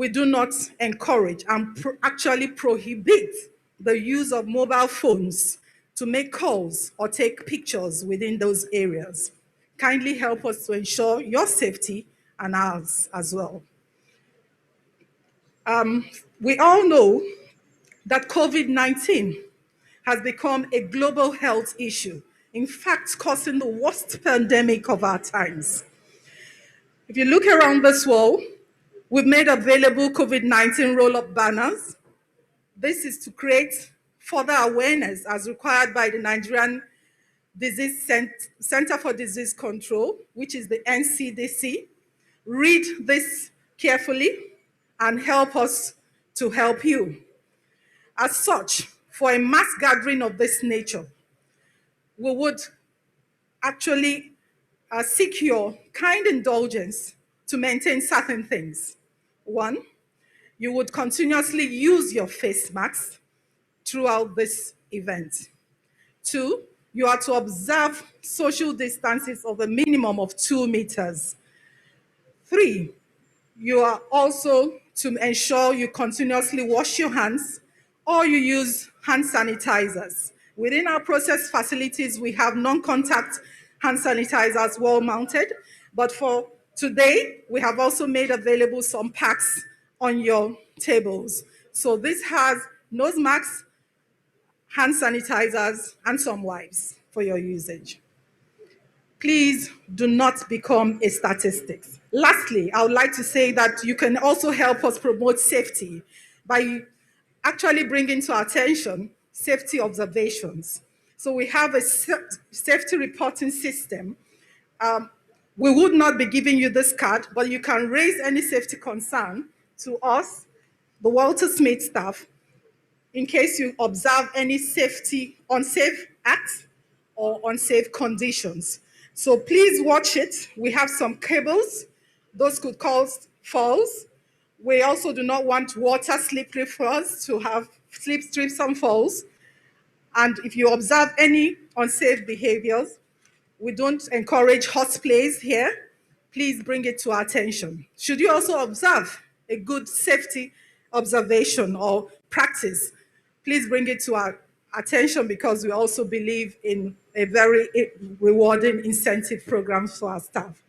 we do not encourage and actually prohibit the use of mobile phones to make calls or take pictures within those areas. Kindly help us to ensure your safety and ours as well. We all know that COVID-19 has become a global health issue, in fact, causing the worst pandemic of our times. If you look around this world, we've made available COVID-19 roll-up banners. This is to create further awareness as required by the Nigerian Center for Disease Control, which is the NCDC. Read this carefully and help us to help you. As such, for a mass gathering of this nature, we would actually seek your kind indulgence to maintain certain things. One, you would continuously use your face masks throughout this event. Two, you are to observe social distances of a minimum of 2 meters. Three, you are also to ensure you continuously wash your hands or you use hand sanitizers. Within our process facilities, we have non-contact hand sanitizers well mounted, but for today, we have also made available some packs on your tables. So this has nose masks, hand sanitizers, and some wipes for your usage. Please do not become a statistic. Lastly, I would like to say that you can also help us promote safety by actually bringing to our attention safety observations. So we have a safety reporting system. We would not be giving you this card, but you can raise any safety concern to us, the Waltersmith staff, in case you observe any unsafe acts or unsafe conditions. So please watch it. We have some cables. Those could cause falls. We also do not want water slippery for us to have slip, trips, and falls. And if you observe any unsafe behaviors, we don't encourage horseplays here. Please bring it to our attention. Should you also observe a good safety observation or practice, please bring it to our attention because we also believe in a very rewarding incentive program for our staff.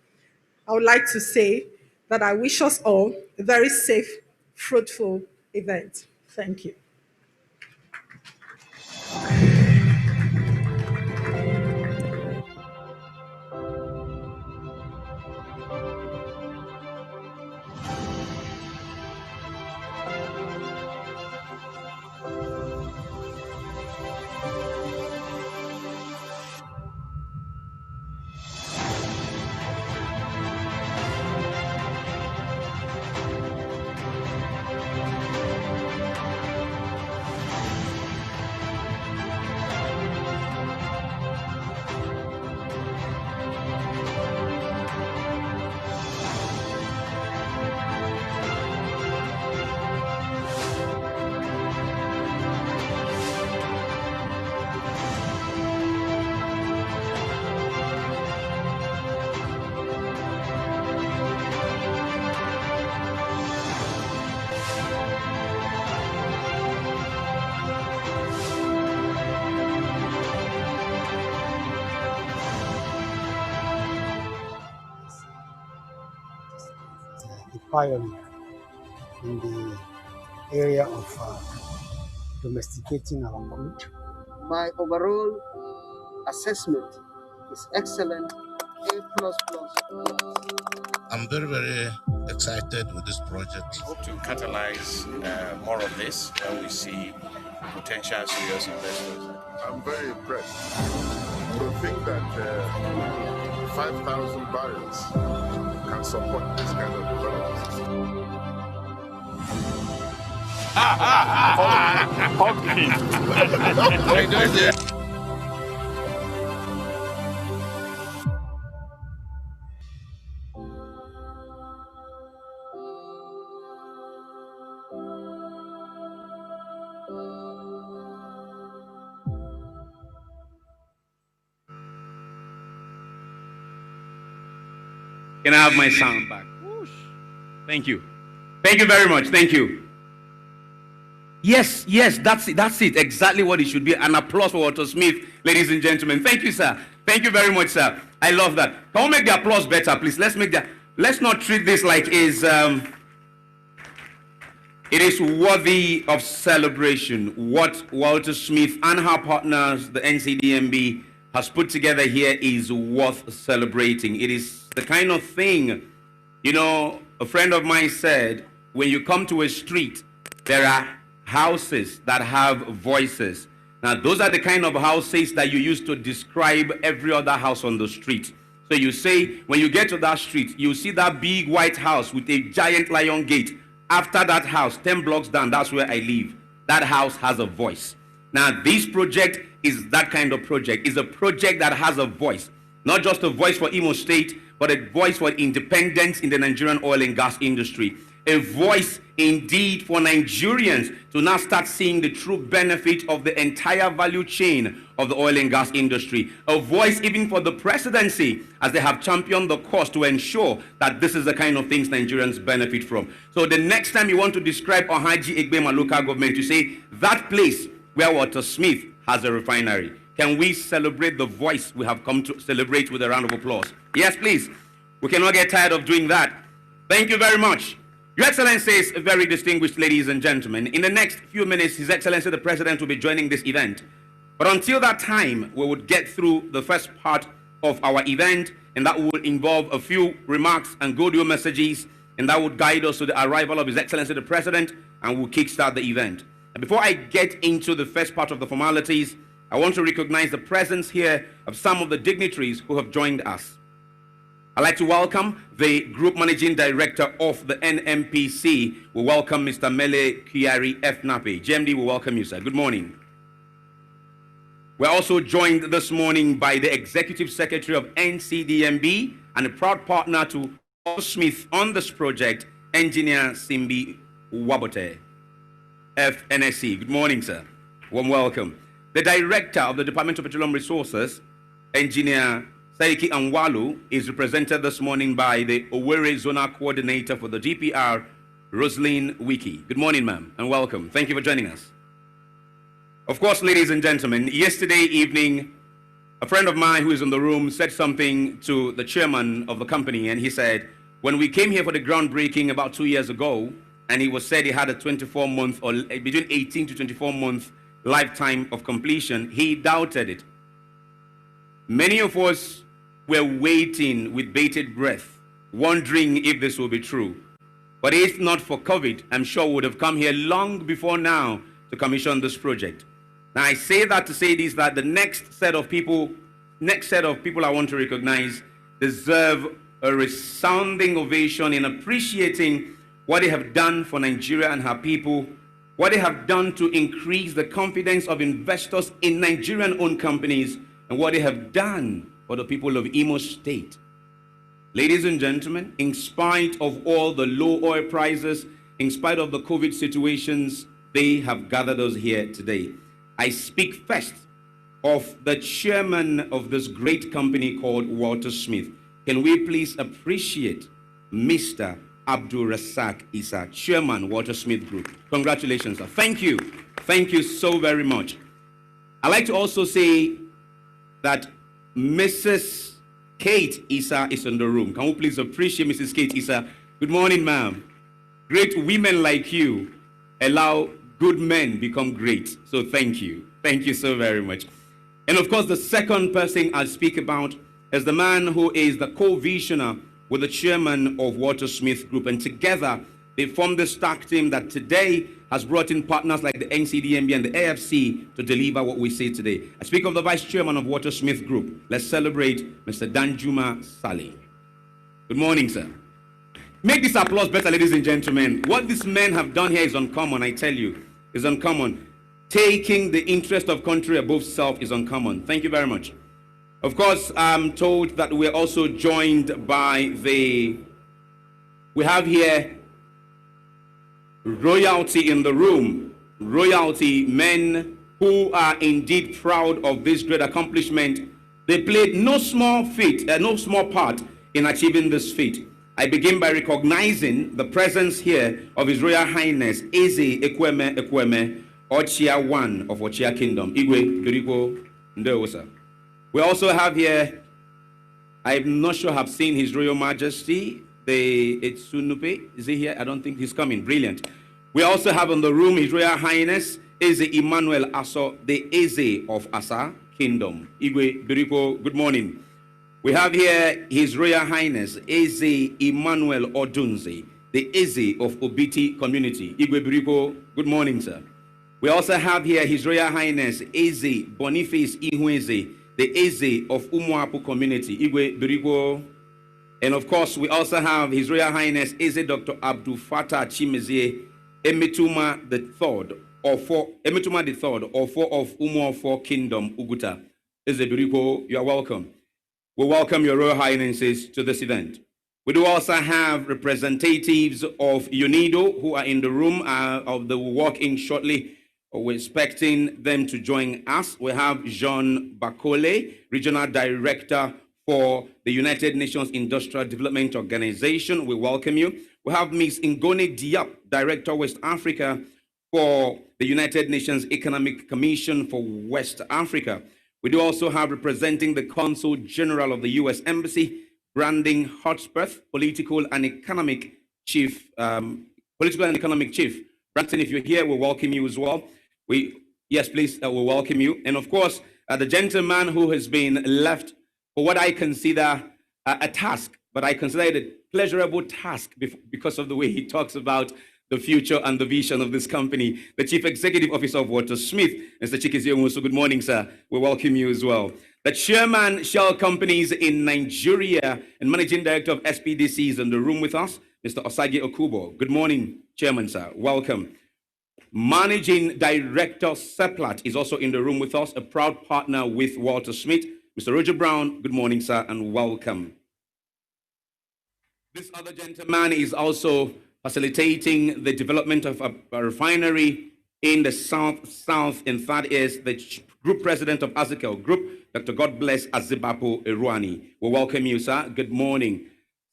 I would like to say that I wish us all a very safe, fruitful event. Thank you. Pioneer in the area of domesticating our crude. My overall assessment is excellent, A++. I'm very, very excited with this project. I hope to catalyze more of this when we see potential serious investors. I'm very impressed to think that 5,000 barrels can support this kind of development. Can I have my sound back? Thank you. Thank you very much. Thank you. Yes, that's it. That's it. Exactly what it should be. An applause for Waltersmith, ladies and gentlemen. Thank you, sir. Thank you very much, sir. I love that. Can we make the applause better, please? Let's not treat this like it is worthy of celebration. What Waltersmith and her partners, the NCDMB, has put together here is worth celebrating. It is the kind of thing, you know, a friend of mine said, when you come to a street, there are houses that have voices. Now, those are the kind of houses that you use to describe every other house on the street. So you say, when you get to that street, you see that big white house with a giant lion gate. After that house, 10 blocks down, that's where I live. That house has a voice. Now, this project is that kind of project. It's a project that has a voice. Not just a voice for Imo State, but a voice for independence in the Nigerian oil and gas industry. A voice indeed for Nigerians to now start seeing the true benefit of the entire value chain of the oil and gas industry. A voice even for the presidency, as they have championed the cause to ensure that this is the kind of things Nigerians benefit from. So the next time you want to describe Ohaji Egbema local government, you say that place where Waltersmith has a refinery. Can we celebrate the voice we have come to celebrate with a round of applause? Yes, please. We cannot get tired of doing that. Thank you very much. Your Excellencies, very distinguished ladies and gentlemen, in the next few minutes, His Excellency the President will be joining this event. But until that time, we would get through the first part of our event, and that will involve a few remarks and goodwill messages, and that would guide us to the arrival of His Excellency the President, and we'll kickstart the event. And before I get into the first part of the formalities, I want to recognize the presence here of some of the dignitaries who have joined us. I'd like to welcome the Group Managing Director of the NMPC. We welcome Mr. Mele Kiari F. Nape. GMD, we welcome you, sir. Good morning. We're also joined this morning by the Executive Secretary of NCDMB and a proud partner to Waltersmith on this project, Engineer Simbi Wabote, FNSC. Good morning, sir. Warm welcome. The Director of the Department of Petroleum Resources, Engineer Saiki Anwalu, is represented this morning by the Owerri Zonal Coordinator for the DPR, Roslyn Wiki. Good morning, ma'am, and welcome. Thank you for joining us. Of course, ladies and gentlemen, yesterday evening, a friend of mine who is in the room said something to the chairman of the company, and he said, when we came here for the groundbreaking about 2 years ago, and he was said he had a 24-month or between 18 to 24-month lifetime of completion, he doubted it. Many of us were waiting with bated breath, wondering if this will be true. But if not for COVID, I'm sure we would have come here long before now to commission this project. Now, I say that to say this, that the next set of people I want to recognize deserve a resounding ovation in appreciating what they have done for Nigeria and her people, what they have done to increase the confidence of investors in Nigerian-owned companies, and what they have done for the people of Imo State. Ladies and gentlemen, in spite of all the low oil prices, in spite of the COVID situations, they have gathered us here today. I speak first of the chairman of this great company called Waltersmith. Can we please appreciate Mr. Abdul Rasak Isa, Chairman, Waltersmith Group. Congratulations, sir. Thank you. Thank you so very much. I'd like to also say that Mrs. Kate Isa is in the room. Can we please appreciate Mrs. Kate Isa? Good morning, ma'am. Great women like you allow good men become great. So thank you. Thank you so very much. And of course, the second person I'll speak about is the man who is the co-visioner with the chairman of Waltersmith Group. And together, they formed this stack team that today has brought in partners like the NCDMB and the AFC to deliver what we say today. I speak of the vice chairman of Waltersmith Group. Let's celebrate Mr. Danjuma Sali. Good morning, sir. Make this applause better, ladies and gentlemen. What these men have done here is uncommon, I tell you. Is uncommon. Taking the interest of country above self is uncommon. Thank you very much. Of course, I'm told that we're also joined by we have here royalty in the room. Royalty, men who are indeed proud of this great accomplishment. They played no small part in achieving this feat. I begin by recognizing the presence here of His Royal Highness Eze Ekweme Ochia I of Ochia Kingdom. Igwe Biriko Ndewosa. We also have here, I'm not sure I've seen His Royal Majesty, the Etsunupe. Is he here? I don't think he's coming. Brilliant. We also have in the room His Royal Highness Eze Emmanuel Aso, the Eze of Asa Kingdom. Igwe Biriko, good morning. We have here His Royal Highness Eze Emmanuel Odunze, the Eze of Obiti community. Igwe Biriko, good morning, sir. We also have here His Royal Highness Eze Boniface Ihueze, the Eze of Umuapu community. Igwe Biriko. And of course, we also have His Royal Highness Eze Dr. Abdul Fattah Chimezie Emetuma III, or four of Umuofo Kingdom, Uguta. Eze Biriko, you are welcome. We welcome your Royal Highnesses to this event. We do also have representatives of UNIDO who are in the room. They will walk in shortly. We're expecting them to join us. We have Jean Bakole, Regional Director for the United Nations Industrial Development Organization. We welcome you. We have Ms. Ngone Diop, Director, West Africa for the United Nations Economic Commission for West Africa. We do also have representing the Consul General of the U.S. Embassy, Brandon Hotspur, Political and Economic Chief. Brandon, if you're here, we'll welcome you as well. Yes, please, we'll welcome you. And of course, the gentleman who has been left for what I consider a task, but I consider it a pleasurable task because of the way he talks about the future and the vision of this company, the Chief Executive Officer of Waltersmith, Mr. Chikizi Onwusu. Good morning, sir. We welcome you as well. The Chairman, Shell Companies in Nigeria and Managing Director of SPDC is in the room with us, Mr. Osagi Okubo. Good morning, Chairman, sir. Welcome. Managing Director Seplat is also in the room with us, a proud partner with Waltersmith. Mr. Roger Brown, good morning, sir, and welcome. This other gentleman is also facilitating the development of a refinery in the south, and that is the Group President of Azikel Group, Dr. God bless Azibapo Eruani. We welcome you, sir. Good morning.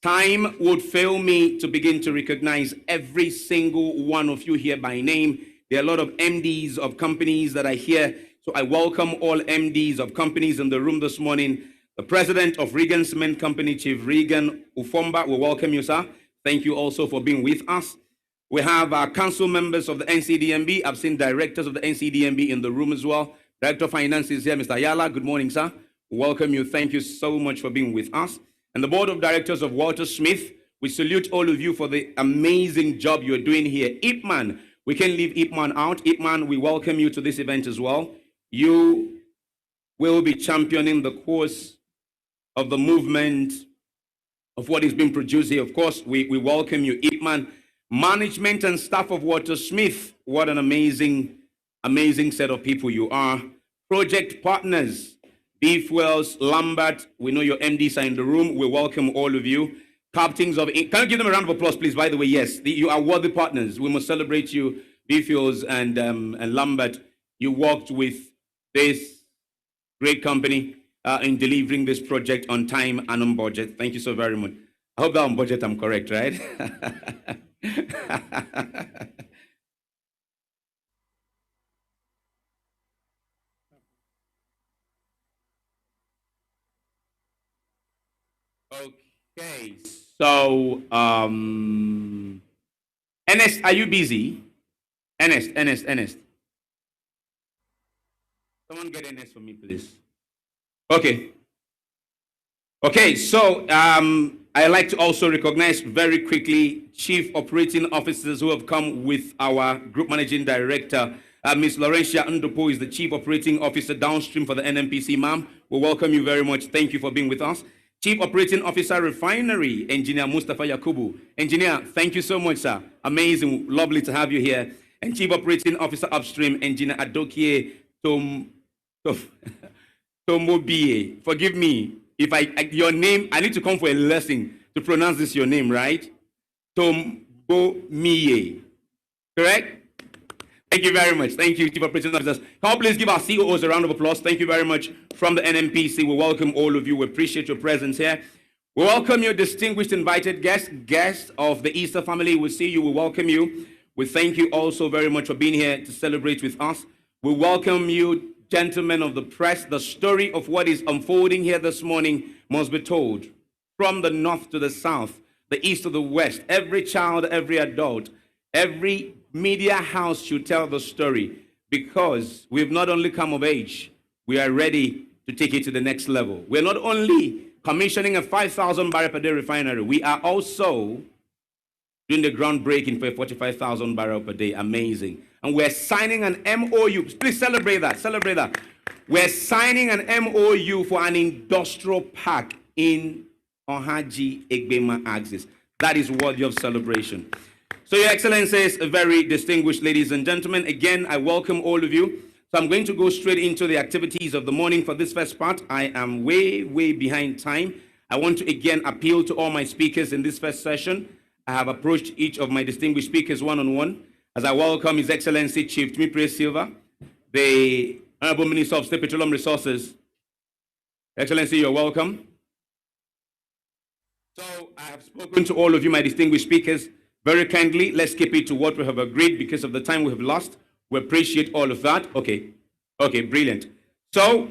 Time would fail me to begin to recognize every single one of you here by name. There are a lot of MDs of companies that are here, so I welcome all MDs of companies in the room this morning. The President of Regan Cement Company, Chief Regan Ufomba, we welcome you, sir. Thank you also for being with us. We have our council members of the NCDMB. I've seen directors of the NCDMB in the room as well. Director of Finance is here, Mr. Ayala. Good morning, sir. Welcome you. Thank you so much for being with us. And the board of directors of Waltersmith, we salute all of you for the amazing job you're doing here. Ipman, we can't leave Ipman out. Ipman, we welcome you to this event as well. You will be championing the course of the movement of what is being produced here. Of course, we welcome you, Ipman. Management and staff of Waltersmith, what an amazing set of people you are. Project partners, Beef Wells, Lambert, we know your MDs are in the room. We welcome all of you. Captains of, can you give them a round of applause, please? By the way, yes, you are worthy partners. We must celebrate you, Beef Wells and Lambert. You worked with this great company in delivering this project on time and on budget. Thank you so very much. I hope that on budget I'm correct, right? Okay, so Ernest, are you busy? Ernest. Someone get Ernest for me, please. Okay, so I like to also recognize very quickly Chief Operating Officers who have come with our Group Managing Director. Ms. Laurentia Ndopo is the Chief Operating Officer downstream for the NNPC, ma'am. We welcome you very much. Thank you for being with us. Chief Operating Officer Refinery, Engineer Mustafa Yakubu. Engineer, thank you so much, sir. Amazing, lovely to have you here. And Chief Operating Officer Upstream, Engineer Adokie Tomobie. Forgive me if your name, I need to come for a lesson to pronounce this your name, right? Tomobie. Correct? Thank you very much. Thank you, Chief Operating Officers. Can you please give our COOs a round of applause? Thank you very much from the NNPC. We welcome all of you. We appreciate your presence here. We welcome you, distinguished invited guests of the Easter family. We see you, we welcome you. We thank you also very much for being here to celebrate with us. We welcome you, gentlemen of the press. The story of what is unfolding here this morning must be told. From the north to the south, the east to the west, every child, every adult, every media house should tell the story, because we've not only come of age, we are ready to take it to the next level. We're not only commissioning a 5,000 barrel per day refinery, we are also doing the groundbreaking for a 45,000 barrel per day. Amazing. And we're signing an MOU. Please celebrate that. Celebrate that. We're signing an MOU for an industrial park in Ohaji Egbema axis. That is worthy of celebration. So, Your Excellencies, very distinguished ladies and gentlemen, again, I welcome all of you. So I'm going to go straight into the activities of the morning for this first part. I am way behind time. I want to again appeal to all my speakers in this first session. I have approached each of my distinguished speakers one-on-one as I welcome His Excellency Chief Tmipre Silva, the Honorable Minister of State Petroleum Resources. Excellency, you're welcome. So I have spoken to all of you, my distinguished speakers, very kindly. Let's keep it to what we have agreed because of the time we have lost. We appreciate all of that. Okay, brilliant. So,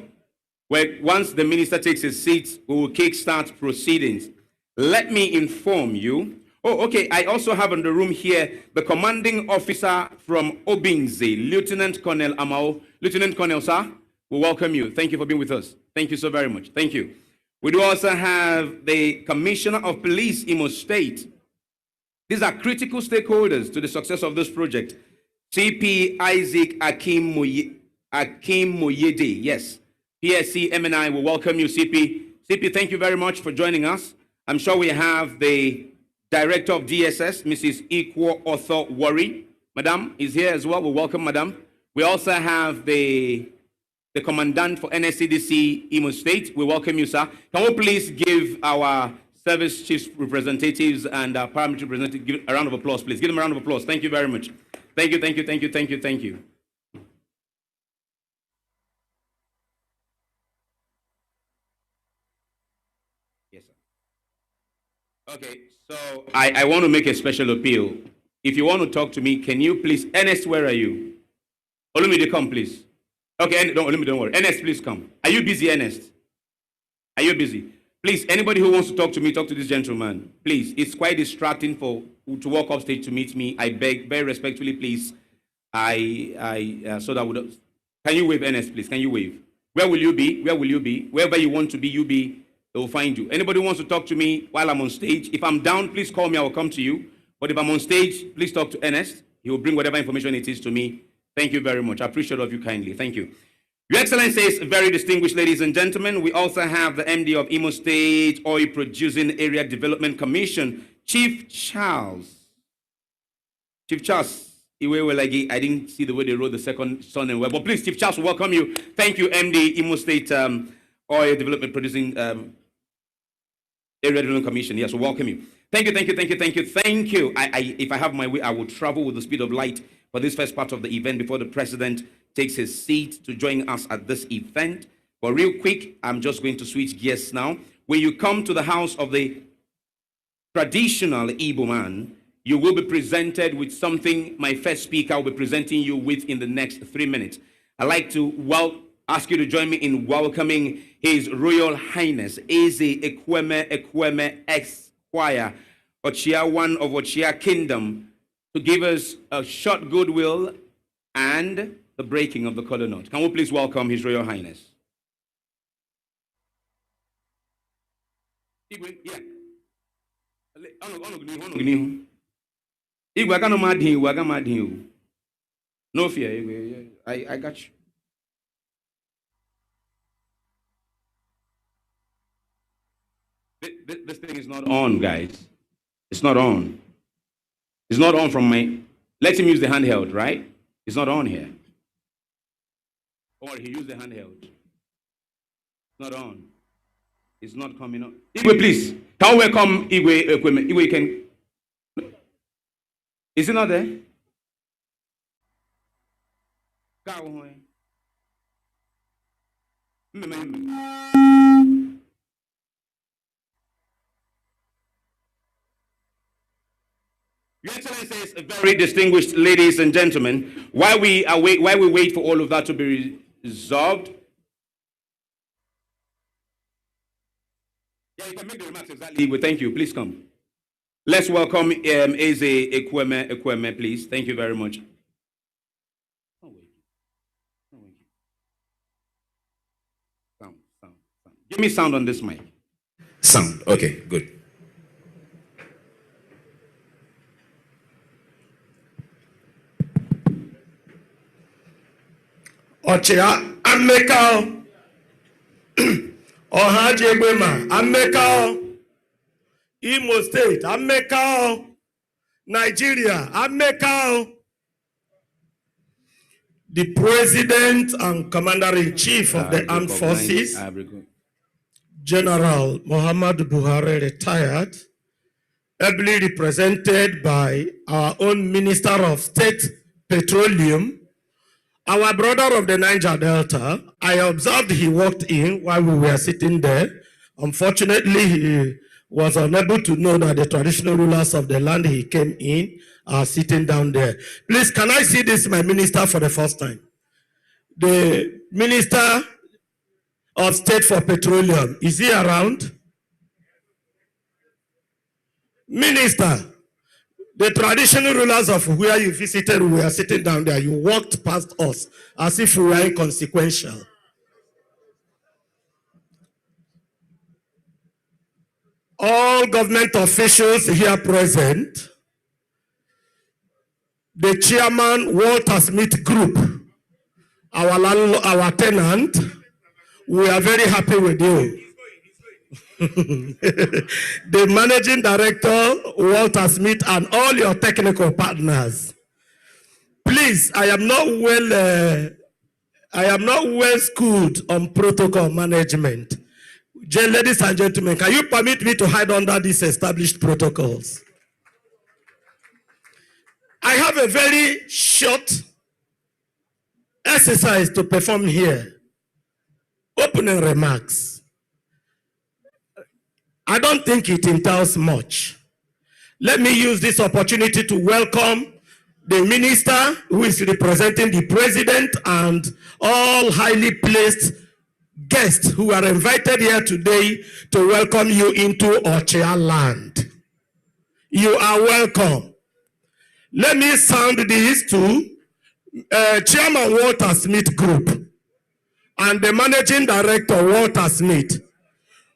once the minister takes his seat, we will kickstart proceedings. Let me inform you. Oh, okay, I also have in the room here the commanding officer from Obinze, Lieutenant Colonel Amao. Lieutenant Colonel, sir, we welcome you. Thank you for being with us. Thank you so very much. Thank you. We do also have the Commissioner of Police, Imo State. These are critical stakeholders to the success of this project. CP Isaac Akim Moyede, yes. PSC MNI will welcome you, CP. CP, thank you very much for joining us. I'm sure we have the Director of DSS, Mrs. Ikwo Otho Wari. Madam is here as well. We welcome Madam. We also have the Commandant for NSCDC Imo State. We welcome you, sir. Can we please give our service chiefs representatives and our paramilitary representatives give a round of applause, please. Give them a round of applause. Thank you very much. Thank you. Yes, sir. Okay, so I want to make a special appeal. If you want to talk to me, can you please, Ernest, where are you? Olumide, come, please. Okay, don't worry. Ernest, please come. Are you busy, Ernest? Are you busy? Please, anybody who wants to talk to me, talk to this gentleman. Please, it's quite distracting to walk up stage to meet me. I beg, very respectfully, please. So that would. Can you wave, Ernest, please? Can you wave? Where will you be? Wherever you want to be, you be. They will find you. Anybody who wants to talk to me while I'm on stage, if I'm down, please call me. I will come to you. But if I'm on stage, please talk to Ernest. He will bring whatever information it is to me. Thank you very much. I appreciate all of you kindly. Thank you. Your Excellencies, very distinguished ladies and gentlemen, we also have the MD of Imo State Oil Producing Area Development Commission, Chief Charles. Chief Charles, I didn't see the way they wrote the second son and well, but please, Chief Charles, welcome you. Thank you, MD, Imo State Oil Development Producing Area Development Commission. Yes, we welcome you. Thank you. If I have my way, I will travel with the speed of light for this first part of the event before the president takes his seat to join us at this event. But real quick, I'm just going to switch gears now. When you come to the house of the traditional Igbo man, you will be presented with something my first speaker will be presenting you with in the next 3 minutes. I'd like to ask you to join me in welcoming His Royal Highness Eze Ekweme Esquire, Ochia One of Ochia Kingdom, to give us a short goodwill and the breaking of the color note. Can we please welcome His Royal Highness? Yeah. No fear. I got you. This thing is not on, guys. It's not on. It's not on from my. Let him use the handheld, right? It's not on here. Or he used the handheld. It's not on. It's not coming up. Igwe, please. Can we welcome Igwe equipment? Igwe, can. Is it not there? Your Excellencies, very distinguished ladies and gentlemen, while we wait for all of that to be resolved. Yeah, you can make the remarks exactly. Well, thank you. Please come. Let's welcome Eze Ekweme, please. Thank you very much. Sound. Give me sound on this mic. Sound. Okay, good. Ochia Ameka Ohajegbema Ameka Imo State Ameka Nigeria Ameka. The President and Commander-in-Chief of the Armed Forces, General Muhammad Buhari, retired, ably represented by our own Minister of State Petroleum, our brother of the Niger Delta. I observed he walked in while we were sitting there. Unfortunately, he was unable to know that the traditional rulers of the land he came in are sitting down there. Please, can I see this, my minister, for the first time? The Minister of State for Petroleum, is he around? Minister, the traditional rulers of where you visited, we were sitting down there. You walked past us as if we were inconsequential. All government officials here present, the chairman, Waltersmith Group, our tenant, we are very happy with you. The managing director, Waltersmith, and all your technical partners. Please, I am not well schooled on protocol management. Ladies and gentlemen, can you permit me to hide under these established protocols? I have a very short exercise to perform here. Opening remarks. I don't think it entails much. Let me use this opportunity to welcome the minister who is representing the president and all highly placed guests who are invited here today to welcome you into Ochia land. You are welcome. Let me sound this to Chairman Waltersmith Group and the Managing Director Waltersmith.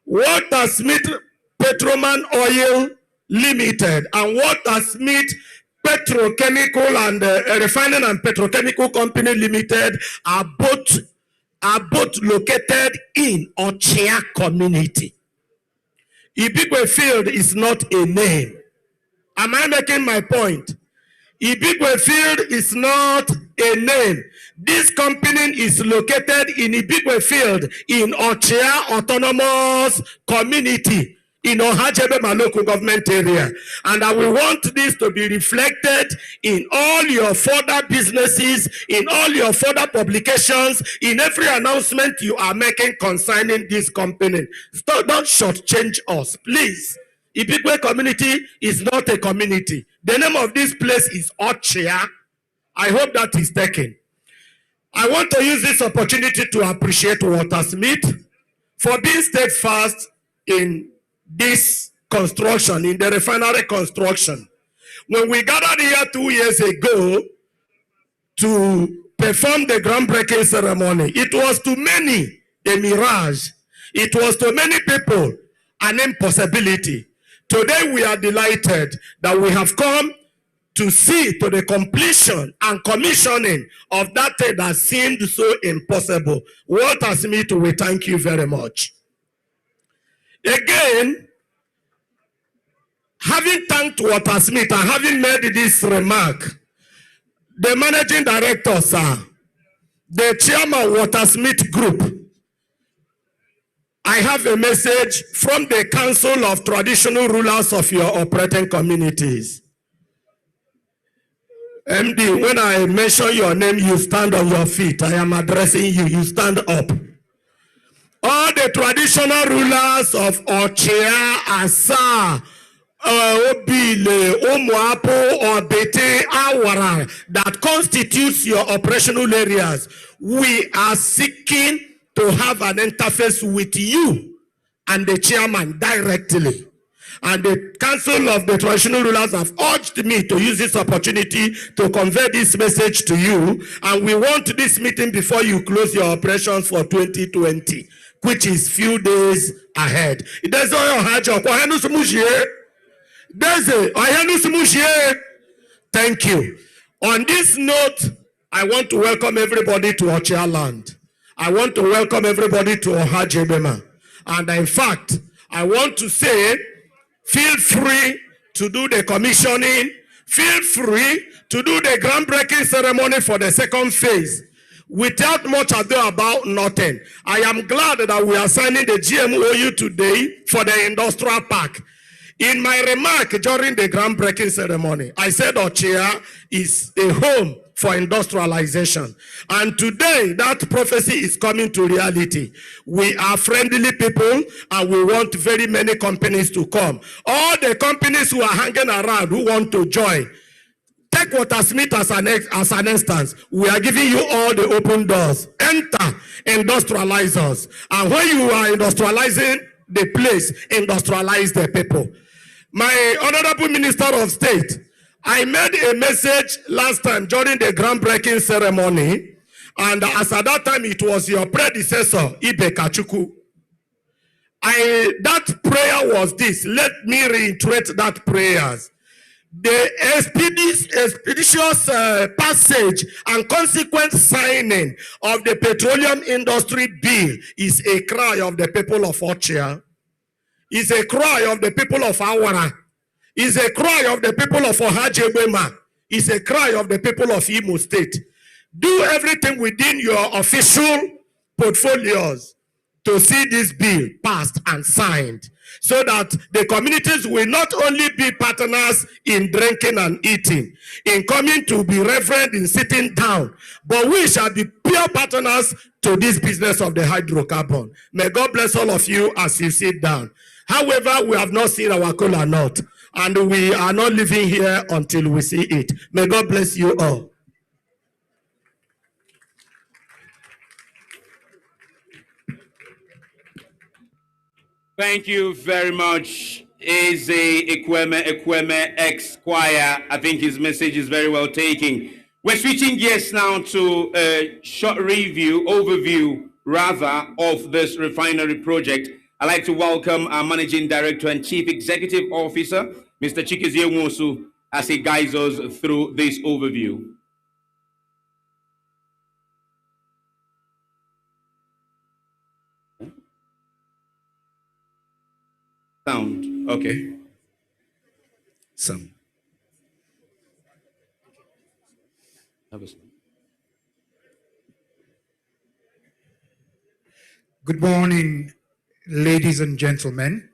Waltersmith Petroman Oil Limited and Waltersmith Petrochemical and Refining and Petrochemical Company Limited are both located in Ochia community. Ibigwe Field is not a name. Am I making my point? Ibigwe Field is not a name. This company is located in Ibigwe Field in Ochia Autonomous Community in Ohajebe local government area. And I will want this to be reflected in all your further businesses, in all your further publications, in every announcement you are making concerning this company. So don't shortchange us, please. Ibigwe community is not a community. The name of this place is Ochia. I hope that is taken. I want to use this opportunity to appreciate Waltersmith for being steadfast in this construction, in the refinery construction. When we gathered here 2 years ago to perform the groundbreaking ceremony, it was to many a mirage. It was to many people an impossibility. Today we are delighted that we have come to see to the completion and commissioning of that thing that seemed so impossible. Waltersmith, we thank you very much. Again, having thanked Waltersmith and having made this remark, the managing director, sir, the chairman Waltersmith Group, I have a message from the Council of Traditional Rulers of your operating communities. MD, when I mention your name, you stand on your feet. I am addressing you. You stand up. All the traditional rulers of Ochia, Asa, Obile, Omoapo, or Bete, Awara, that constitutes your operational areas. We are seeking to have an interface with you and the chairman directly. And the Council of the Traditional Rulers have urged me to use this opportunity to convey this message to you. And we want this meeting before you close your operations for 2020, which is few days ahead. Thank you. On this note, I want to welcome everybody to Ochia land. I want to welcome everybody to Ohajebema. And in fact, I want to say, feel free to do the commissioning. Feel free to do the groundbreaking ceremony for the second phase. Without much ado about nothing. I am glad that we are signing the GMOU today for the industrial park. In my remark during the groundbreaking ceremony, I said Ochia is a home for industrialization. And today, that prophecy is coming to reality. We are friendly people and we want very many companies to come. All the companies who are hanging around who want to join, take Waltersmith as an instance. We are giving you all the open doors. Enter, industrialize us. And when you are industrializing the place, industrialize the people. My Honorable Minister of State, I made a message last time during the groundbreaking ceremony, and as at that time it was your predecessor, Ibe Kachuku. That prayer was this. Let me reiterate that prayers. The expeditious passage and consequent signing of the petroleum industry bill is a cry of the people of Ochia. Is a cry of the people of Awara. Is a cry of the people of Ohajebema. Is a cry of the people of Imo State. Do everything within your official portfolios to see this bill passed and signed, so that the communities will not only be partners in drinking and eating, in coming to be reverend in sitting down, but we shall be pure partners to this business of the hydrocarbon. May God bless all of you as you sit down. However, we have not seen our cola nut, and we are not living here until we see it. May God bless you all. Thank you very much. Eze Ekweme ex-choir. I think his message is very well taken. We're switching gears now to a short overview of this refinery project. I'd like to welcome our Managing Director and Chief Executive Officer, Mr. Chikizie Nwosu, as he guides us through this overview. Sound, okay. Sound. Good morning, ladies and gentlemen.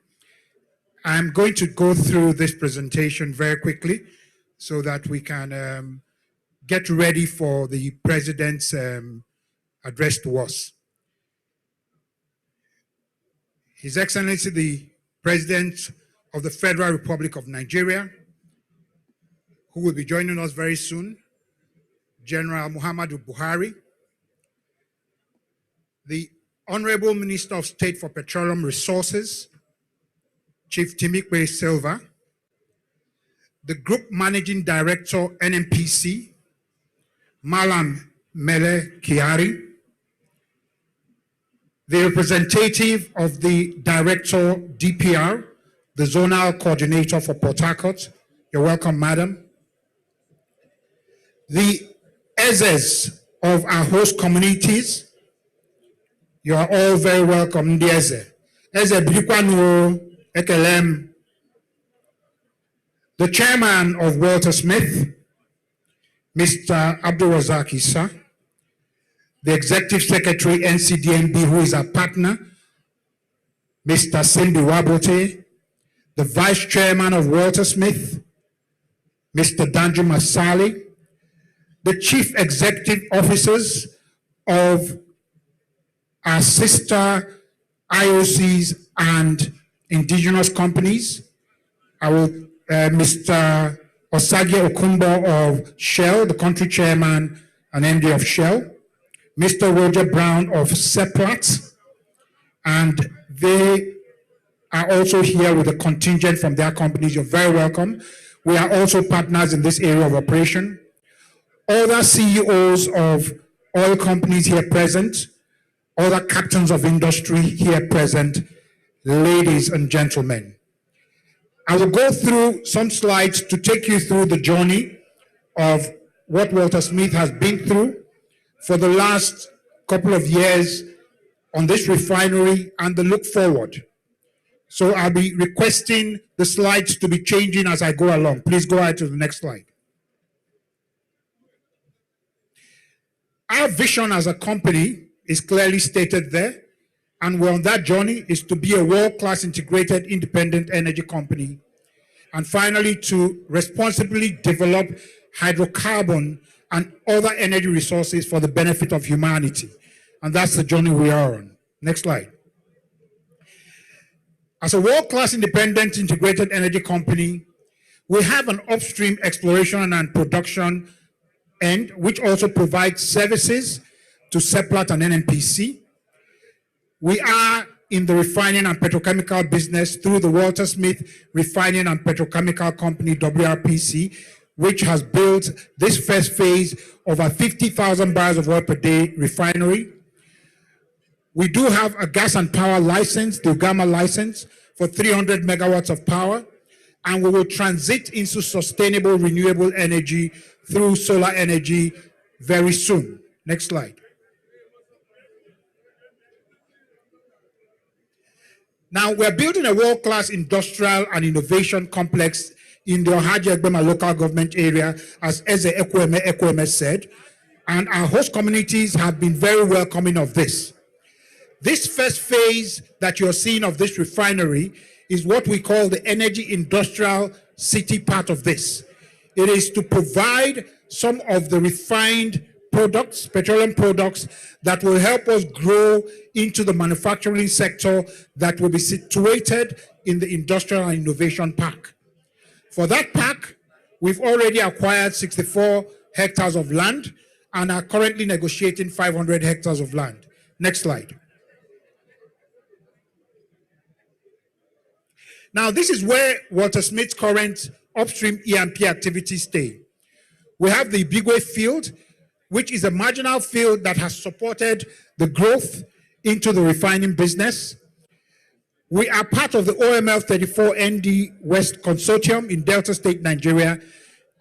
I'm going to go through this presentation very quickly so that we can get ready for the President's address to us. His Excellency, the President of the Federal Republic of Nigeria, who will be joining us very soon, General Muhammadu Buhari, the Honorable Minister of State for Petroleum Resources, Chief Timikwe Silva, the Group Managing Director, NNPC, Malam Mele Kiari, the representative of the Director, DPR, the Zonal Coordinator for Port Harcourt. You're welcome, Madam. The EZEs of our host communities, you are all very welcome, the EZE. EZE Bikwanu Ekelem, the Chairman of Waltersmith, Mr. Abdul Razak Issa, the Executive Secretary, NCDMB, who is our partner, Mr. Simbi Wabote, the Vice Chairman of Waltersmith, Mr. Danju Masali, the Chief Executive Officers of our sister IOCs and indigenous companies, I will, Mr. Osage Okumbo of Shell, the country chairman and MD of Shell, Mr. Roger Brown of Seplat, and they are also here with a contingent from their companies. You're very welcome. We are also partners in this area of operation. Other CEOs of oil companies here present, other captains of industry here present, ladies and gentlemen. I will go through some slides to take you through the journey of what Waltersmith has been through for the last couple of years on this refinery and the look forward. So I'll be requesting the slides to be changing as I go along. Please go ahead to the next slide. Our vision as a company is clearly stated there, and we're on that journey is to be a world-class integrated independent energy company, and finally to responsibly develop hydrocarbon and other energy resources for the benefit of humanity. And that's the journey we are on. Next slide. As a world-class independent integrated energy company, we have an upstream exploration and production end, which also provides services to Seplat and NNPC. We are in the refining and petrochemical business through the Waltersmith Refining and Petrochemical Company, WRPC, which has built this first phase of a 50,000 barrels of oil per day refinery. We do have a gas and power license, the Ugama license, for 300 megawatts of power, and we will transit into sustainable renewable energy through solar energy very soon. Next slide. Now, we're building a world-class industrial and innovation complex in the Ohaji Egbema local government area, as Eze Ekweme said, and our host communities have been very welcoming of this. This first phase that you're seeing of this refinery is what we call the energy industrial city part of this. It is to provide some of the refined products, petroleum products, that will help us grow into the manufacturing sector that will be situated in the industrial and innovation park. For that park, we've already acquired 64 hectares of land and are currently negotiating 500 hectares of land. Next slide. Now, this is where Waltersmith's current upstream E&P activities stay. We have the Bigwe field, which is a marginal field that has supported the growth into the refining business. We are part of the OML 34 ND West Consortium in Delta State, Nigeria,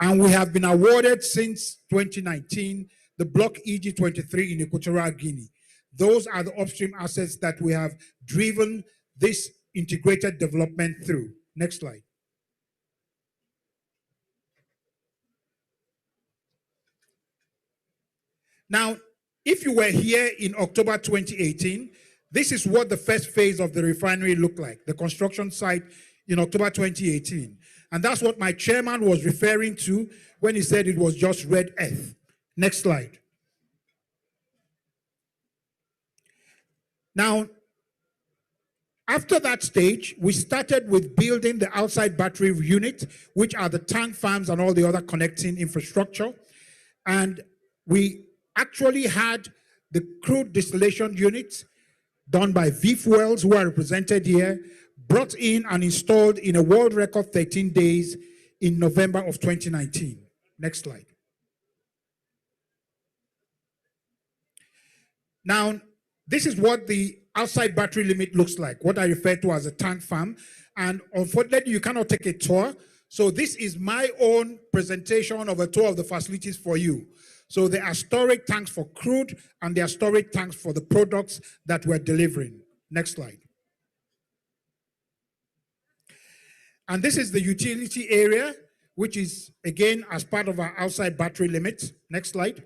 and we have been awarded since 2019 the Block EG23 in Equatorial Guinea. Those are the upstream assets that we have driven this integrated development through. Next slide. Now, if you were here in October 2018, this is what the first phase of the refinery looked like, the construction site in October 2018. And that's what my chairman was referring to when he said it was just red earth. Next slide. Now, after that stage, we started with building the outside battery unit, which are the tank farms and all the other connecting infrastructure. And we actually had the crude distillation unit done by VIF Wells, who are represented here, brought in and installed in a world record 13 days in November of 2019. Next slide. Now, this is what the outside battery limit looks like, what I refer to as a tank farm. And unfortunately, you cannot take a tour. So this is my own presentation of a tour of the facilities for you. So there are storage tanks for crude and there are storage tanks for the products that we're delivering. Next slide. And this is the utility area, which is, again, as part of our outside battery limit. Next slide.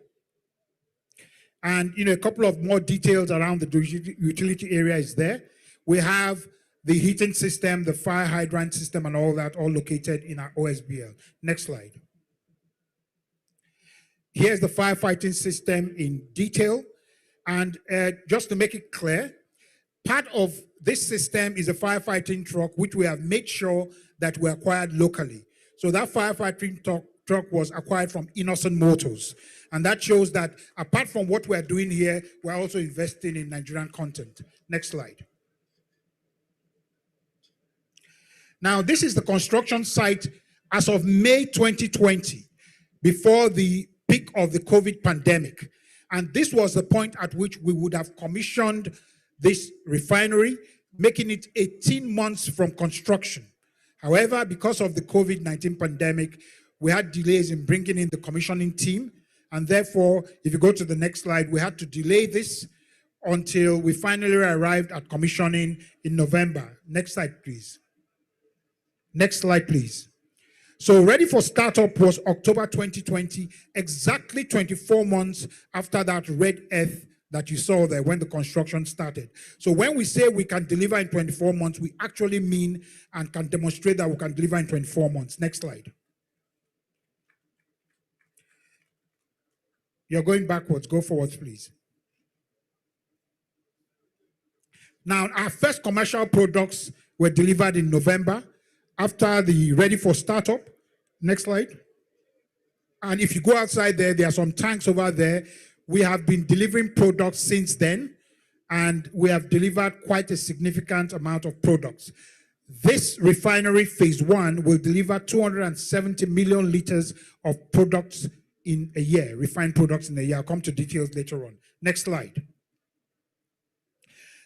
And, a couple of more details around the utility area is there. We have the heating system, the fire hydrant system, and all that, all located in our OSBL. Next slide. Here's the firefighting system in detail. And just to make it clear, Part of this system is a firefighting truck, which we have made sure that we acquired locally. So that firefighting truck was acquired from Innocent Motors. And that shows that apart from what we're doing here, we're also investing in Nigerian content. Next slide. Now, this is the construction site as of May 2020, before the peak of the COVID pandemic. And this was the point at which we would have commissioned this refinery, making it 18 months from construction. However, because of the COVID-19 pandemic, we had delays in bringing in the commissioning team. And therefore, if you go to the next slide, we had to delay this until we finally arrived at commissioning in November. Next slide, please. Next slide, please. So ready for startup was October 2020, exactly 24 months after that red earth that you saw there when the construction started. So when we say we can deliver in 24 months, we actually mean and can demonstrate that we can deliver in 24 months. Next slide. You're going backwards. Go forwards, please. Now, our first commercial products were delivered in November after the ready for startup. Next slide. And if you go outside there, there are some tanks over there. We have been delivering products since then, and we have delivered quite a significant amount of products. This refinery phase 1 will deliver 270 million liters of products in a year, refined products in a year. I'll come to details later on. Next slide.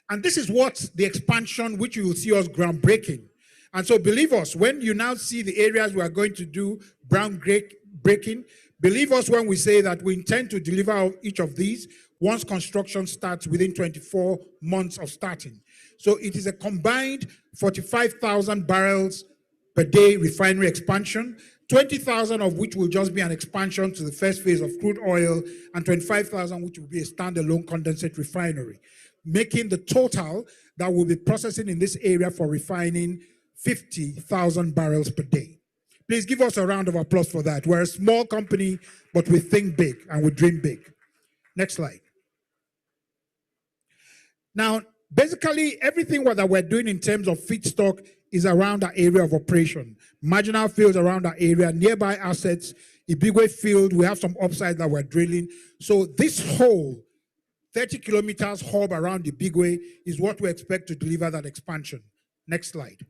And this is what the expansion, which you will see us groundbreaking. And so believe us, when you now see the areas we are going to do groundbreaking, believe us when we say that we intend to deliver each of these once construction starts within 24 months of starting. So it is a combined 45,000 barrels per day refinery expansion, 20,000 of which will just be an expansion to the first phase of crude oil, and 25,000 which will be a standalone condensate refinery, making the total that we'll be processing in this area for refining 50,000 barrels per day. Please give us a round of applause for that. We're a small company, but we think big and we dream big. Next slide. Now, basically, everything that we're doing in terms of feedstock is around our area of operation. Marginal fields around our area, nearby assets, Ibigwe field, we have some upside that we're drilling. So this whole 30 kilometers hub around Ibigwe is what we expect to deliver that expansion. Next slide.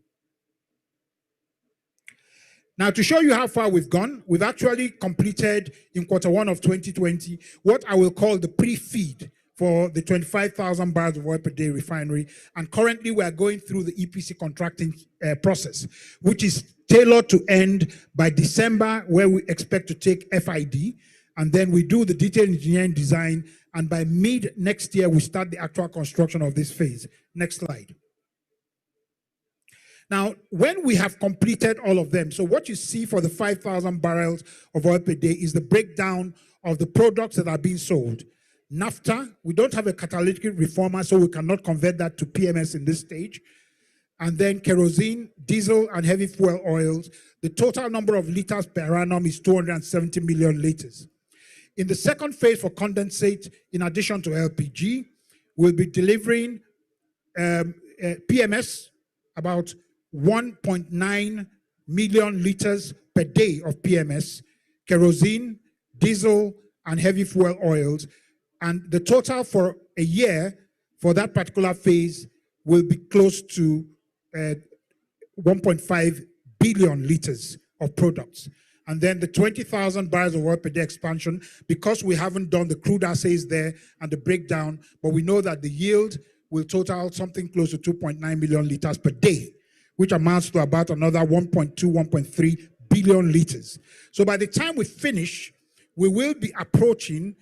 Now, to show you how far we've gone, we've actually completed in Q1 of 2020 what I will call the pre-feed for the 25,000 barrels of oil per day refinery. And currently, we are going through the EPC contracting process, which is tailored to end by December, where we expect to take FID. And then we do the detailed engineering design. And by mid next year, we start the actual construction of this phase. Next slide. Now, when we have completed all of them, so what you see for the 5,000 barrels of oil per day is the breakdown of the products that are being sold. Naphtha, we don't have a catalytic reformer, so we cannot convert that to PMS in this stage. And then kerosene, diesel, and heavy fuel oils. The total number of liters per annum is 270 million liters. In the second phase for condensate, in addition to LPG, we'll be delivering PMS, about 1.9 million liters per day of PMS, kerosene, diesel, and heavy fuel oils. And the total for a year for that particular phase will be close to 1.5 billion liters of products. And then the 20,000 barrels of oil per day expansion, because we haven't done the crude assays there and the breakdown, but we know that the yield will total something close to 2.9 million liters per day, which amounts to about another 1.2, 1.3 billion liters. So by the time we finish, we will be approaching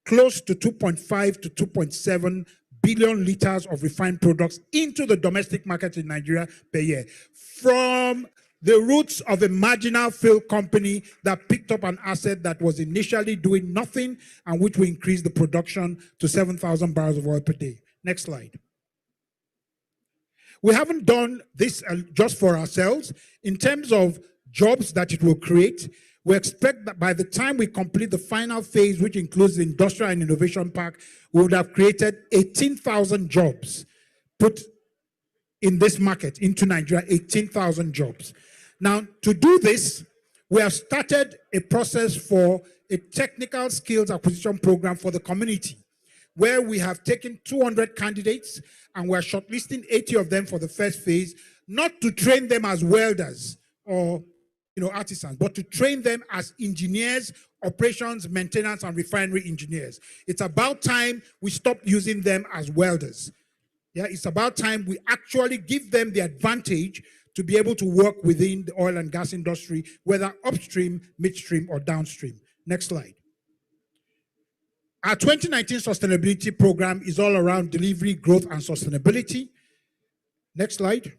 close to 2.5 to 2.7 billion liters of refined products into the domestic market in Nigeria per year, from the roots of a marginal field company that picked up an asset that was initially doing nothing and which we increased the production to 7,000 barrels of oil per day. Next slide. We haven't done this just for ourselves. In terms of jobs that it will create, we expect that by the time we complete the final phase, which includes the Industrial and Innovation Park, we would have created 18,000 jobs put in this market into Nigeria, 18,000 jobs. Now, to do this, we have started a process for a technical skills acquisition program for the community, where we have taken 200 candidates and we're shortlisting 80 of them for the first phase, not to train them as welders or artisans, but to train them as engineers, operations, maintenance, and refinery engineers. It's about time we stop using them as welders. Yeah, it's about time we actually give them the advantage to be able to work within the oil and gas industry, whether upstream, midstream, or downstream. Next slide. Our 2019 sustainability program is all around delivery, growth, and sustainability. Next slide.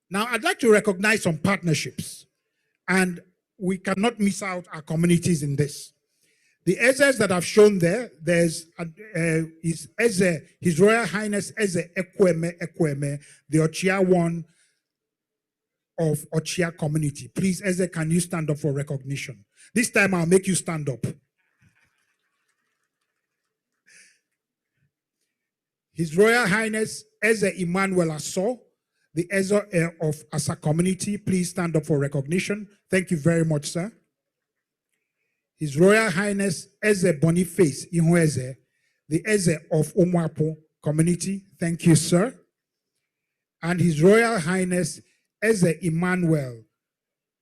Now, I'd like to recognize some partnerships, and we cannot miss out our communities in this. The Ezes that I've shown there, there's is Eze, His Royal Highness Eze Ekweme, the Ochia one of Ochia community. Please, Eze, can you stand up for recognition? This time I'll make you stand up. His Royal Highness Eze Emmanuel Asso, the Eze of Asa community. Please stand up for recognition. Thank you very much, sir. His Royal Highness Eze Boniface Ihueze, the Eze of Omwapo community. Thank you, sir. And His Royal Highness Eze Emmanuel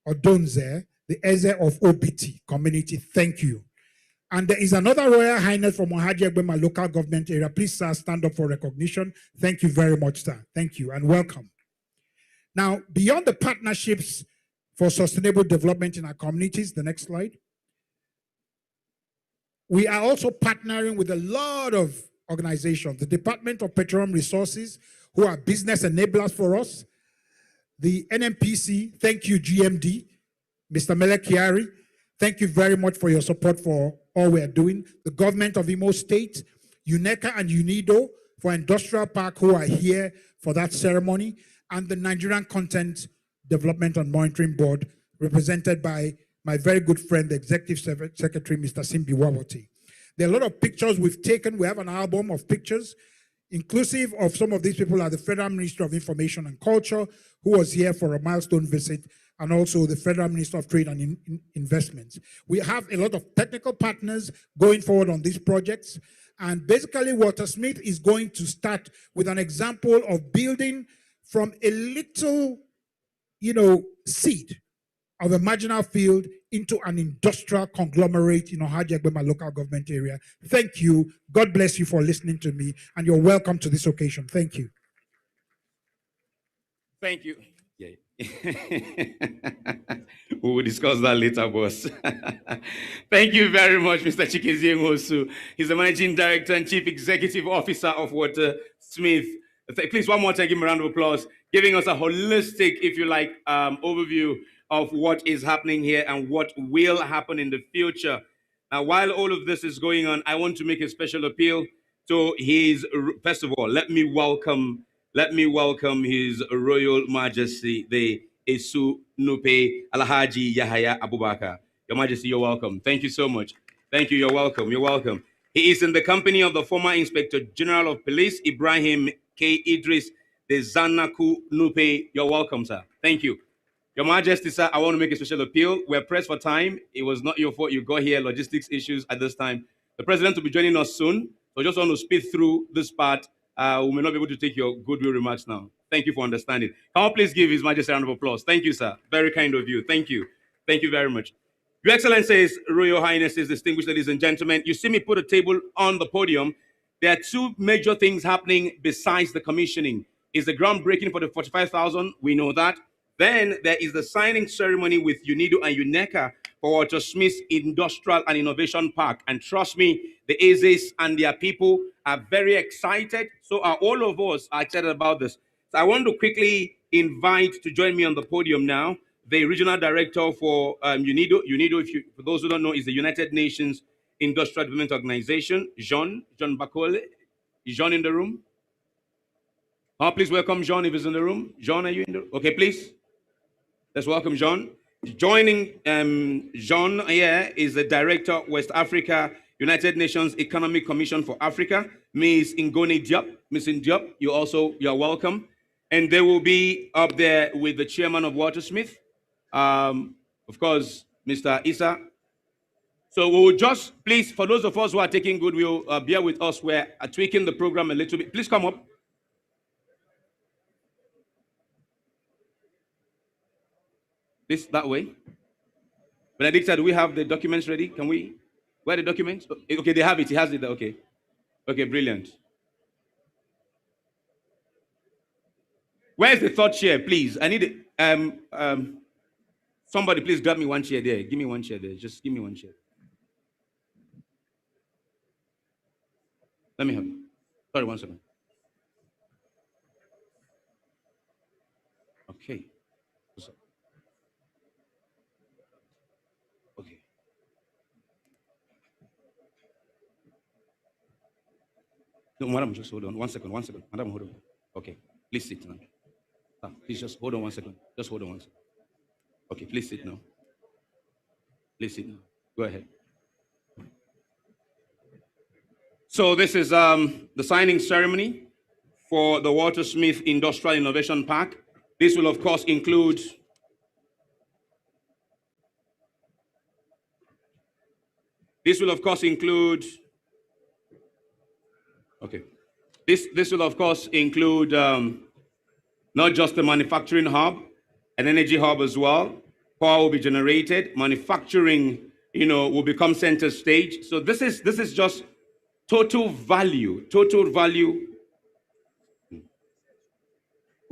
Odonze, the Eze of OBT community. Thank you. And there is another Royal Highness from Ohaji Egbema local government area. Please, sir, stand up for recognition. Thank you very much, sir. Thank you and welcome. Now, beyond the partnerships for sustainable development in our communities, the next slide. We are also partnering with a lot of organizations. The Department of Petroleum Resources, who are business enablers for us. The NMPC, thank you, GMD. Mr. Melekiari, thank you very much for your support for all we are doing. The government of Imo State, UNECA and UNIDO for Industrial Park, who are here for that ceremony. And the Nigerian Content Development and Monitoring Board, represented by my very good friend, the Executive Secretary, Mr. Simbi Wawati. There are a lot of pictures we've taken. We have an album of pictures, inclusive of some of these people are the Federal Minister of Information and Culture, who was here for a milestone visit, and also the Federal Minister of Trade and Investments. We have a lot of technical partners going forward on these projects. And basically, Waltersmith is going to start with an example of building from a little, seed of a marginal field into an industrial conglomerate in Ohaji Egbema local government area. Thank you. God bless you for listening to me, and you're welcome to this occasion. Thank you. Thank you. Yeah. We will discuss that later, boss. Thank you very much, Mr. Chikezie Nwosu. He's the Managing Director and Chief Executive Officer of Waltersmith. Please, one more time, give him a round of applause, giving us a holistic, if you like, overview of what is happening here and what will happen in the future. Now, while all of this is going on, I want to make a special appeal to his, first of all, let me welcome His Royal Majesty, the Esu Nupe Alhaji Yahaya Abubakar. Your Majesty, you're welcome. Thank you so much. Thank you, you're welcome, you're welcome. He is in the company of the former Inspector General of Police, Ibrahim K. Idris, the Zanaku Nupe. You're welcome, sir. Thank you. Your Majesty, sir, I want to make a special appeal. We're pressed for time. It was not your fault you got here, logistics issues at this time. The President will be joining us soon. So I just want to speed through this part. We may not be able to take your goodwill remarks now. Thank you for understanding. Can you please give His Majesty a round of applause? Thank you, sir. Very kind of you. Thank you. Thank you very much. Your Excellencies, Royal Highnesses, distinguished ladies and gentlemen, you see me put a table on the podium. There are two major things happening besides the commissioning. Is the groundbreaking for the 45,000, we know that. Then there is the signing ceremony with UNIDO and UNECA for Waltersmith Industrial and Innovation Park. And trust me, the AZs and their people are very excited. So are all of us are excited about this. So I want to quickly invite to join me on the podium now, the Regional Director for UNIDO. UNIDO, for those who don't know, is the United Nations Industrial Development Organization. John Bakole. Is John in the room? Please welcome John if he's in the room. John, are you in the room? Okay, please. Let's welcome John. Joining John here is the Director, West Africa, United Nations Economic Commission for Africa, Ms. Ngoni Diop. Ms. Diop, you're welcome. And they will be up there with the chairman of Waltersmith, of course, Mr. Issa. So we will just, please, for those of us who are taking goodwill, bear with us. We're tweaking the program a little bit. Please come up. This, that way. Benedicta, do we have the documents ready? Can we? Where are the documents? Okay, they have it. He has it. Okay. Okay, brilliant. Where's the third chair, please? I need somebody, please grab me one chair there. Give me one chair there. Just give me one chair. Let me have it. Sorry, one second. Okay. Okay. No, madam, just hold on. One second. Madam, hold on. Okay. Please sit now. Please just hold on one second. Just hold on one second. Okay, please sit now. Please sit now. Go ahead. So this is the signing ceremony for the Waltersmith Industrial Innovation Park. This will, of course, include okay. This will, of course, include not just the manufacturing hub, an energy hub as well. Power will be generated. Manufacturing, will become center stage. So this is just total value.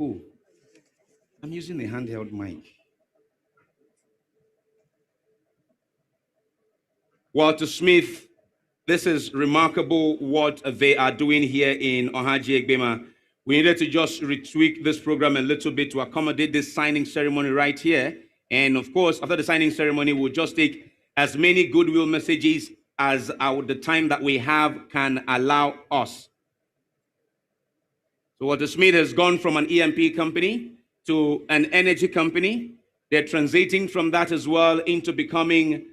Ooh, I'm using a handheld mic. Waltersmith, this is remarkable what they are doing here in Ohaji Egbema. We needed to just retweak this program a little bit to accommodate this signing ceremony right here. And of course, after the signing ceremony, we'll just take as many goodwill messages as the time that we have can allow us. So Waltersmith has gone from an EMP company to an energy company. They're transiting from that as well into becoming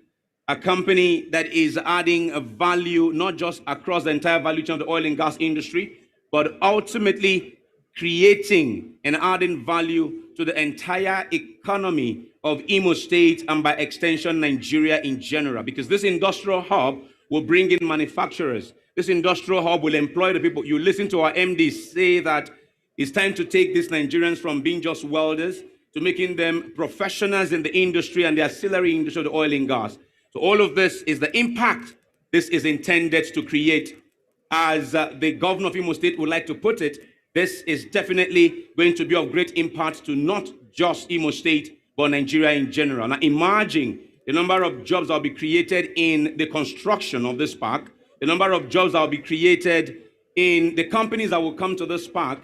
a company that is adding a value, not just across the entire value chain of the oil and gas industry, but ultimately creating and adding value to the entire economy of Imo State and by extension Nigeria in general, because this industrial hub will bring in manufacturers. This industrial hub will employ the people. You listen to our MD say that it's time to take these Nigerians from being just welders to making them professionals in the industry and the ancillary industry of the oil and gas. So all of this is the impact this is intended to create. As the governor of Imo State would like to put it, this is definitely going to be of great impact to not just Imo State, but Nigeria in general. Now imagine the number of jobs that will be created in the construction of this park, the number of jobs that will be created in the companies that will come to this park.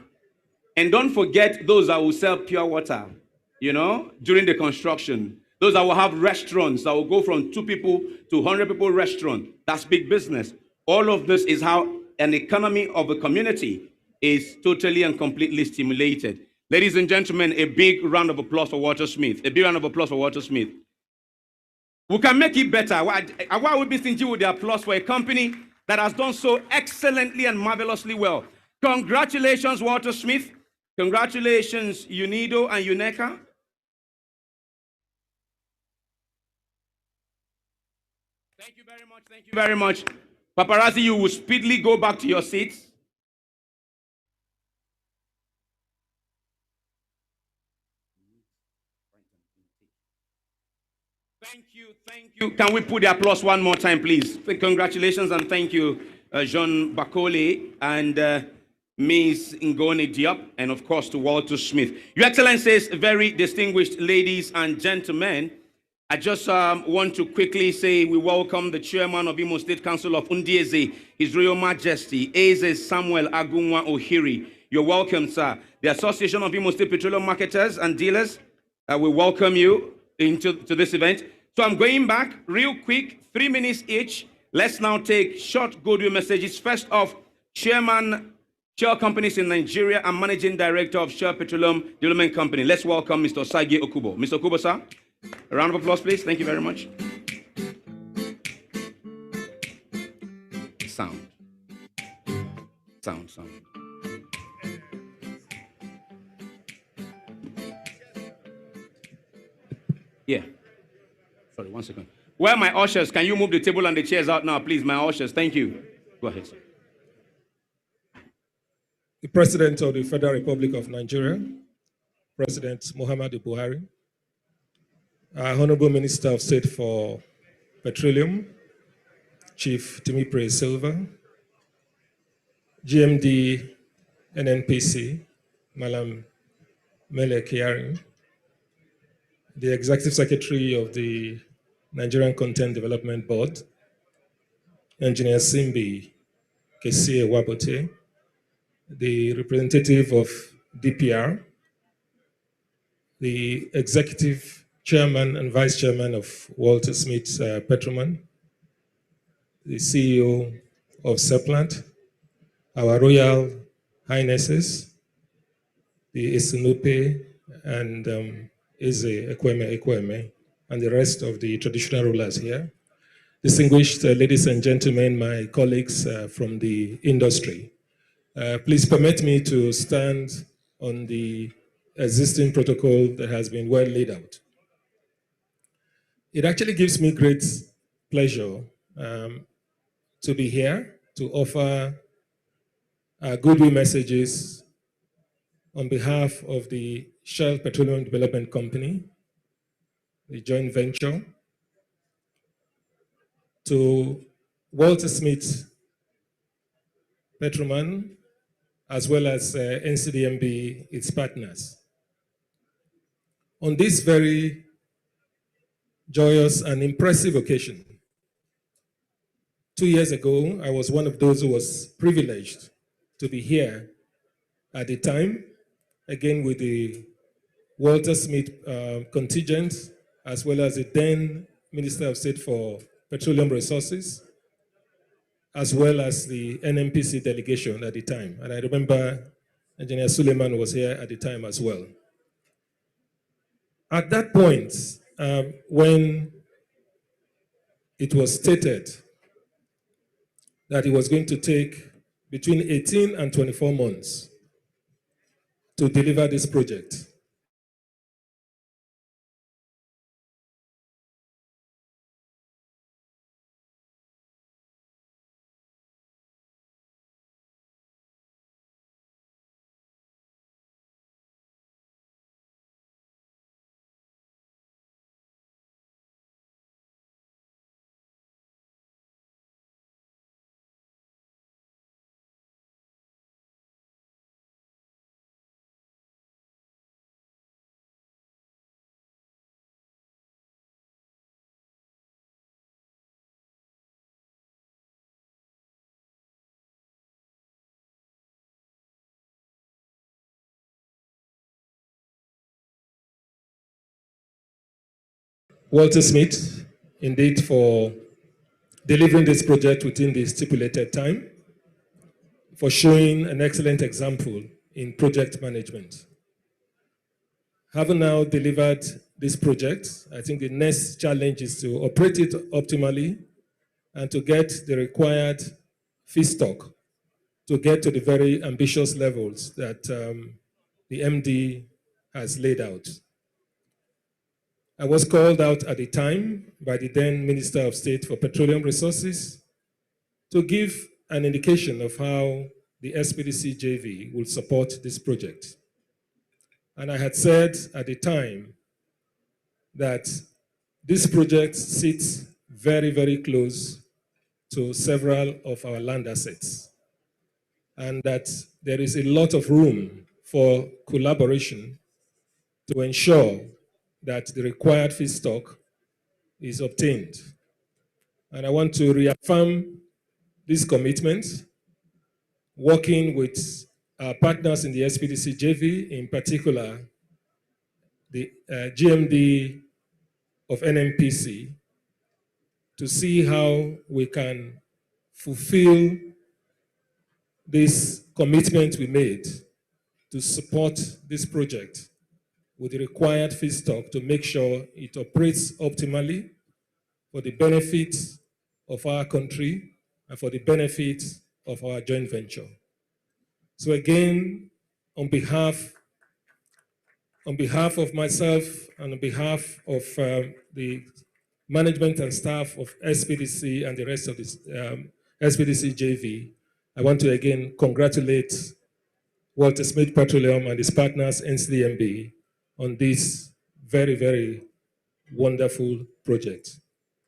And don't forget those that will sell pure water, during the construction. Those that will have restaurants that will go from 2 people to 100 people restaurant. That's big business. All of this is how an economy of a community is totally and completely stimulated. Ladies and gentlemen, a big round of applause for Waltersmith. A big round of applause for Waltersmith. We can make it better. Why would be stingy with the applause for a company that has done so excellently and marvelously well? Congratulations, Waltersmith. Congratulations, UNIDO and UNECA. Thank you very much. Thank you very much. Paparazzi, you will speedily go back to your seats. Thank you. Can we put the applause one more time, please? Congratulations and thank you, Jean Bakole and Ms. Ngoni Diop, and of course to Waltersmith. Your Excellencies, very distinguished ladies and gentlemen, I just want to quickly say we welcome the chairman of Imo State Council of Undieze, His Royal Majesty, Eze Samuel Agunwa Ohiri. You're welcome, sir. The Association of Imo State Petroleum Marketers and Dealers, we welcome you to this event. So I'm going back real quick, 3 minutes each. Let's now take short goodwill messages. First off, Chairman, Shell Companies in Nigeria and Managing Director of Shell Petroleum Development Company. Let's welcome Mr. Osagi Okubo. Mr. Okubo, sir. A round of applause, please. Thank you very much. sound. Sound. Yeah. Sorry, 1 second. Where are my ushers? Can you move the table and the chairs out now, please? My ushers, thank you. Go ahead, sir. The President of the Federal Republic of Nigeria, President Muhammadu Buhari, our Honorable Minister of State for Petroleum, Chief Timipre Silva, GMD NNPC, Malam Mele Kiari, the Executive Secretary of the Nigerian Content Development Board, Engineer Simbi Kesie Wabote, the representative of DPR, the Executive Chairman and Vice Chairman of Waltersmith Petroman, the CEO of Seplant, our Royal Highnesses, the Isinupe and Eze Ekweme, and the rest of the traditional rulers here. Distinguished ladies and gentlemen, my colleagues from the industry, please permit me to stand on the existing protocol that has been well laid out. It actually gives me great pleasure to be here to offer goodwill messages on behalf of the Shell Petroleum Development Company, the joint venture, to Waltersmith Petroman, as well as NCDMB, its partners. On this very joyous and impressive occasion, 2 years ago, I was one of those who was privileged to be here at the time, again with the Waltersmith contingent, as well as the then Minister of State for Petroleum Resources, as well as the NNPC delegation at the time. And I remember Engineer Suleiman was here at the time as well. At that point, when it was stated that it was going to take between 18 and 24 months to deliver this project, Waltersmith, indeed, for delivering this project within the stipulated time, for showing an excellent example in project management. Having now delivered this project, I think the next challenge is to operate it optimally and to get the required feedstock to get to the very ambitious levels that the MD has laid out. I was called out at the time by the then Minister of State for Petroleum Resources to give an indication of how the SPDC JV will support this project. And I had said at the time that this project sits very, very close to several of our land assets, and that there is a lot of room for collaboration to ensure that the required feedstock is obtained. And I want to reaffirm this commitment, working with our partners in the SPDC JV, in particular the GMD of NNPC, to see how we can fulfill this commitment we made to support this project with the required feedstock to make sure it operates optimally for the benefit of our country and for the benefit of our joint venture. So again, on behalf of myself and on behalf of the management and staff of SPDC and the rest of this SPDC JV, I want to again congratulate Waltersmith Petroleum and its partners NCDMB on this very, very wonderful project.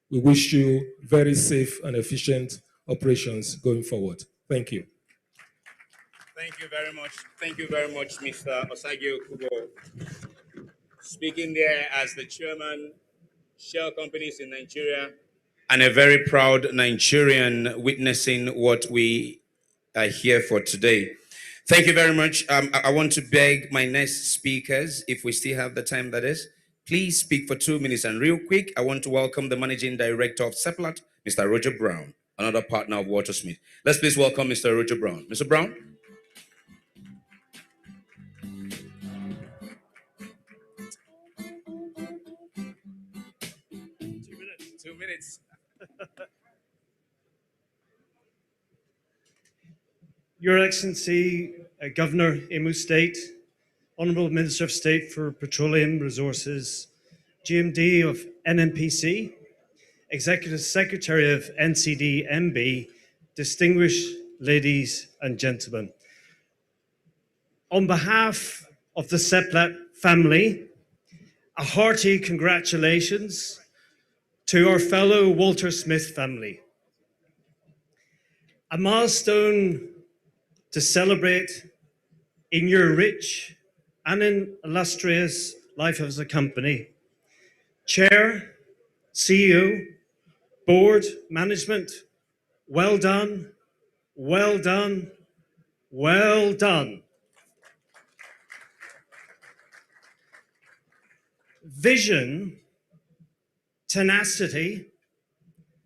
We wish you very safe and efficient operations going forward. Thank you. Thank you very much. Thank you very much, Mr. Osagio Kubo. Speaking there as the chairman, Shell Companies in Nigeria, and a very proud Nigerian witnessing what we are here for today. Thank you very much. I want to beg my next speakers, if we still have the time, that is, please speak for 2 minutes. And real quick, I want to welcome the Managing Director of Seplat, Mr. Roger Brown, another partner of Waltersmith. Let's please welcome Mr. Roger Brown. Mr. Brown? Two minutes. Your Excellency, Governor, Imo State, Honourable Minister of State for Petroleum Resources, GMD of NNPC, Executive Secretary of NCDMB, distinguished ladies and gentlemen. On behalf of the Seplat family, a hearty congratulations to our fellow Waltersmith family. A milestone to celebrate in your rich and illustrious life as a company. Chair, CEO, board, management, well done, well done, well done. Vision, tenacity,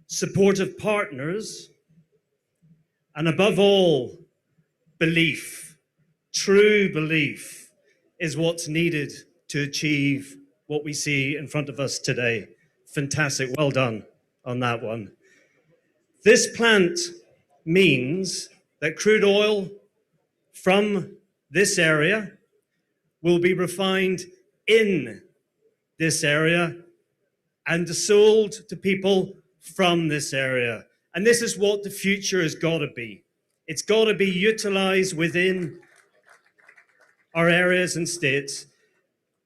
supportive partners, and above all, belief, true belief, is what's needed to achieve what we see in front of us today. Fantastic, well done on that one. This plant means that crude oil from this area will be refined in this area and sold to people from this area. And this is what the future has got to be. It's got to be utilized within our areas and states.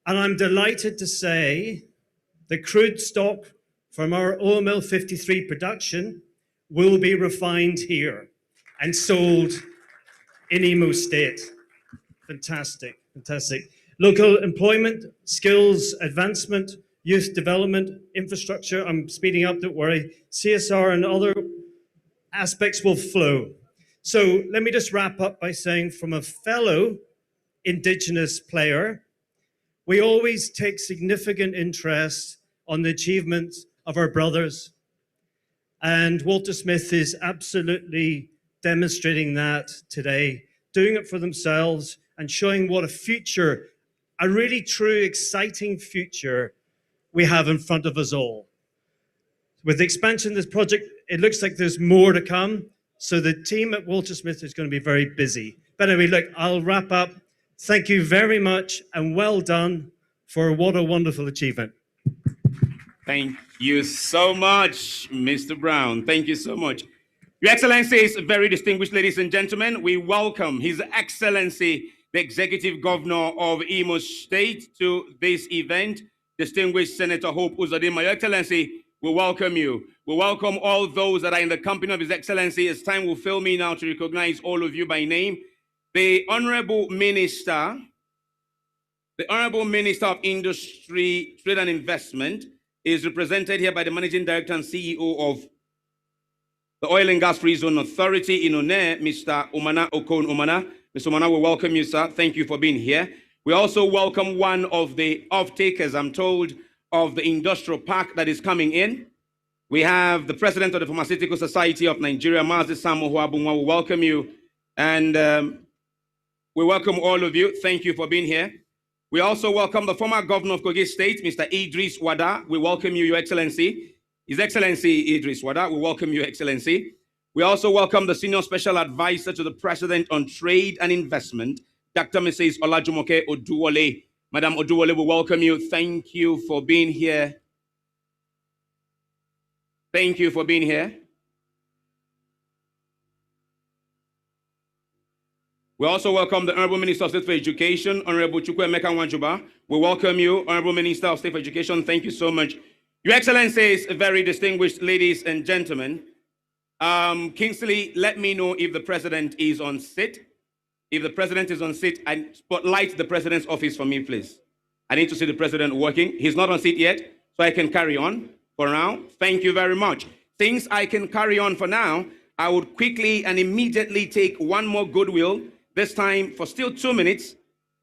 And I'm delighted to say the crude stock from our OML 53 production will be refined here and sold in Imo State. Fantastic, fantastic. Local employment, skills advancement, youth development, infrastructure, I'm speeding up, don't worry, CSR and other aspects will flow. So let me just wrap up by saying, from a fellow Indigenous player, we always take significant interest on the achievements of our brothers. And Waltersmith is absolutely demonstrating that today, doing it for themselves and showing what a future, a really true, exciting future we have in front of us all. With the expansion of this project, it looks like there's more to come. So the team at Waltersmith is going to be very busy. But anyway, look, I'll wrap up. Thank you very much and well done for what a wonderful achievement. Thank you so much, Mr. Brown. Thank you so much. Your Excellencies, very distinguished ladies and gentlemen, we welcome His Excellency, the Executive Governor of Imo State, to this event. Distinguished Senator Hope Uzodinma, Your Excellency, we welcome you. We welcome all those that are in the company of His Excellency. It's time will fail me now to recognize all of you by name. The Honorable Minister of Industry, Trade and Investment is represented here by the Managing Director and CEO of the Oil and Gas Free Zone Authority in One, Mr. Umana Okon Umana. Mr. Umana, we welcome you, sir. Thank you for being here. We also welcome one of the off-takers, I'm told, of the industrial park that is coming in. We have the President of the Pharmaceutical Society of Nigeria, Mazi Samuel Huabunwa. We welcome you. And we welcome all of you. Thank you for being here. We also welcome the former governor of Kogi State, Mr. Idris Wada. We welcome you, Your Excellency. His Excellency Idris Wada, we welcome you, Excellency. We also welcome the Senior Special Advisor to the President on Trade and Investment, Dr. Mrs. Olajumoke Oduwole. Madam Oduwole, we welcome you. Thank you for being here. Thank you for being here. We also welcome the Honorable Minister of State for Education, Honorable Chukwuemeka Nwajuba. We welcome you, Honorable Minister of State for Education. Thank you so much. Your Excellencies, very distinguished ladies and gentlemen, Kingsley, let me know if the President is on sit. If the President is on sit, and spotlight the President's office for me, please. I need to see the President working. He's not on sit yet, so I can carry on for now. Thank you very much. Since I can carry on for now, I would quickly and immediately take one more goodwill, this time for still 2 minutes.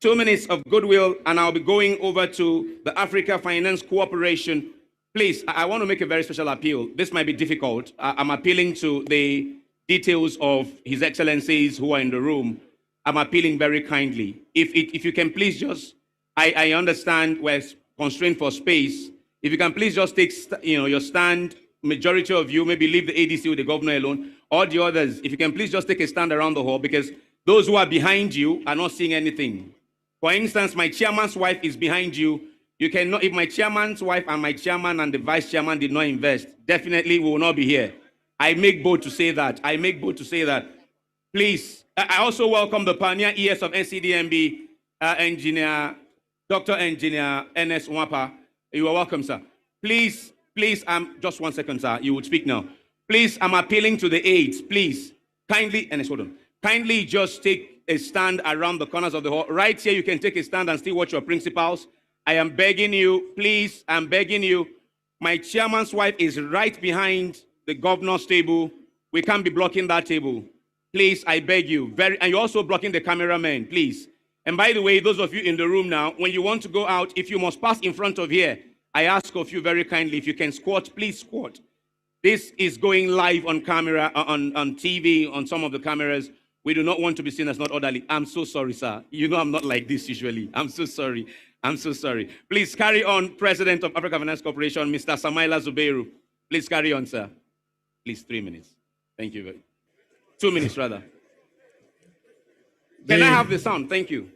2 minutes of goodwill, and I'll be going over to the Africa Finance Cooperation. Please, I want to make a very special appeal. This might be difficult. I'm appealing to the details of His Excellencies who are in the room. I'm appealing very kindly. If you can please just, I understand we're constrained for space. If you can please just take your stand, majority of you, maybe leave the ADC with the governor alone, or the others, if you can please just take a stand around the hall, because those who are behind you are not seeing anything. For instance, my chairman's wife is behind you. You cannot, if my chairman's wife and my chairman and the vice chairman did not invest, definitely we will not be here. I make bold to say that. I make bold to say that. Please, I also welcome the pioneer ES of NCDMB, Dr. Engineer Ernest Nwapa. You are welcome, sir. Please, just 1 second, sir. You would speak now. Please, I'm appealing to the aides. Please, kindly, Ernest, hold on. Kindly just take a stand around the corners of the hall. Right here, you can take a stand and still watch your principals. I am begging you, please, I'm begging you. My chairman's wife is right behind the governor's table. We can't be blocking that table. Please, I beg you. And you're also blocking the cameraman, please. And by the way, those of you in the room now, when you want to go out, if you must pass in front of here, I ask of you very kindly, if you can squat, please squat. This is going live on camera, on TV, on some of the cameras. We do not want to be seen as not orderly. I'm so sorry, sir. You know I'm not like this usually. I'm so sorry. I'm so sorry. Please carry on, President of Africa Finance Corporation, Mr. Samaila Zubeiru. Please carry on, sir. Please, 3 minutes. Thank you. 2 minutes, rather. Can I have the sound? Thank you.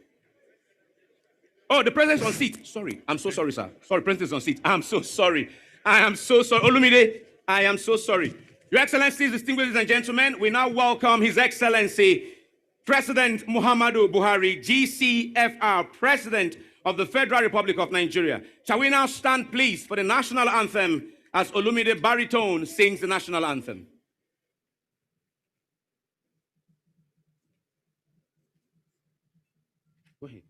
Oh, the President's on seat. Sorry. I'm so sorry, sir. Sorry, President's on seat. I'm so sorry. I am so sorry. Olumide, I am so sorry. Your Excellencies, distinguished ladies and gentlemen, we now welcome His Excellency, President Muhammadu Buhari, GCFR, President of the Federal Republic of Nigeria. Shall we now stand, please, for the national anthem as Olumide Baritone sings the national anthem. Go ahead.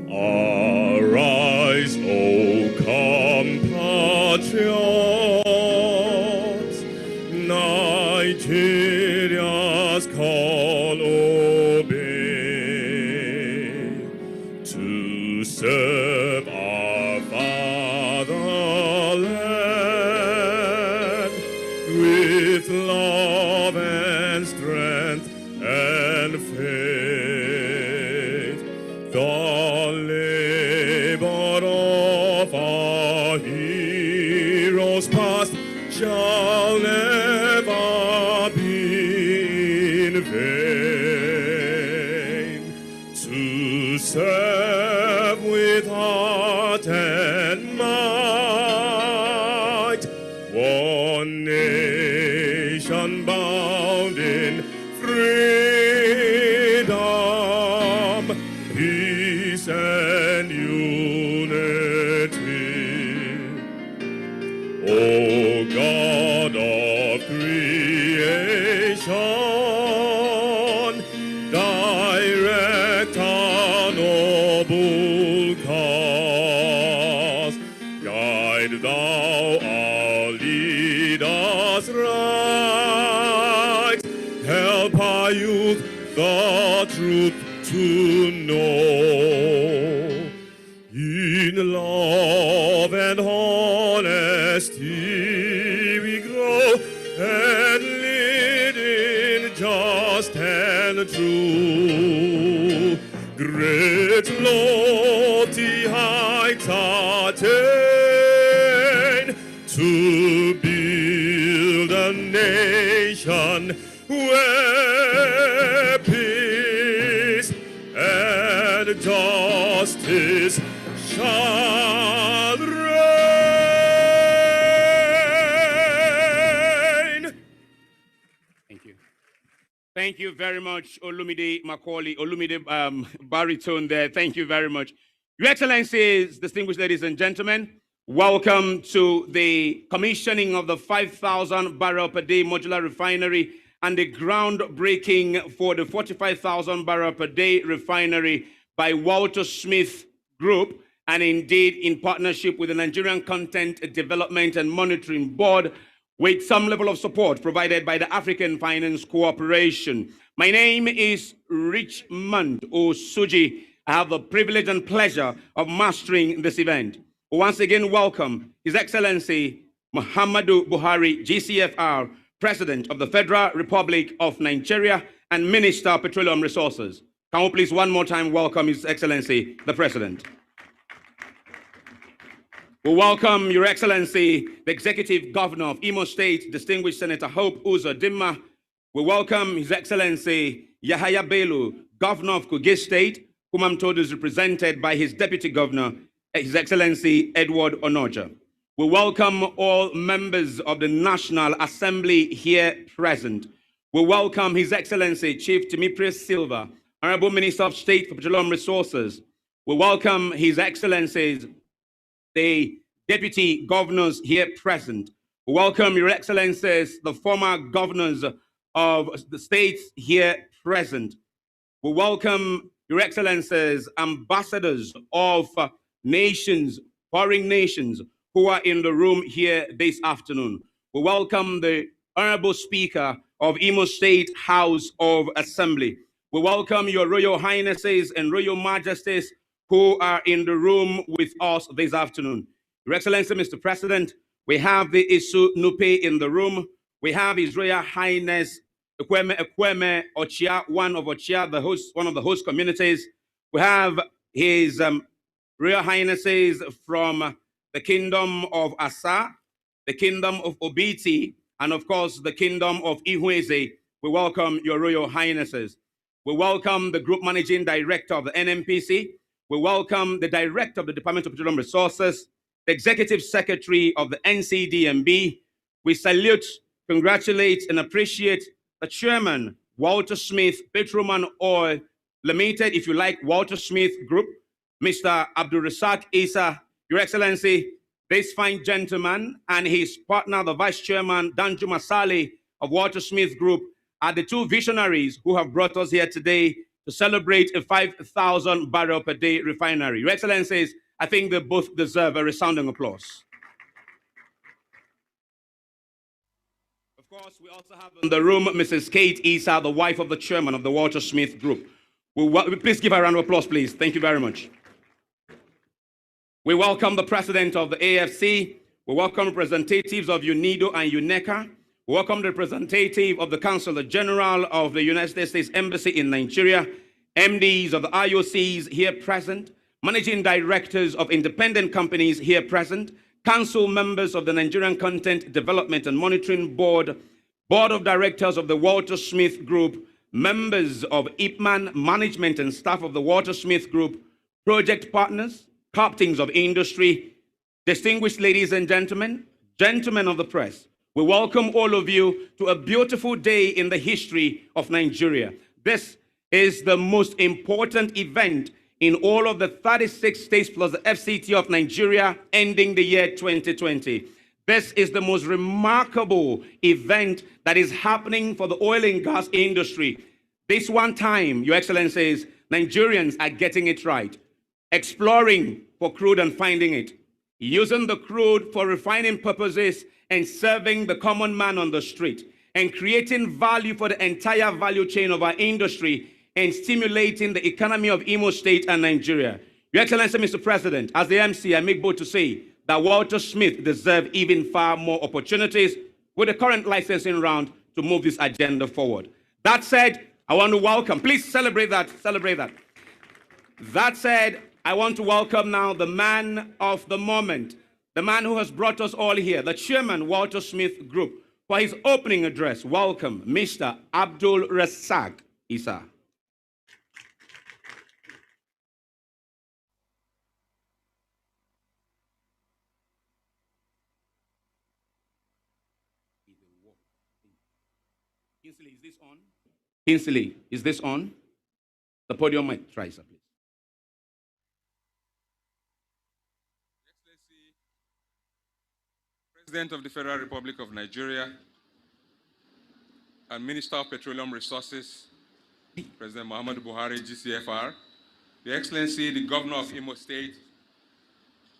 Arise, O compatriots, Nigeria's call obey, to serve our fatherland with love and strength and faith. The labor of our heroes past shall never be in vain. To serve with heart and might, one nation bound in freedom, peace and unity. O God of creation, direct our noble cause. Guide thou our leaders right. Help our youth the truth to know. In love and honesty we grow, and leading just and true. Great lofty heights attain to build a nation where peace and justice shall reign. Thank you. Thank you very much, Olumide Macaulay, Olumide baritone there. Thank you very much. Your Excellencies, distinguished ladies and gentlemen, welcome to the commissioning of the 5,000 barrel per day modular refinery and the groundbreaking for the 45,000 barrel per day refinery by Waltersmith Group, and indeed in partnership with the Nigerian Content Development and Monitoring Board, with some level of support provided by the African Finance Corporation. My name is Richmond Osuji. I have the privilege and pleasure of mastering this event. Once again, welcome His Excellency Muhammadu Buhari, GCFR, President of the Federal Republic of Nigeria and Minister of Petroleum Resources. Can we please one more time welcome His Excellency, the President. We welcome Your Excellency, the Executive Governor of Imo State, distinguished Senator Hope Uzodimma. We welcome His Excellency Yahaya Bello, Governor of Kogi State, whom I'm told is represented by his Deputy Governor, His Excellency Edward Onoja. We welcome all members of the National Assembly here present. We welcome His Excellency Chief Timipre Silva, Honorable Minister of State for Petroleum Resources. We welcome His Excellencies, the Deputy Governors here present. We welcome Your Excellencies, the former governors of the states here present. We welcome Your Excellencies, ambassadors of nations, foreign nations, who are in the room here this afternoon. We welcome the Honorable Speaker of Imo State House of Assembly. We welcome Your Royal Highnesses and Royal Majesties who are in the room with us this afternoon. Your Excellency, Mr. President, we have the Isu Nupe in the room. We have His Royal Highness Ekweme Ochia, one of Ochia, one of the host communities. We have His Royal Highnesses from the Kingdom of Asa, the Kingdom of Obiti, and of course the Kingdom of Ihueze. We welcome Your Royal Highnesses. We welcome the Group Managing Director of the NMPC. We welcome the Director of the Department of Petroleum Resources, the Executive Secretary of the NCDMB. We salute, congratulate, and appreciate the Chairman, Waltersmith Petroman Oil Limited, if you like, Waltersmith Group, Mr. Abdul Rasak Isa. Your Excellency, this fine gentleman and his partner, the Vice Chairman, Danju Masali of Waltersmith Group, are the two visionaries who have brought us here today to celebrate a 5,000 barrel per day refinery. Your Excellencies, I think they both deserve a resounding applause. Of course, we also have in the room Mrs. Kate Isa, the wife of the chairman of the Waltersmith Group. Please give her a round of applause, please. Thank you very much. We welcome the president of the AFC. We welcome representatives of UNIDO and UNECA. We welcome the representative of the Consul General of the United States Embassy in Nigeria, MDs of the IOCs here present, managing directors of independent companies here present, council members of the Nigerian Content Development and Monitoring Board, board of directors of the Waltersmith Group, members of IPMAN, management and staff of the Waltersmith Group, project partners, captains of industry, distinguished ladies and gentlemen, gentlemen of the press, we welcome all of you to a beautiful day in the history of Nigeria. This is the most important event in all of the 36 states plus the FCT of Nigeria ending the year 2020. This is the most remarkable event that is happening for the oil and gas industry. This one time, Your Excellencies, Nigerians are getting it right. Exploring for crude and finding it. Using the crude for refining purposes and serving the common man on the street. And creating value for the entire value chain of our industry and stimulating the economy of Imo State and Nigeria. Your Excellency, Mr. President, as the MC, I make bold to say that Waltersmith deserves even far more opportunities with the current licensing round to move this agenda forward. That said, I want to welcome, please celebrate that, celebrate that. That said, I want to welcome now the man of the moment, the man who has brought us all here, the chairman, Waltersmith Group, for his opening address. Welcome, Mr. Abdul Razzaq Isa. Kinsley, is this on? Kinsley, is this on? The podium mic, try, sir, please. Excellency, President of the Federal Republic of Nigeria and Minister of Petroleum Resources, President Muhammadu Buhari, GCFR, Your Excellency, the Governor of Imo State,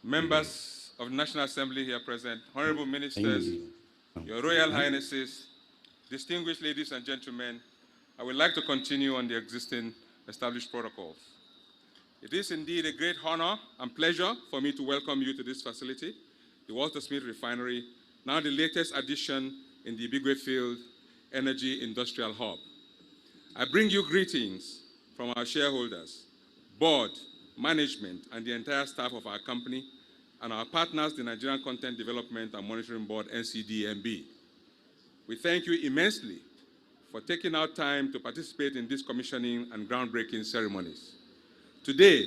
members of the National Assembly here present, honorable ministers, Your Royal Highnesses, distinguished ladies and gentlemen, I would like to continue on the existing established protocols. It is indeed a great honor and pleasure for me to welcome you to this facility, the Waltersmith Refinery, now the latest addition in the Ibigwe Field Energy Industrial Hub. I bring you greetings from our shareholders, board, management, and the entire staff of our company, and our partners, the Nigerian Content Development and Monitoring Board, NCDMB. We thank you immensely for taking out time to participate in these commissioning and groundbreaking ceremonies. Today,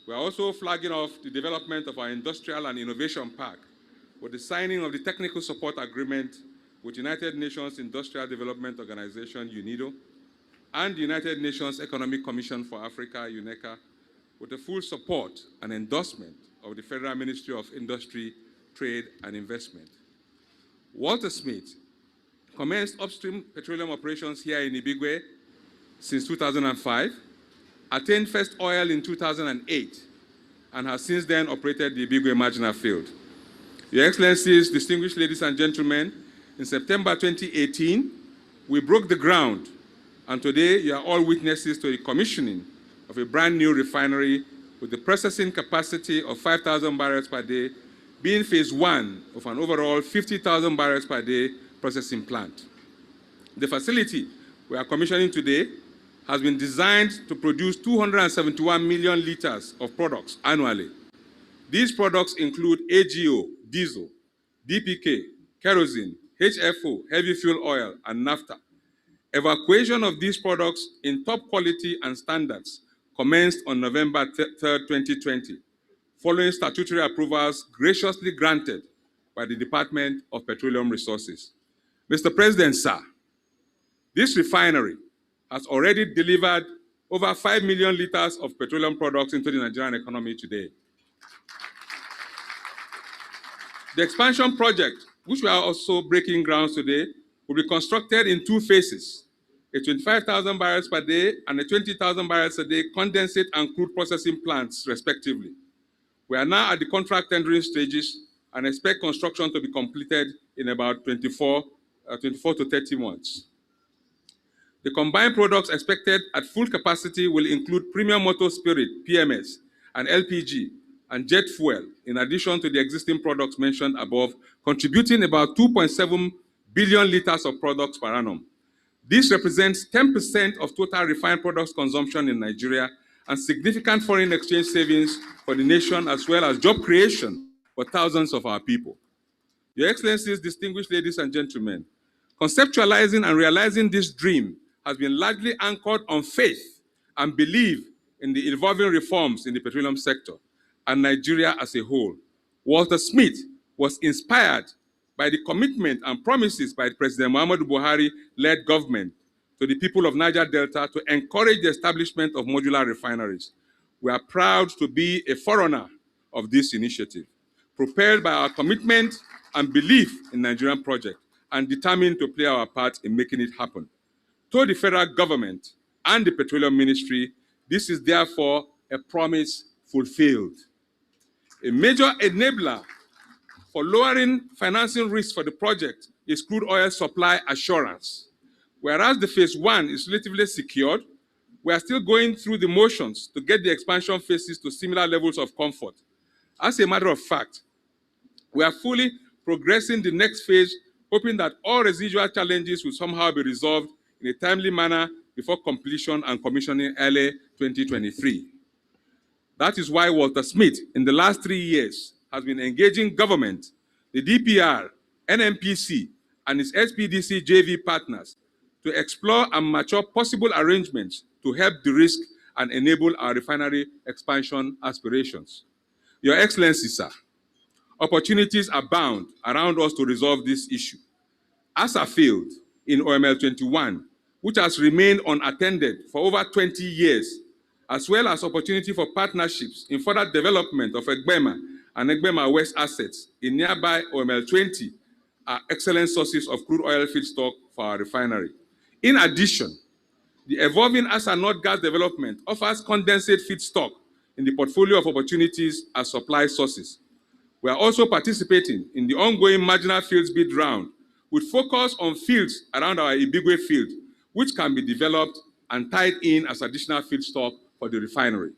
we are also flagging off the development of our Industrial and Innovation Park with the signing of the Technical Support Agreement with United Nations Industrial Development Organization, UNIDO, and the United Nations Economic Commission for Africa, UNECA, with the full support and endorsement of the Federal Ministry of Industry, Trade, and Investment. Waltersmith commenced upstream petroleum operations here in Ibigwe since 2005, attained first oil in 2008, and has since then operated the Ibigwe marginal field. Your Excellencies, distinguished ladies and gentlemen, in September 2018, we broke the ground, and today you are all witnesses to the commissioning of a brand new refinery with the processing capacity of 5,000 barrels per day, being phase one of an overall 50,000 barrels per day processing plant. The facility we are commissioning today has been designed to produce 271 million liters of products annually. These products include AGO, diesel, DPK, kerosene, HFO, heavy fuel oil, and naphtha. Evacuation of these products in top quality and standards commenced on November 3rd, 2020, following statutory approvals graciously granted by the Department of Petroleum Resources. Mr. President, sir, this refinery has already delivered over 5 million liters of petroleum products into the Nigerian economy today. The expansion project, which we are also breaking grounds today, will be constructed in two phases, a 25,000 barrels per day and a 20,000 barrels a day condensate and crude processing plants, respectively. We are now at the contract tendering stages and expect construction to be completed in about 24 to 30 months. The combined products expected at full capacity will include premium motor spirit, PMS, and LPG, and jet fuel, in addition to the existing products mentioned above, contributing about 2.7 billion liters of products per annum. This represents 10% of total refined products consumption in Nigeria and significant foreign exchange savings for the nation, as well as job creation for thousands of our people. Your Excellencies, distinguished ladies and gentlemen, conceptualizing and realizing this dream has been largely anchored on faith and belief in the evolving reforms in the petroleum sector and Nigeria as a whole. Waltersmith was inspired by the commitment and promises by President Muhammadu Buhari-led government to the people of Niger Delta to encourage the establishment of modular refineries. We are proud to be a forerunner of this initiative, propelled by our commitment and belief in the Nigerian project, and determined to play our part in making it happen. To the federal government and the Petroleum Ministry, this is therefore a promise fulfilled. A major enabler for lowering financing risks for the project is crude oil supply assurance. Whereas the phase one is relatively secured, we are still going through the motions to get the expansion phases to similar levels of comfort. As a matter of fact, we are fully progressing the next phase hoping that all residual challenges will somehow be resolved in a timely manner before completion and commissioning early 2023. That is why Waltersmith, in the last 3 years, has been engaging government, the DPR, NMPC, and its SPDC JV partners to explore and mature possible arrangements to help de-risk and enable our refinery expansion aspirations. Your Excellency, sir, opportunities abound around us to resolve this issue. As a field in OML 21, which has remained unattended for over 20 years, as well as opportunity for partnerships in further development of Egbema and Egbema West assets in nearby OML 20, are excellent sources of crude oil feedstock for our refinery. In addition, the evolving Asa North gas development offers condensate feedstock in the portfolio of opportunities as supply sources. We are also participating in the ongoing marginal fields bid round with focus on fields around our Ibigwe field, which can be developed and tied in as additional feedstock for the refinery.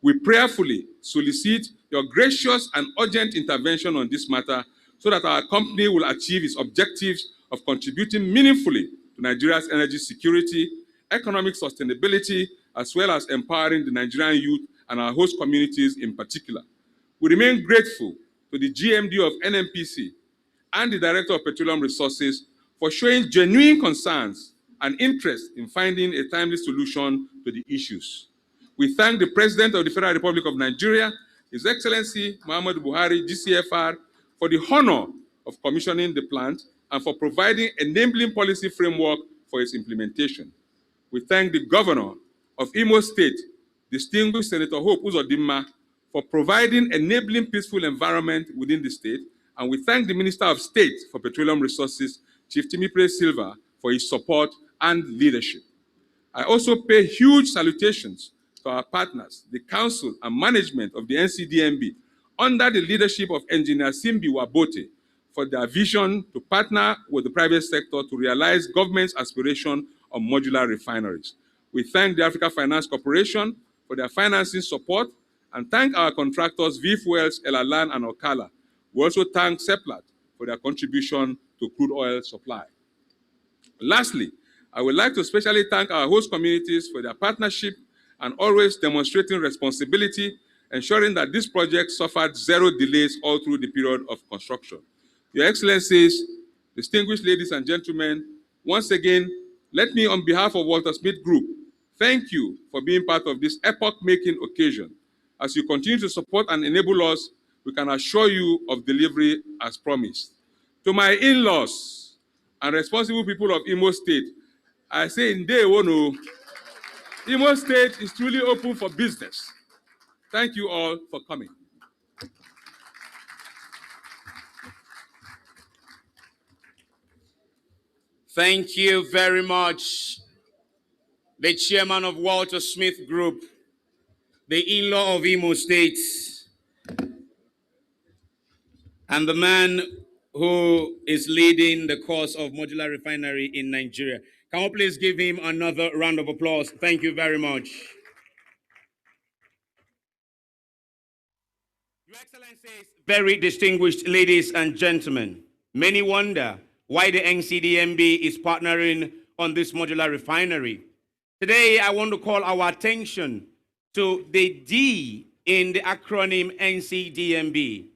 We prayerfully solicit your gracious and urgent intervention on this matter so that our company will achieve its objectives of contributing meaningfully to Nigeria's energy security, economic sustainability, as well as empowering the Nigerian youth and our host communities in particular. We remain grateful to the GMD of NMPC and the Director of Petroleum Resources for showing genuine concerns and interest in finding a timely solution to the issues. We thank the President of the Federal Republic of Nigeria, His Excellency Muhammadu Buhari, GCFR, for the honor of commissioning the plant and for providing enabling policy framework for its implementation. We thank the Governor of Imo State, distinguished Senator Hope Uzodimma, for providing enabling peaceful environment within the state, and we thank the Minister of State for Petroleum Resources, Chief Timipre Silva, for his support and leadership. I also pay huge salutations to our partners, the Council and Management of the NCDMB, under the leadership of Engineer Simbi Wabote, for their vision to partner with the private sector to realize government's aspiration on modular refineries. We thank the Africa Finance Corporation for their financing support and thank our contractors VIF Wells, Elalan, and Okala. We also thank Seplat for their contribution to crude oil supply. Lastly, I would like to especially thank our host communities for their partnership and always demonstrating responsibility, ensuring that this project suffered zero delays all through the period of construction. Your Excellencies, distinguished ladies and gentlemen, once again, let me, on behalf of Waltersmith Group, thank you for being part of this epoch-making occasion. As you continue to support and enable us, we can assure you of delivery as promised. To my in-laws and responsible people of Imo State, I say in day one, Imo State is truly open for business. Thank you all for coming. Thank you very much, the chairman of Waltersmith Group, the in-law of Imo State, and the man who is leading the cause of modular refinery in Nigeria. Can we please give him another round of applause? Thank you very much. Your Excellencies, very distinguished ladies and gentlemen, many wonder why the NCDMB is partnering on this modular refinery. Today, I want to call our attention to the D in the acronym NCDMB.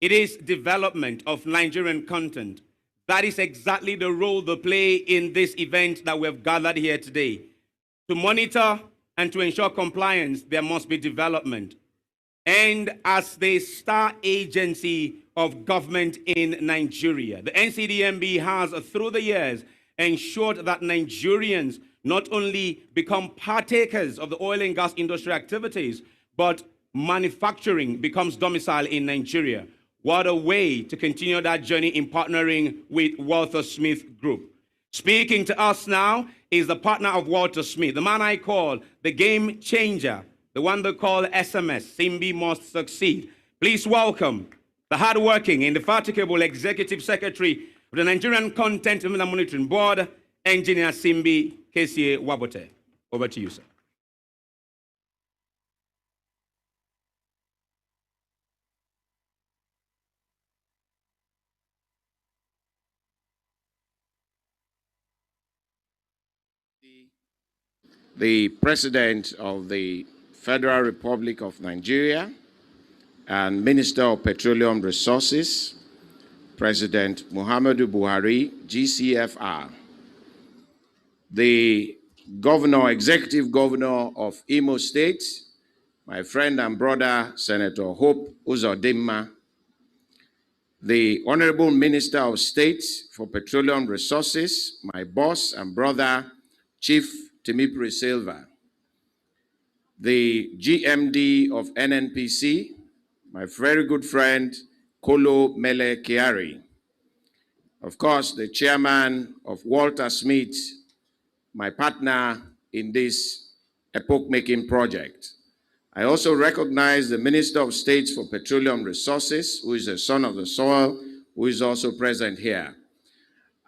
It is development of Nigerian content. That is exactly the role they play in this event that we have gathered here today. To monitor and to ensure compliance, there must be development. And as the star agency of government in Nigeria, the NCDMB has, through the years, ensured that Nigerians not only become partakers of the oil and gas industry activities, but manufacturing becomes domicile in Nigeria. What a way to continue that journey in partnering with Waltersmith Group. Speaking to us now is the partner of Waltersmith, the man I call the game changer, the one they call SMS, Simbi Must Succeed. Please welcome the hardworking, indefatigable Executive Secretary of the Nigerian Content and Monitoring Board, Engineer Simbi KCA Wabote. Over to you, sir. the President of the Federal Republic of Nigeria and Minister of Petroleum Resources, President Muhammadu Buhari, GCFR, the Executive Governor of Imo State, my friend and brother, Senator Hope Uzodimma, the Honorable Minister of State for Petroleum Resources, my boss and brother, Chief Timipri Silva, the GMD of NNPC, my very good friend, Kolo Mele Kiari, of course, the chairman of Waltersmith, my partner in this epoch-making project. I also recognize the Minister of State for Petroleum Resources, who is a son of the soil, who is also present here.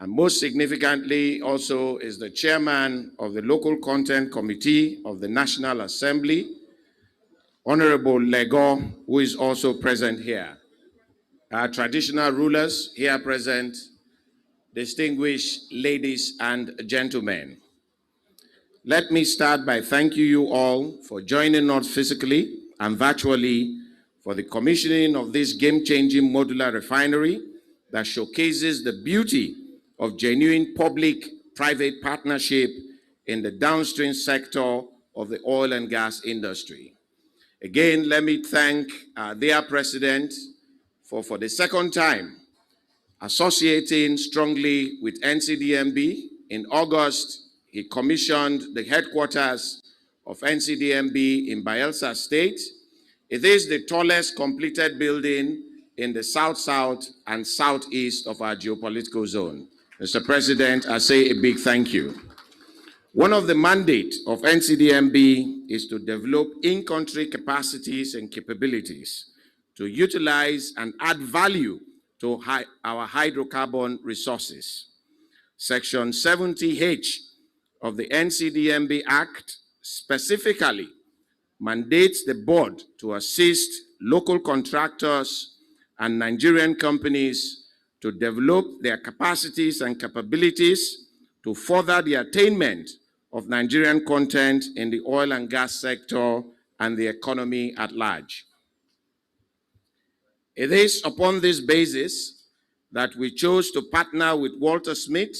And most significantly also is the chairman of the Local Content Committee of the National Assembly, Honorable Lego, who is also present here. Our traditional rulers here present, distinguished ladies and gentlemen. Let me start by thanking you all for joining us physically and virtually for the commissioning of this game-changing modular refinery that showcases the beauty of genuine public-private partnership in the downstream sector of the oil and gas industry. Again, let me thank their president for the second time associating strongly with NCDMB. In August, he commissioned the headquarters of NCDMB in Bayelsa State. It is the tallest completed building in the south-south and southeast of our geopolitical zone. Mr. President, I say a big thank you. One of the mandates of NCDMB is to develop in-country capacities and capabilities to utilize and add value to our hydrocarbon resources. Section 70H of the NCDMB Act specifically mandates the board to assist local contractors and Nigerian companies to develop their capacities and capabilities to further the attainment of Nigerian content in the oil and gas sector and the economy at large. It is upon this basis that we chose to partner with Waltersmith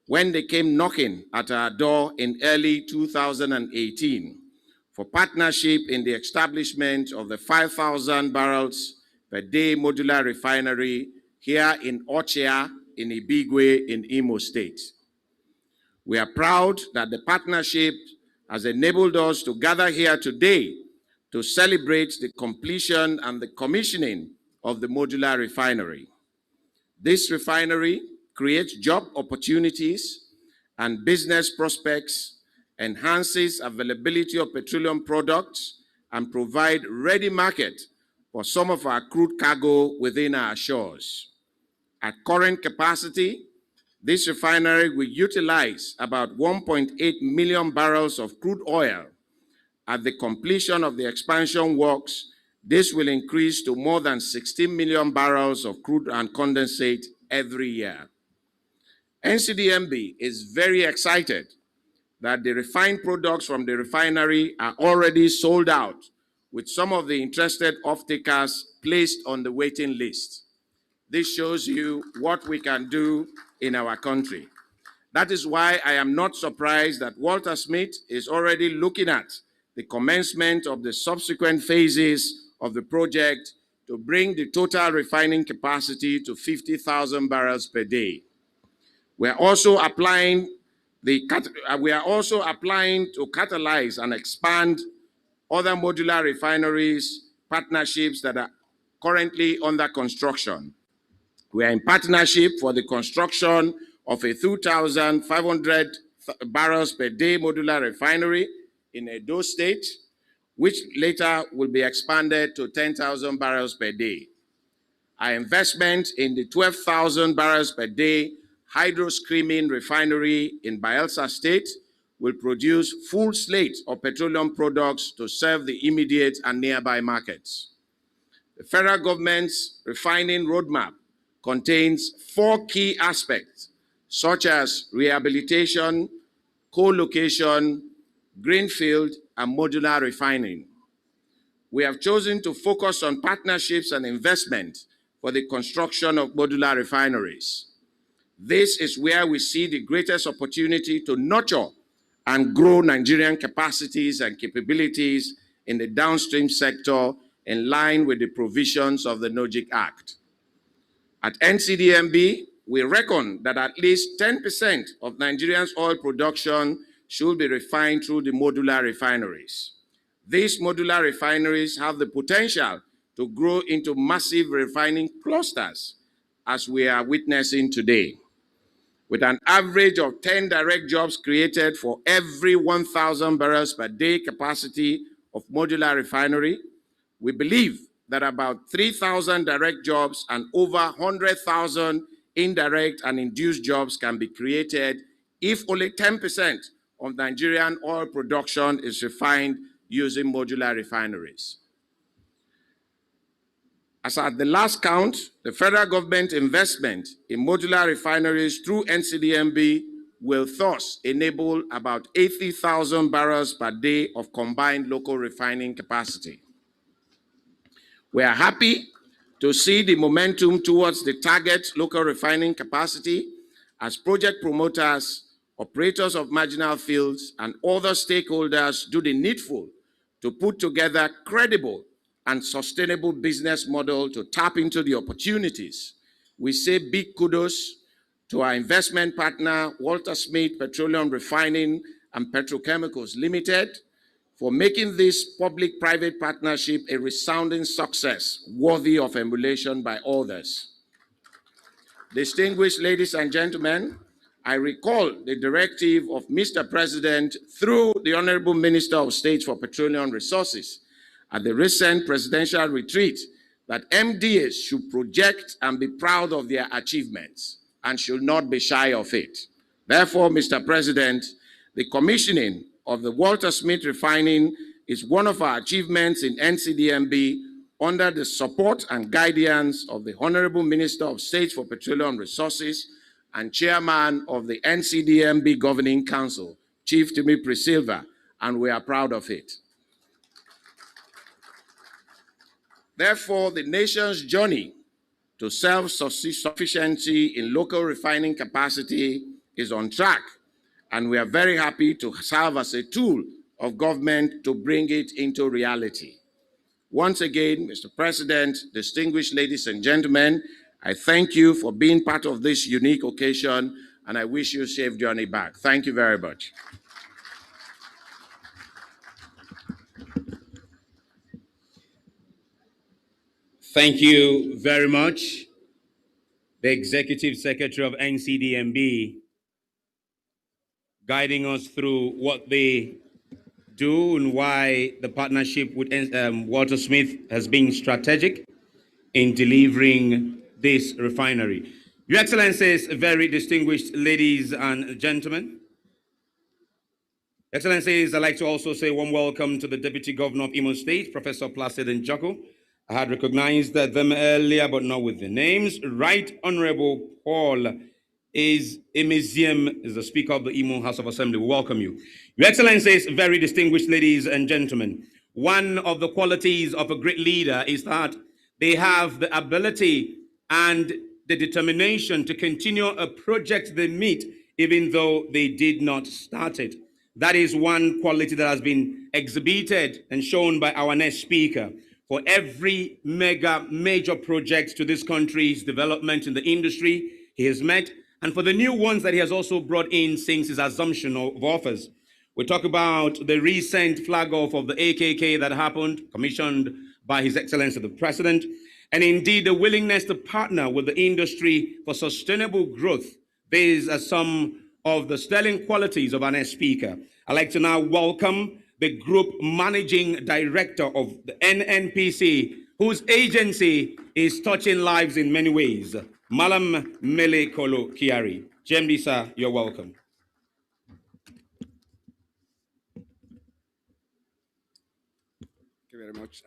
when they came knocking at our door in early 2018 for partnership in the establishment of the 5,000 barrels per day modular refinery here in Ochia in Ibigwe in Imo State. We are proud that the partnership has enabled us to gather here today to celebrate the completion and the commissioning of the modular refinery. This refinery creates job opportunities and business prospects, enhances availability of petroleum products, and provide ready market for some of our crude cargo within our shores. At current capacity, this refinery will utilize about 1.8 million barrels of crude oil. At the completion of the expansion works, this will increase to more than 16 million barrels of crude and condensate every year. NCDMB is very excited that the refined products from the refinery are already sold out, with some of the interested off-takers placed on the waiting list. This shows you what we can do in our country. That is why I am not surprised that Waltersmith is already looking at the commencement of the subsequent phases of the project to bring the total refining capacity to 50,000 barrels per day. We are also applying to catalyze and expand other modular refineries partnerships that are currently under construction. We are in partnership for the construction of a 2,500 barrels per day modular refinery in Edo State, which later will be expanded to 10,000 barrels per day. Our investment in the 12,000 barrels per day hydro-screaming refinery in Bayelsa State will produce full slate of petroleum products to serve the immediate and nearby markets. The federal government's refining roadmap contains 4 key aspects, such as rehabilitation, co-location, greenfield, and modular refining. We have chosen to focus on partnerships and investment for the construction of modular refineries. This is where we see the greatest opportunity to nurture and grow Nigerian capacities and capabilities in the downstream sector in line with the provisions of the NOGIC Act. At NCDMB, we reckon that at least 10% of Nigeria's oil production should be refined through the modular refineries. These modular refineries have the potential to grow into massive refining clusters, as we are witnessing today. With an average of 10 direct jobs created for every 1,000 barrels per day capacity of modular refinery, we believe that about 3,000 direct jobs and over 100,000 indirect and induced jobs can be created if only 10% of Nigerian oil production is refined using modular refineries. As at the last count, the federal government investment in modular refineries through NCDMB will thus enable about 80,000 barrels per day of combined local refining capacity. We are happy to see the momentum towards the target local refining capacity as project promoters, operators of marginal fields, and other stakeholders do the needful to put together credible and sustainable business model to tap into the opportunities. We say big kudos to our investment partner, Waltersmith Petroleum Refining and Petrochemicals Limited, for making this public-private partnership a resounding success worthy of emulation by others. Distinguished ladies and gentlemen, I recall the directive of Mr. President through the Honorable Minister of State for Petroleum Resources at the recent presidential retreat that MDAs should project and be proud of their achievements and should not be shy of it. Therefore, Mr. President, the commissioning of the Waltersmith refining is one of our achievements in NCDMB under the support and guidance of the Honorable Minister of State for Petroleum Resources and Chairman of the NCDMB Governing Council, Chief Timi Prisilva, and we are proud of it. Therefore, the nation's journey to self-sufficiency in local refining capacity is on track, and we are very happy to serve as a tool of government to bring it into reality. Once again, Mr. President, distinguished ladies and gentlemen, I thank you for being part of this unique occasion, and I wish you a safe journey back. Thank you very much. Thank you very much, the Executive Secretary of NCDMB, guiding us through what they do and why the partnership with Waltersmith has been strategic in delivering this refinery. Your Excellencies, very distinguished ladies and gentlemen, Excellencies, I'd like to also say warm welcome to the Deputy Governor of Imo State, Professor Placid Njoko. I had recognized them earlier, but not with the names. Right Honorable Paul is the Speaker of the Imo House of Assembly. We welcome you. Your Excellencies, very distinguished ladies and gentlemen, one of the qualities of a great leader is that they have the ability and the determination to continue a project they meet, even though they did not start it. That is one quality that has been exhibited and shown by our next speaker. For every major project to this country's development in the industry he has met, and for the new ones that he has also brought in since his assumption of office. We talk about the recent flag off of the AKK that happened, commissioned by His Excellency the President, and indeed the willingness to partner with the industry for sustainable growth. These are some of the sterling qualities of our next speaker. I'd like to now welcome the Group Managing Director of the NNPC, whose agency is touching lives in many ways, Malam Mele Kolo Kiari. GMD, sir, you're welcome. Thank you very much.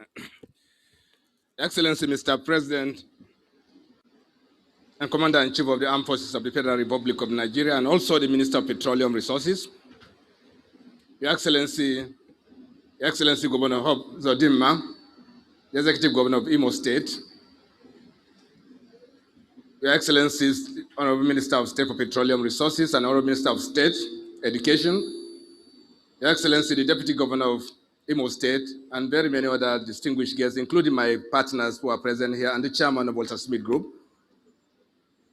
Excellency, Mr. President, and Commander-in-Chief of the Armed Forces of the Federal Republic of Nigeria, and also the Minister of Petroleum Resources, Your Excellency Governor Hope Zodimma, the Executive Governor of Imo State, Your Excellencies, Honorable Minister of State for Petroleum Resources and Honorable Minister of State, Education, Your Excellency, the Deputy Governor of Imo State, and very many other distinguished guests, including my partners who are present here, and the Chairman of Waltersmith Group.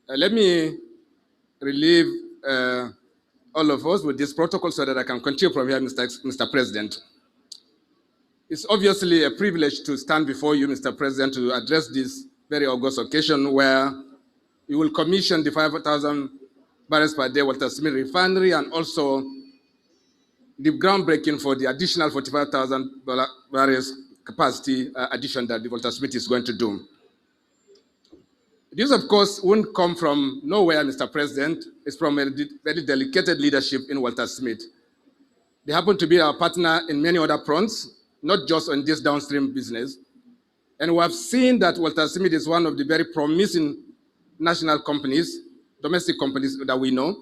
Let me relieve all of us with this protocol so that I can continue from here, Mr. President. It's obviously a privilege to stand before you, Mr. President, to address this very august occasion where you will commission the 5,000 barrels per day Waltersmith Refinery and also the groundbreaking for the additional 45,000 barrels capacity addition that the Waltersmith is going to do. This, of course, won't come from nowhere, Mr. President. It's from a very dedicated leadership in Waltersmith. They happen to be our partner in many other fronts, not just on this downstream business. And we have seen that Waltersmith is one of the very promising national companies, domestic companies that we know.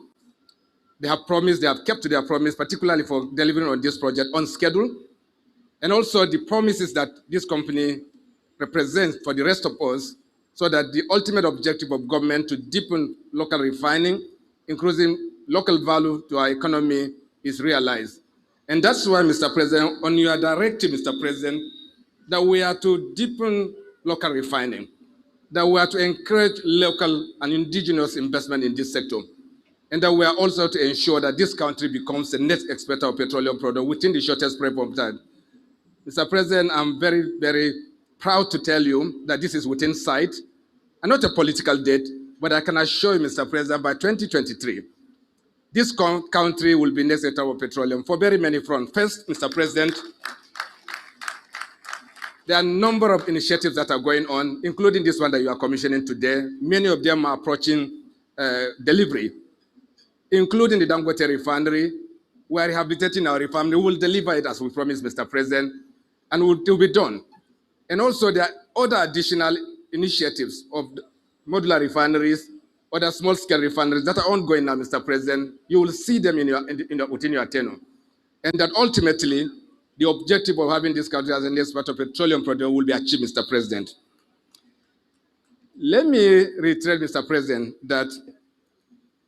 They have promised, they have kept to their promise, particularly for delivering on this project on schedule. And also the promises that this company represents for the rest of us, so that the ultimate objective of government to deepen local refining, increasing local value to our economy, is realized. And that's why, Mr. President, on your directive, Mr. President, that we are to deepen local refining, that we are to encourage local and indigenous investment in this sector, and that we are also to ensure that this country becomes the net exporter of petroleum products within the shortest period of time. Mr. President, I'm very, very proud to tell you that this is within sight, and not a political date, but I can assure you, Mr. President, by 2023, this country will be next exporter of petroleum for very many fronts. First, Mr. President, there are a number of initiatives that are going on, including this one that you are commissioning today. Many of them are approaching delivery, including the Dangote Refinery. We are rehabilitating our refinery. We will deliver it as we promised, Mr. President, and it will be done. And also there are other additional initiatives of modular refineries, other small-scale refineries that are ongoing now, Mr. President. You will see them within your tenure. And that ultimately, the objective of having this country as an exporter of petroleum product will be achieved, Mr. President. Let me reiterate, Mr. President, that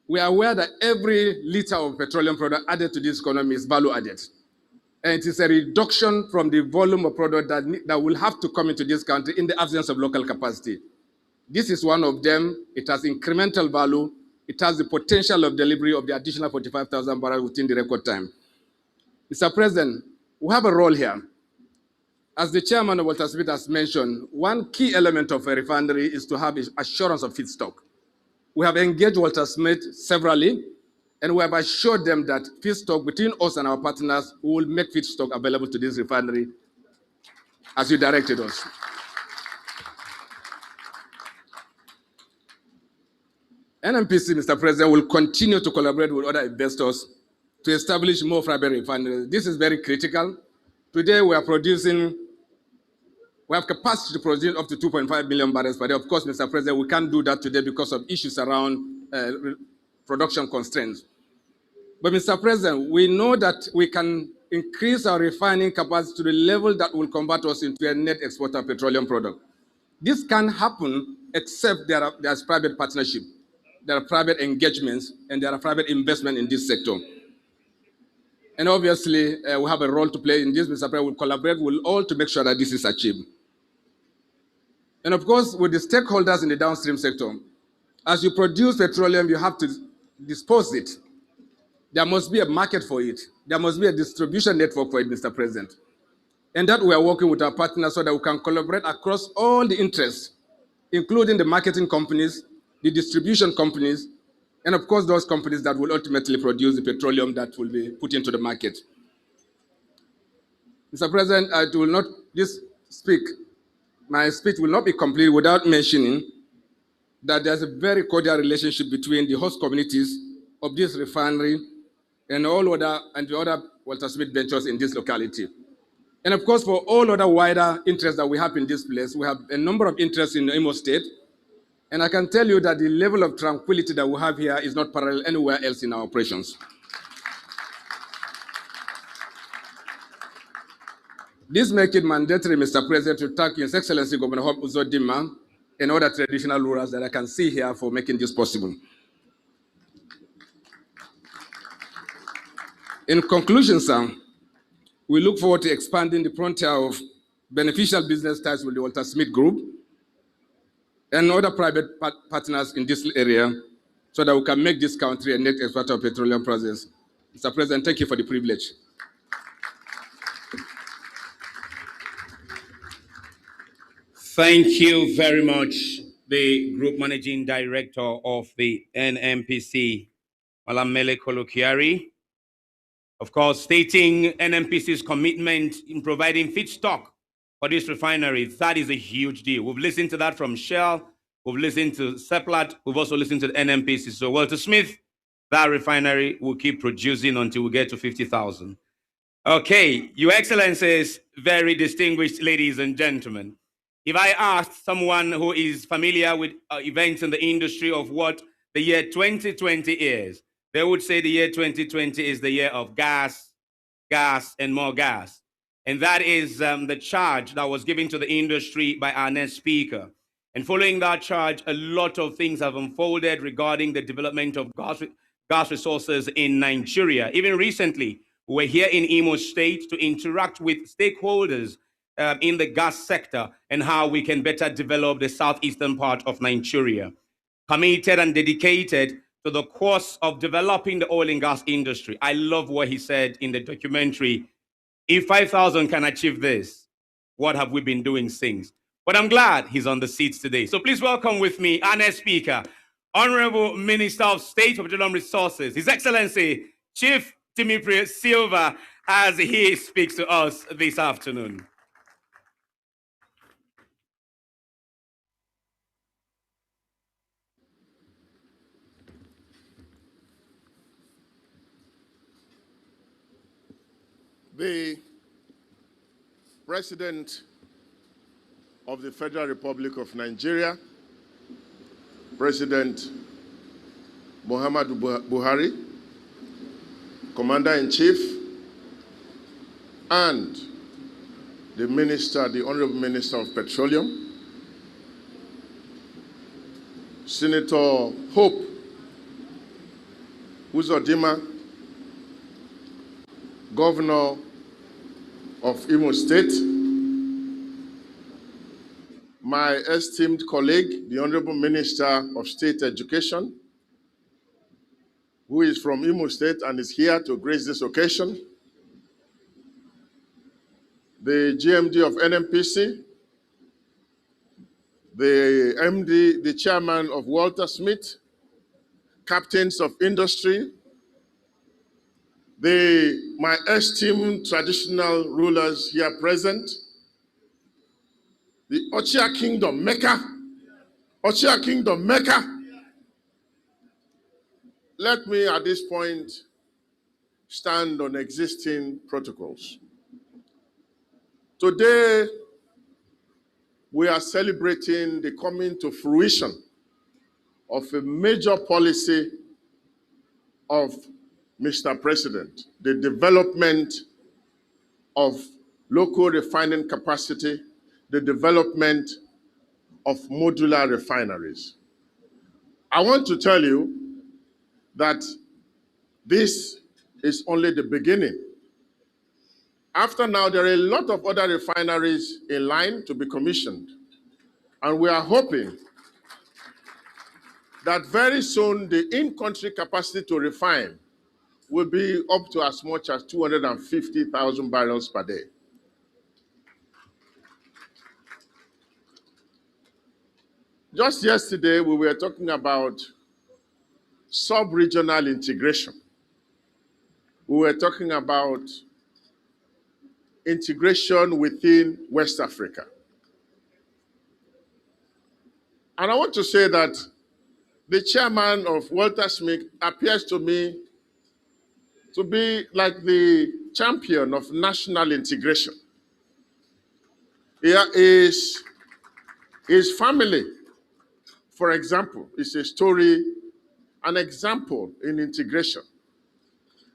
we are aware that every liter of petroleum product added to this economy is value added. And it is a reduction from the volume of product that will have to come into this country in the absence of local capacity. This is one of them. It has incremental value. It has the potential of delivery of the additional 45,000 barrels within the record time. Mr. President, we have a role here. As the chairman of Waltersmith has mentioned, one key element of a refinery is to have assurance of feedstock. We have engaged Waltersmith severally, and we have assured them that feedstock between us and our partners will make feedstock available to this refinery as you directed us. NMPC, Mr. President, will continue to collaborate with other investors to establish more private refineries. This is very critical. Today we have capacity to produce up to 2.5 million barrels per day. Of course, Mr. President, we can't do that today because of issues around production constraints. But Mr. President, we know that we can increase our refining capacity to the level that will convert us into a net exporter of petroleum product. This can happen except there's private partnership, there are private engagements, and there are private investment in this sector. And obviously, we have a role to play in this, Mr. President. We'll collaborate with all to make sure that this is achieved. And of course, with the stakeholders in the downstream sector, as you produce petroleum, you have to dispose it. There must be a market for it. There must be a distribution network for it, Mr. President. And that we are working with our partners so that we can collaborate across all the interests, including the marketing companies, the distribution companies, and of course those companies that will ultimately produce the petroleum that will be put into the market. Mr. President, I will not my speech will not be complete without mentioning that there's a very cordial relationship between the host communities of this refinery and the other Waltersmith ventures in this locality. And of course, for all other wider interests that we have in this place, we have a number of interests in Imo State. And I can tell you that the level of tranquility that we have here is not parallel anywhere else in our operations. This makes it mandatory, Mr. President, to thank His Excellency Governor Hope Uzodimma and other traditional rulers that I can see here for making this possible. In conclusion, sir, we look forward to expanding the frontier of beneficial business ties with the Waltersmith Group and other private partners in this area so that we can make this country a net exporter of petroleum products. Mr. President, thank you for the privilege. Thank you very much, the Group Managing Director of the NNPC, Malamele Kolokiari. Of course, stating NNPC's commitment in providing feedstock for this refinery. That is a huge deal. We've listened to that from Shell. We've listened to Seplat. We've also listened to the NNPC. So Waltersmith, that refinery will keep producing until we get to 50,000. Okay, Your Excellencies, very distinguished ladies and gentlemen. If I asked someone who is familiar with events in the industry of what the year 2020 is, they would say the year 2020 is the year of gas, gas, and more gas. And that is the charge that was given to the industry by our next speaker. And following that charge, a lot of things have unfolded regarding the development of gas resources in Nigeria. Even recently, we were here in Imo State to interact with stakeholders in the gas sector and how we can better develop the southeastern part of Nigeria. Committed and dedicated to the course of developing the oil and gas industry. I love what he said in the documentary. If 5,000 can achieve this, what have we been doing since? But I'm glad he's on the seats today. So please welcome with me our next speaker, Honorable Minister of State for Petroleum Resources, His Excellency Chief Timothy Silva, as he speaks to us this afternoon. The President of the Federal Republic of Nigeria, President Muhammadu Buhari, Commander-in-Chief, and the Minister, the Honorable Minister of Petroleum, Senator Hope Uzodimma, Governor of Imo State, my esteemed colleague, the Honorable Minister of State Education, who is from Imo State and is here to grace this occasion, the GMD of NNPC, the MD, the Chairman of Waltersmith, Captains of Industry, my esteemed traditional rulers here present, the Ochia Kingdom Mecca, let me at this point stand on existing protocols. Today, we are celebrating the coming to fruition of a major policy of Mr. President, the development of local refining capacity, the development of modular refineries. I want to tell you that this is only the beginning. After now, there are a lot of other refineries in line to be commissioned, and we are hoping that very soon the in-country capacity to refine will be up to as much as 250,000 barrels per day. Just yesterday, we were talking about sub-regional integration. We were talking about integration within West Africa. And I want to say that the chairman of Waltersmith appears to me to be like the champion of national integration. His family, for example, is a story, an example in integration.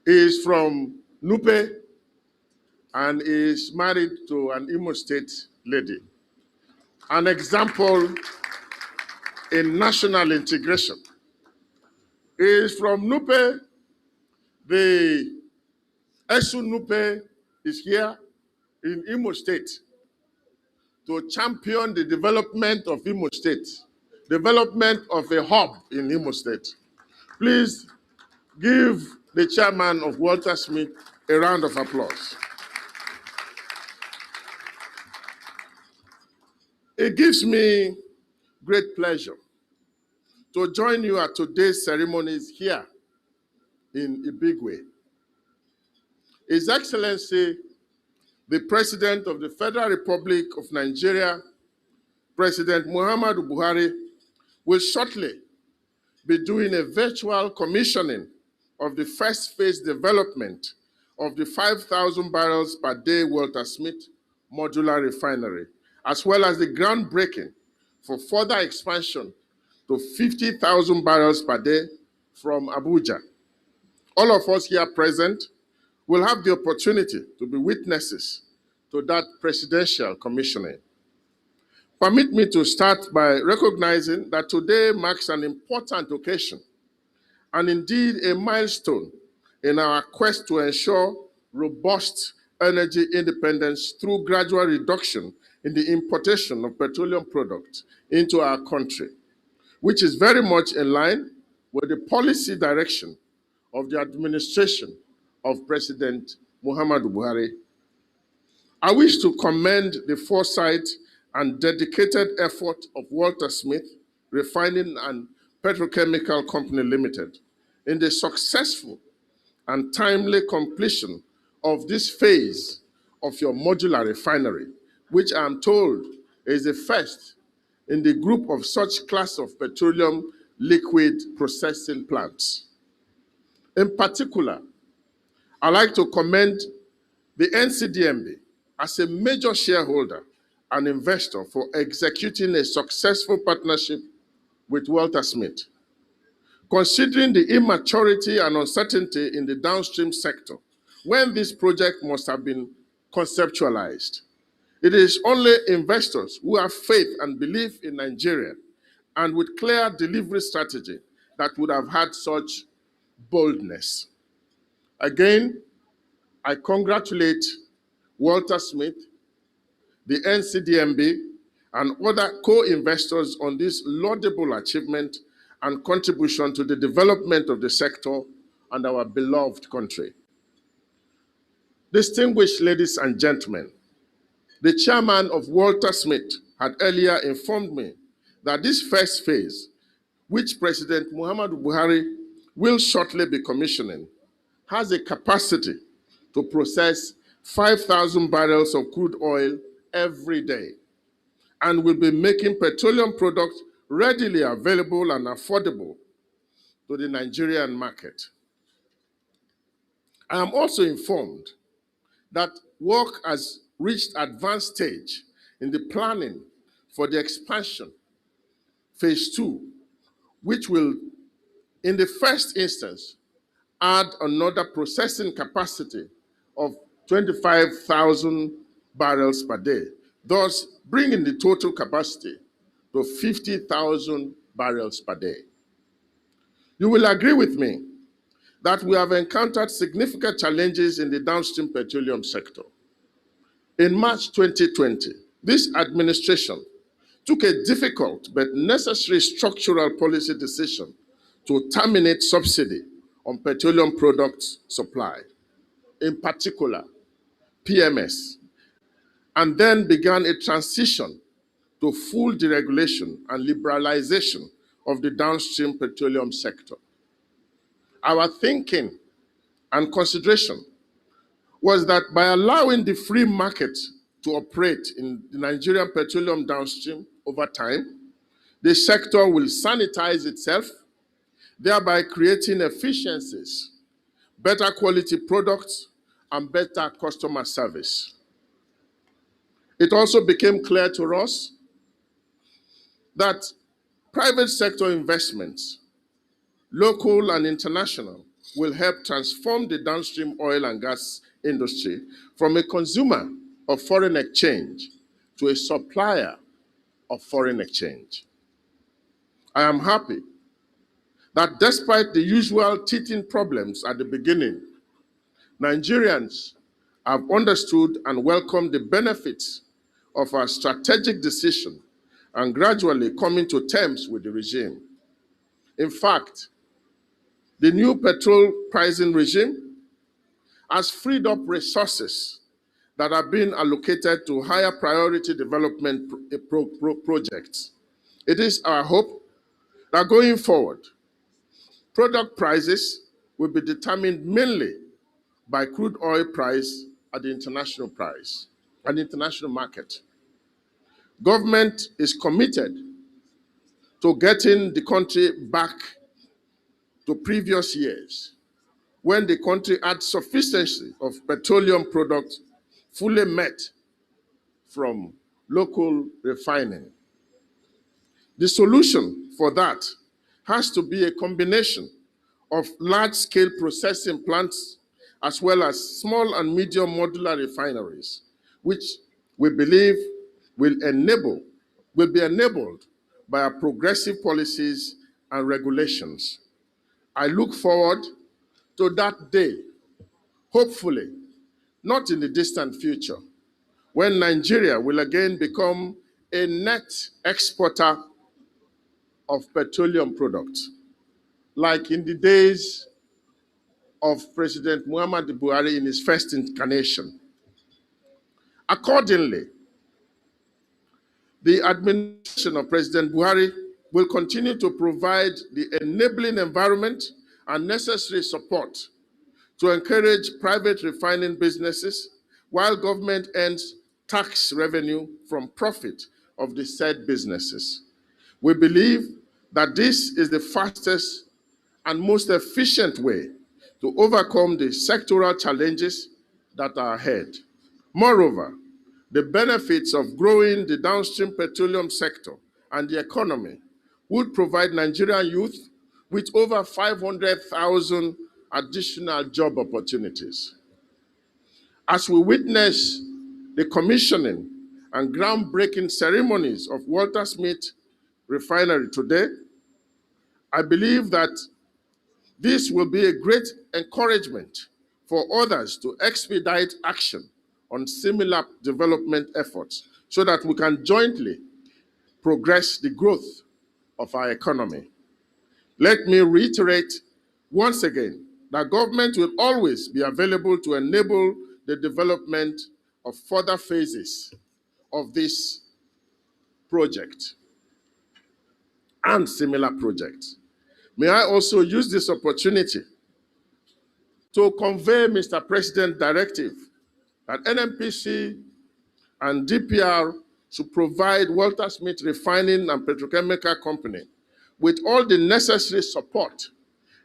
He is from Nupe, and is married to an Imo State lady. An example in national integration. He is from Nupe. The Esu Nupe is here in Imo State to champion the development of Imo State, development of a hub in Imo State. Please give the chairman of Waltersmith a round of applause. It gives me great pleasure to join you at today's ceremonies here in Ibigwe. His Excellency, the President of the Federal Republic of Nigeria, President Muhammadu Buhari, will shortly be doing a virtual commissioning of the first phase development of the 5,000 barrels per day Waltersmith Modular Refinery, as well as the groundbreaking for further expansion to 50,000 barrels per day from Abuja. All of us here present will have the opportunity to be witnesses to that presidential commissioning. Permit me to start by recognizing that today marks an important occasion and indeed a milestone in our quest to ensure robust energy independence through gradual reduction in the importation of petroleum products into our country, which is very much in line with the policy direction of the administration of President Muhammadu Buhari. I wish to commend the foresight and dedicated effort of Waltersmith Refining and Petrochemical Company Limited in the successful and timely completion of this phase of your modular refinery, which I am told is the first in the group of such class of petroleum liquid processing plants. In particular, I'd like to commend the NCDMB as a major shareholder and investor for executing a successful partnership with Waltersmith. Considering the immaturity and uncertainty in the downstream sector, when this project must have been conceptualized, it is only investors who have faith and belief in Nigeria and with clear delivery strategy that would have had such boldness. Again, I congratulate Waltersmith, the NCDMB, and other co-investors on this laudable achievement and contribution to the development of the sector and our beloved country. Distinguished ladies and gentlemen, the chairman of Waltersmith had earlier informed me that this first phase, which President Muhammadu Buhari will shortly be commissioning, has a capacity to process 5,000 barrels of crude oil every day and will be making petroleum products readily available and affordable to the Nigerian market. I am also informed that work has reached advanced stage in the planning for the expansion, phase 2, which will, in the first instance, add another processing capacity of 25,000 barrels per day, thus bringing the total capacity to 50,000 barrels per day. You will agree with me that we have encountered significant challenges in the downstream petroleum sector. In March 2020, this administration took a difficult but necessary structural policy decision to terminate subsidy on petroleum products supply, in particular PMS, and then began a transition to full deregulation and liberalization of the downstream petroleum sector. Our thinking and consideration was that by allowing the free market to operate in the Nigerian petroleum downstream over time, the sector will sanitize itself, thereby creating efficiencies, better quality products, and better customer service. It also became clear to us that private sector investments, local and international, will help transform the downstream oil and gas industry from a consumer of foreign exchange to a supplier of foreign exchange. I am happy that despite the usual teething problems at the beginning, Nigerians have understood and welcomed the benefits of our strategic decision and gradually coming to terms with the regime. In fact, the new petrol pricing regime has freed up resources that are being allocated to higher priority development projects. It is our hope that going forward, product prices will be determined mainly by crude oil price at the international price and international market. Government is committed to getting the country back to previous years when the country had sufficiency of petroleum products fully met from local refining. The solution for that has to be a combination of large-scale processing plants as well as small and medium modular refineries, which we believe will be enabled by our progressive policies and regulations. I look forward to that day, hopefully not in the distant future, when Nigeria will again become a net exporter of petroleum products, like in the days of President Muhammadu Buhari in his first incarnation. Accordingly, the administration of President Buhari will continue to provide the enabling environment and necessary support to encourage private refining businesses while government earns tax revenue from profit of the said businesses. We believe that this is the fastest and most efficient way to overcome the sectoral challenges that are ahead. Moreover, the benefits of growing the downstream petroleum sector and the economy would provide Nigerian youth with over 500,000 additional job opportunities. As we witness the commissioning and groundbreaking ceremonies of Waltersmith Refinery today, I believe that this will be a great encouragement for others to expedite action on similar development efforts so that we can jointly progress the growth of our economy. Let me reiterate once again that government will always be available to enable the development of further phases of this project and similar projects. May I also use this opportunity to convey Mr. President's directive that NNPC and DPR should provide Waltersmith Refining and Petrochemical Company with all the necessary support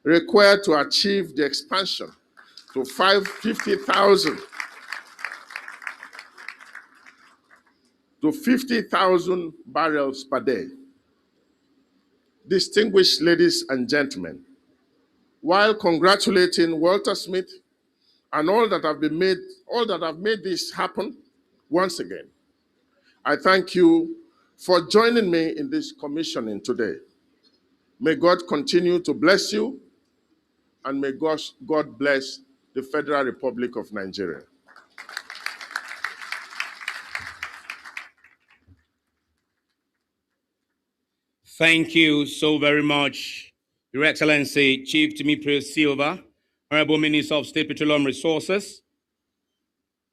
required to achieve the expansion to 50,000 barrels per day. Distinguished ladies and gentlemen, while congratulating Waltersmith and all that have made this happen, once again, I thank you for joining me in this commissioning today. May God continue to bless you, and may God bless the Federal Republic of Nigeria. Thank you so very much, Your Excellency Chief Timothy Silva, Honorable Minister of State Petroleum Resources.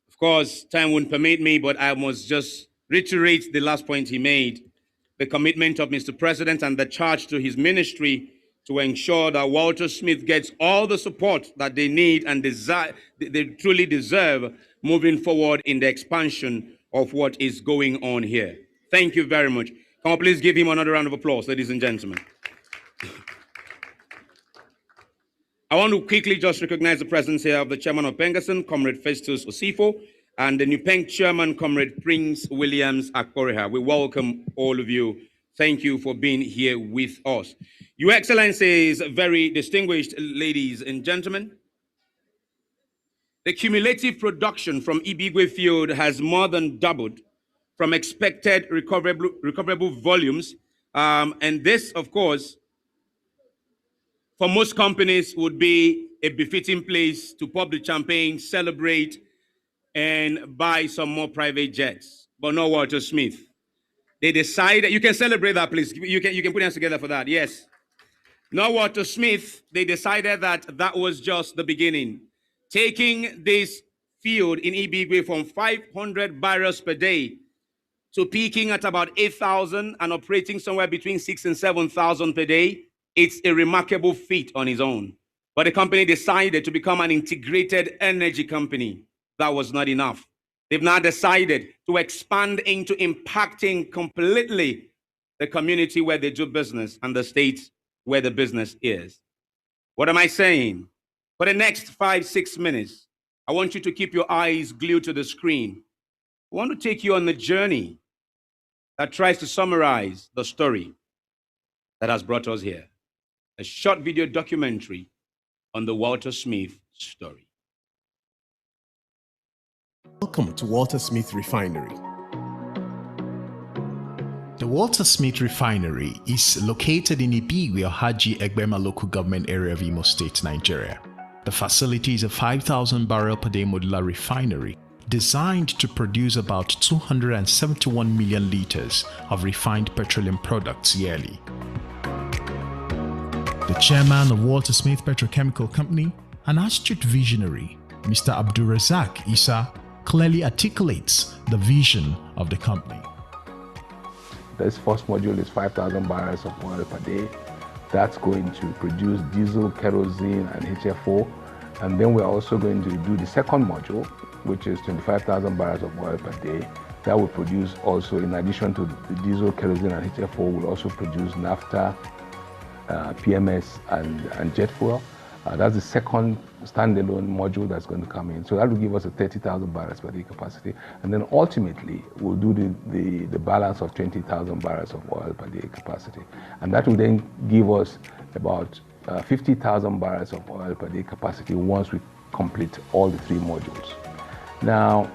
Of course, time wouldn't permit me, but I must just reiterate the last point he made, the commitment of Mr. President and the charge to his ministry to ensure that Waltersmith gets all the support that they need and desire, they truly deserve moving forward in the expansion of what is going on here. Thank you very much. Come on, please give him another round of applause, ladies and gentlemen. I want to quickly just recognize the presence here of the chairman of Pengasson, Comrade Festus Osifo, and the Nupeng chairman, Comrade Prince Williams Akporeha. We welcome all of you. Thank you for being here with us. Your Excellencies, very distinguished ladies and gentlemen, The cumulative production from Ibigwe field has more than doubled from expected recoverable volumes. And this, of course, for most companies would be a befitting place to pop the champagne, celebrate, and buy some more private jets. But not Waltersmith. They decided, you can celebrate that, please. You can put your hands together for that, yes. Not Waltersmith, they decided that that was just the beginning. Taking this field in Ibigwe from 500 barrels per day to peaking at about 8,000 and operating somewhere between 6,000 and 7,000 per day, it's a remarkable feat on its own. But the company decided to become an integrated energy company. That was not enough. They've now decided to expand into impacting completely the community where they do business and the state where the business is. What am I saying? For the next 5-6 minutes, I want you to keep your eyes glued to the screen. I want to take you on the journey that tries to summarize the story that has brought us here. A short video documentary on the Waltersmith story. Welcome to Waltersmith Refinery. The Waltersmith Refinery is located in Ibigwe, Haji Egbema local government area of Imo State, Nigeria. The facility is a 5,000 barrel per day modular refinery designed to produce about 271 million liters of refined petroleum products yearly. The chairman of Waltersmith Petrochemical Company, an astute visionary, Mr. Abdulrazak Issa, clearly articulates the vision of the company. This first module is 5,000 barrels of oil per day. That's going to produce diesel, kerosene, and HFO. And then we're also going to do the second module, which is 25,000 barrels of oil per day. That will produce also, in addition to the diesel, kerosene, and HFO, will also produce naphtha, PMS, and jet fuel. That's the second standalone module that's going to come in. So that will give us a 30,000 barrels per day capacity. And then ultimately, we'll do the balance of 20,000 barrels of oil per day capacity. And that will then give us about 50,000 barrels of oil per day capacity once we complete all the three modules. Now,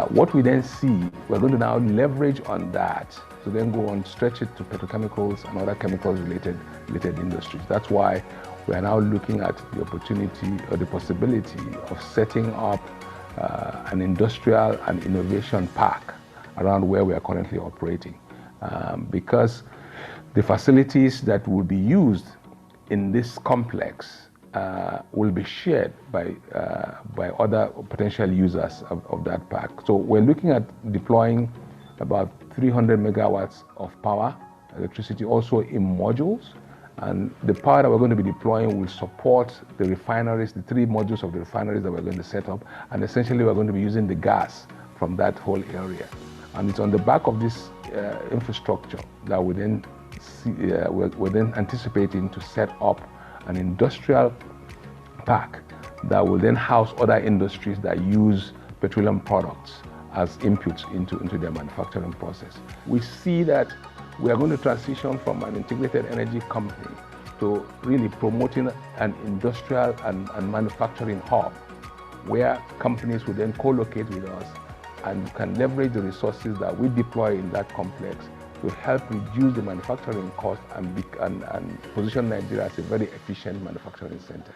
what we then see, we're going to now leverage on that to then go and stretch it to petrochemicals and other chemicals related industries. That's why we are now looking at the opportunity or the possibility of setting up an industrial and innovation park around where we are currently operating. Because the facilities that will be used in this complex will be shared by other potential users of that park. So we're looking at deploying about 300 megawatts of power, electricity, also in modules. And the power that we're going to be deploying will support the refineries, the three modules of the refineries that we're going to set up. And essentially, we're going to be using the gas from that whole area. And it's on the back of this infrastructure that we then we're then anticipating to set up an industrial park that will then house other industries that use petroleum products as inputs into their manufacturing process. We see that we are going to transition from an integrated energy company to really promoting an industrial and manufacturing hub where companies will then co-locate with us and can leverage the resources that we deploy in that complex to help reduce the manufacturing cost and position Nigeria as a very efficient manufacturing center.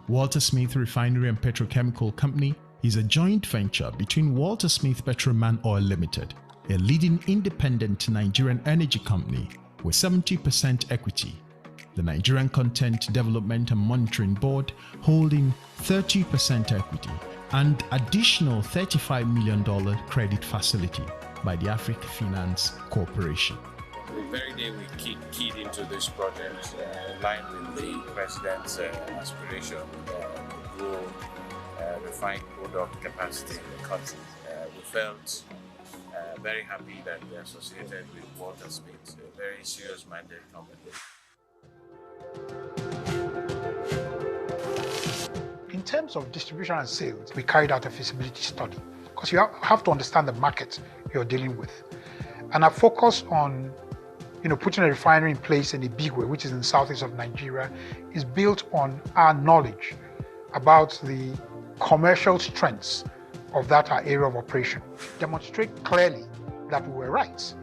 Waltersmith Refinery and Petrochemical Company is a joint venture between Waltersmith Petroman Oil Limited, a leading independent Nigerian energy company with 70% equity, the Nigerian Content Development and Monitoring Board holding 30% equity, and additional $35 million credit facility by the Africa Finance Corporation. The very day we keyed into this project, in line with the President's aspiration to grow refined product capacity in the country, we felt very happy that we are associated with Waltersmith, a very serious-minded company. In terms of distribution and sales, we carried out a feasibility study because you have to understand the market you're dealing with. And our focus on putting a refinery in place in Ibigwe, which is in the southeast of Nigeria, is built on our knowledge about the commercial strengths of that our area of operation demonstrate clearly that we were right.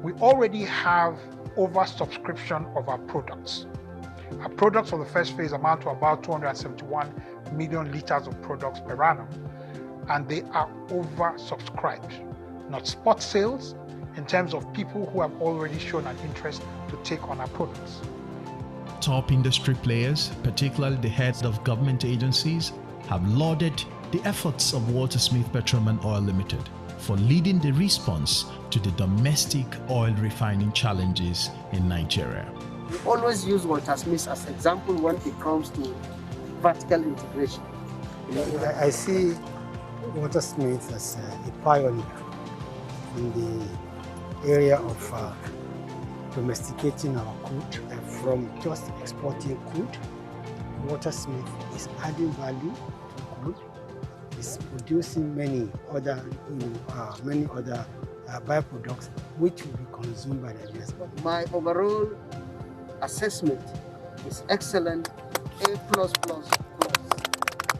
We already have oversubscription of our products. Our products for the first phase amount to about 271 million liters of products per annum, and they are oversubscribed. Not spot sales, in terms of people who have already shown an interest to take on our products. Top industry players, particularly the heads of government agencies, have lauded the efforts of Waltersmith Petroleum Oil Limited for leading the response to the domestic oil refining challenges in Nigeria. We always use Waltersmith as an example when it comes to vertical integration. I see Waltersmith as a pioneer in the area of domesticating our crude. From just exporting crude, Waltersmith is adding value to crude. It's producing many other byproducts which will be consumed by the US. My overall assessment is excellent, A+++.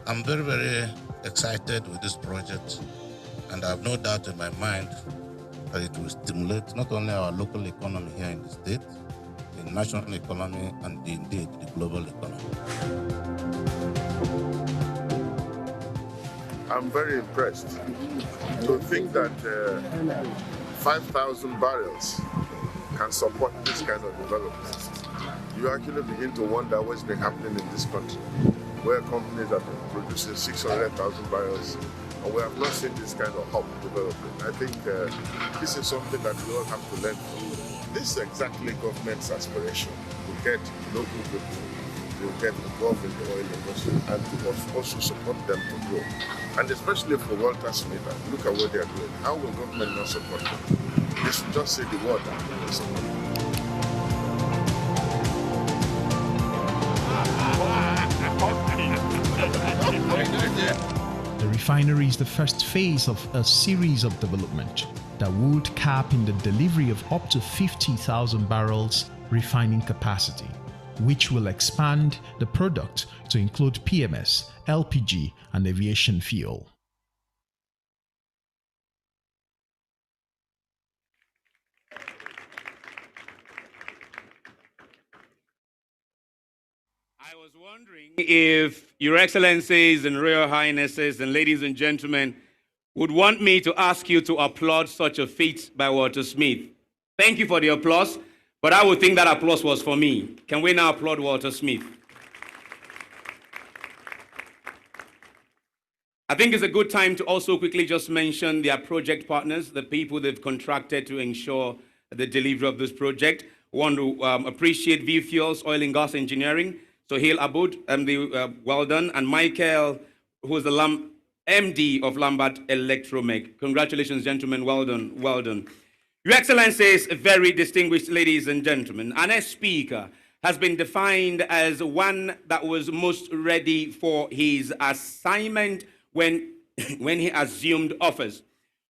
I'm very, very excited with this project, and I have no doubt in my mind that it will stimulate not only our local economy here in the state, the national economy, and indeed the global economy. I'm very impressed to think that 5,000 barrels can support this kind of development. You actually begin to wonder what's been happening in this country, where companies have been producing 600,000 barrels, and we have not seen this kind of hub development. I think this is something that we all have to learn from. This is exactly government's aspiration, to get local people to get involved in the oil industry and to also support them to grow. And especially for Waltersmith, look at what they are doing. How will government not support them? They should just say the word and they support them. The refinery is the first phase of a series of development that would cap in the delivery of up to 50,000 barrels refining capacity, which will expand the product to include PMS, LPG, and aviation fuel. I was wondering if Your Excellencies and Royal Highnesses and ladies and gentlemen would want me to ask you to applaud such a feat by Waltersmith. Thank you for the applause, but I would think that applause was for me. Can we now applaud Waltersmith? I think it's a good time to also quickly just mention their project partners, the people they've contracted to ensure the delivery of this project. I want to appreciate V Fuels Oil and Gas Engineering, Sohail Aboud, well done, and Michael, who is the MD of Lambert Electromech. Congratulations, gentlemen. Well done. Well done. Your Excellencies, very distinguished ladies and gentlemen, our next speaker has been defined as one that was most ready for his assignment when he assumed office.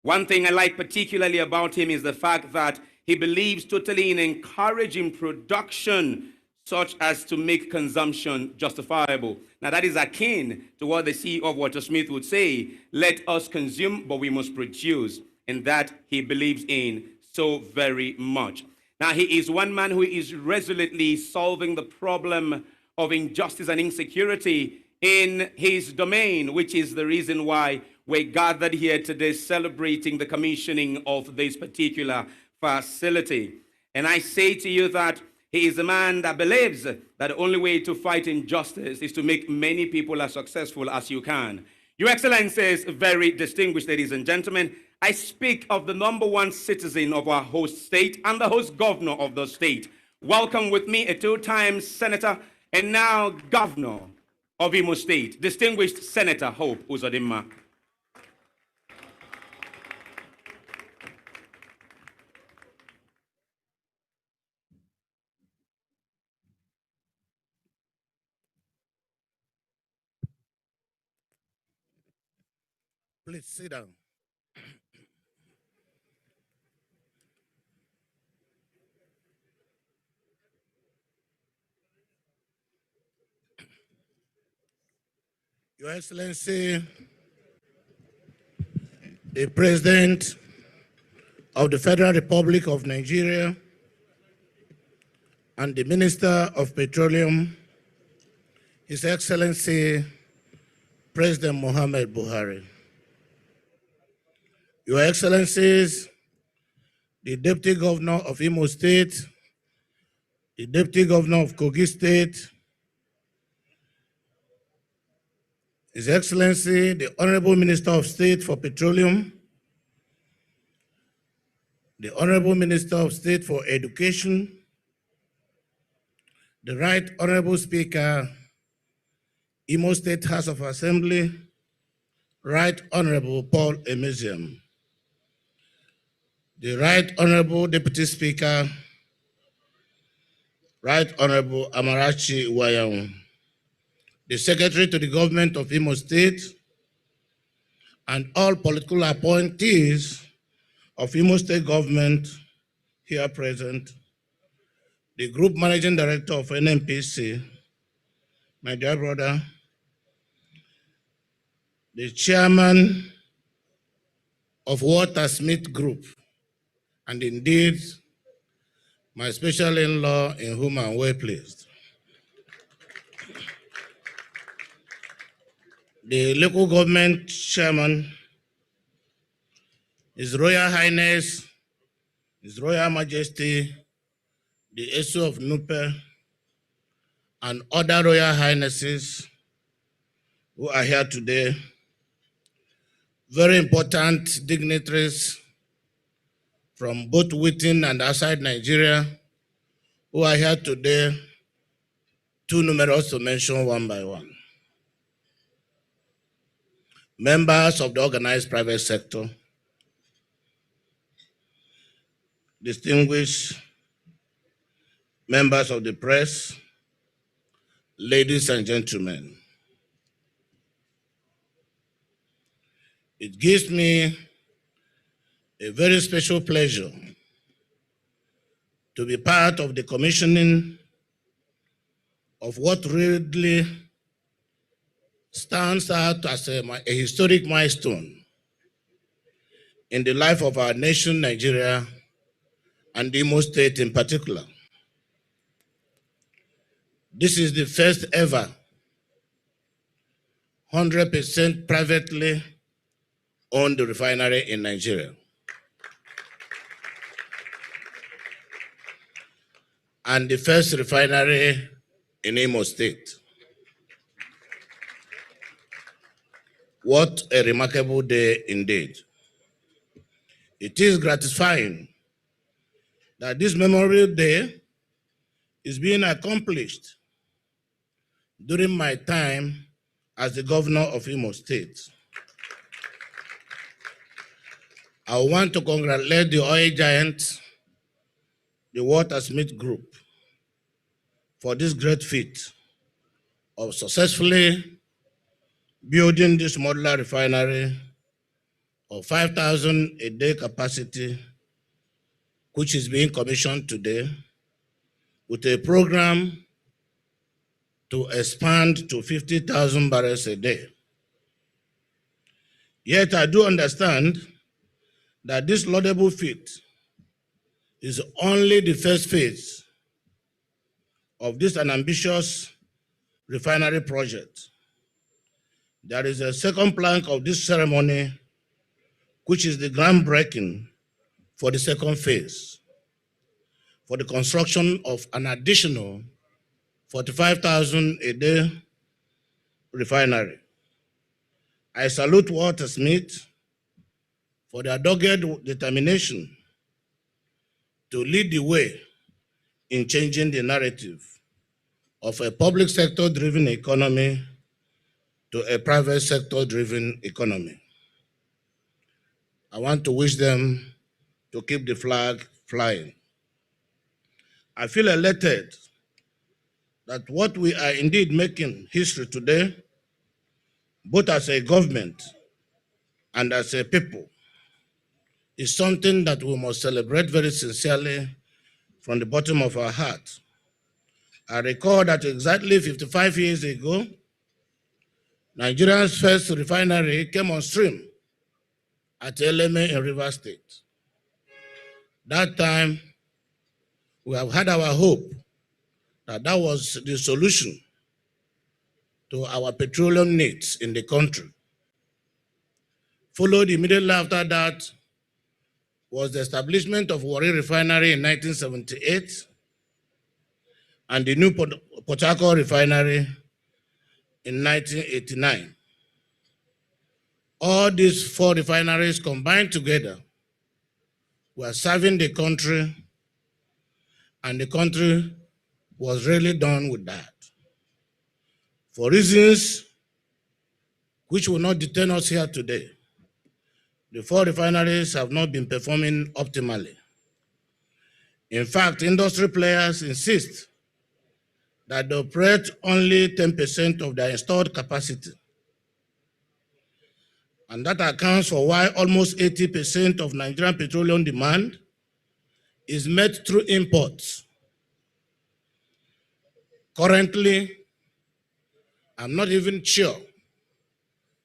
One thing I like particularly about him is the fact that he believes totally in encouraging production such as to make consumption justifiable. Now that is akin to what the CEO of Waltersmith would say, let us consume, but we must produce. And that he believes in so very much. Now he is one man who is resolutely solving the problem of injustice and insecurity in his domain, which is the reason why we're gathered here today celebrating the commissioning of this particular facility. And I say to you that he is a man that believes that the only way to fight injustice is to make many people as successful as you can. Your Excellencies, very distinguished ladies and gentlemen, I speak of the #1 citizen of our host state and the host governor of the state. Welcome with me a two-time senator and now governor of Imo State, distinguished Senator Hope Uzodimma. Please sit down. Your Excellency, the President of the Federal Republic of Nigeria and the Minister of Petroleum, His Excellency President Muhammad Buhari. Your Excellencies, the Deputy Governor of Imo State, the Deputy Governor of Kogi State, His Excellency, the Honorable Minister of State for Petroleum, the Honorable Minister of State for Education, the Right Honorable Speaker, Imo State House of Assembly, Right Honorable Paul Emesiam, the Right Honorable Deputy Speaker, Right Honorable Amarachi Wayang, the Secretary to the Government of Imo State, and all political appointees of Imo State Government here present, the Group Managing Director of NNPC, my dear brother, the Chairman of Waltersmith Group, and indeed, my special in-law in whom I'm well pleased. The local government chairman, His Royal Highness, His Royal Majesty, the Esu of Nupe, and other Royal Highnesses who are here today, very important dignitaries from both within and outside Nigeria who are here today, too numerous to mention one by one. Members of the organized private sector, distinguished members of the press, ladies and gentlemen. It gives me a very special pleasure to be part of the commissioning of what really stands out as a historic milestone in the life of our nation, Nigeria, and Imo State in particular. This is the first ever 100% privately owned refinery in Nigeria. And the first refinery in Imo State. What a remarkable day indeed. It is gratifying that this memorial day is being accomplished during my time as the governor of Imo State. I want to congratulate the oil giant, the Waltersmith Group, for this great feat of successfully building this modular refinery of 5,000 a day capacity, which is being commissioned today, with a program to expand to 50,000 barrels a day. Yet I do understand that this laudable feat is only the first phase of this an ambitious refinery project. There is a second plank of this ceremony, which is the groundbreaking for the second phase, for the construction of an additional 45,000 a day refinery. I salute Waltersmith for their dogged determination to lead the way in changing the narrative of a public sector-driven economy to a private sector-driven economy. I want to wish them to keep the flag flying. I feel elated that what we are indeed making history today, both as a government and as a people, is something that we must celebrate very sincerely from the bottom of our heart. I recall that exactly 55 years ago, Nigeria's first refinery came on stream at Eleme in Rivers State. That time, we have had our hope that that was the solution to our petroleum needs in the country. Followed immediately after that was the establishment of Warri Refinery in 1978 and the new Port Harcourt Refinery in 1989. All these four refineries combined together were serving the country, and the country was really done with that. For reasons which will not detain us here today, the four refineries have not been performing optimally. In fact, industry players insist that they operate only 10% of their installed capacity. And that accounts for why almost 80% of Nigerian petroleum demand is met through imports. Currently, I'm not even sure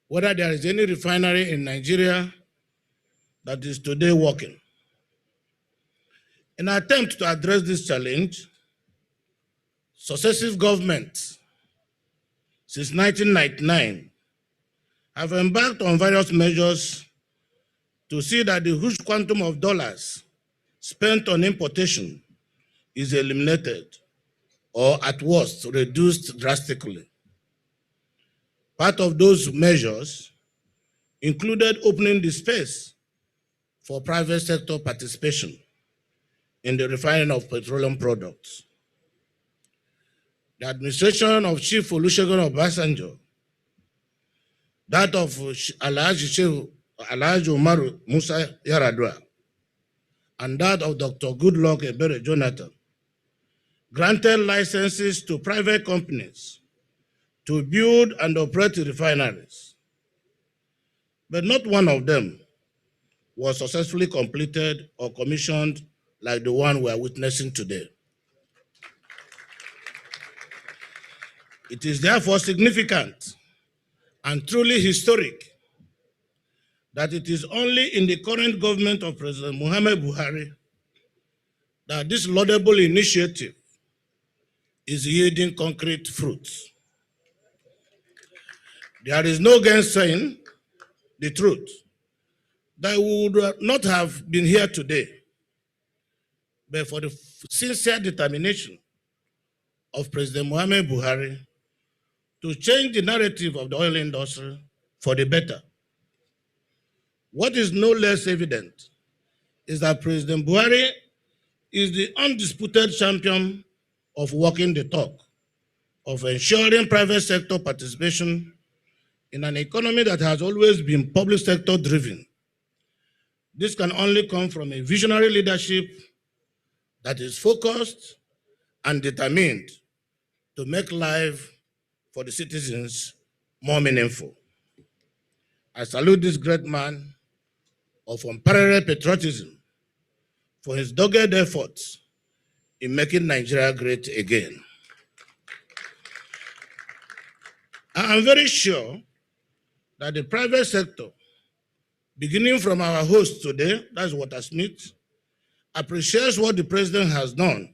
whether there is any refinery in Nigeria that is today working. In an attempt to address this challenge, successive governments since 1999 have embarked on various measures to see that the huge quantum of dollars spent on importation is eliminated or at worst reduced drastically. Part of those measures included opening the space for private sector participation in the refining of petroleum products. The administration of Chief Olusegun Obasanjo, that of Alhaji Umaru Musa Yar'Adua, and that of Dr. Goodluck Ebele Jonathan, granted licenses to private companies to build and operate refineries. But not one of them was successfully completed or commissioned like the one we are witnessing today. It is therefore significant and truly historic that it is only in the current government of President Muhammadu Buhari that this laudable initiative is yielding concrete fruits. There is no gainsaying the truth that we would not have been here today, but for the sincere determination of President Muhammadu Buhari to change the narrative of the oil industry for the better. What is no less evident is that President Buhari is the undisputed champion of walking the talk, of ensuring private sector participation in an economy that has always been public sector driven. This can only come from a visionary leadership that is focused and determined to make life for the citizens more meaningful. I salute this great man of unparalleled patriotism for his dogged efforts in making Nigeria great again. I am very sure that the private sector, beginning from our host today, that's Waltersmith, appreciates what the president has done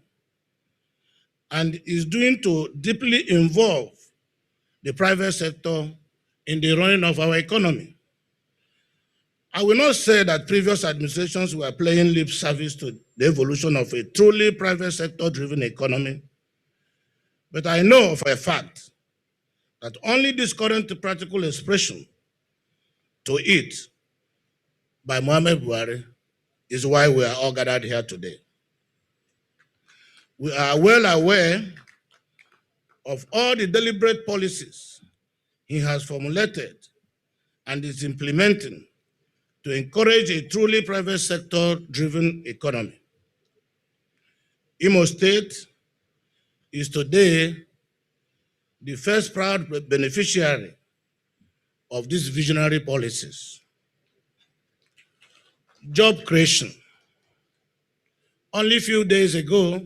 and is doing to deeply involve the private sector in the running of our economy. I will not say that previous administrations were paying lip service to the evolution of a truly private sector-driven economy, but I know for a fact that only this current practical expression to it by Muhammadu Buhari is why we are all gathered here today. We are well aware of all the deliberate policies he has formulated and is implementing to encourage a truly private sector-driven economy. Imo State is today the first proud beneficiary of these visionary policies. Job creation. Only a few days ago,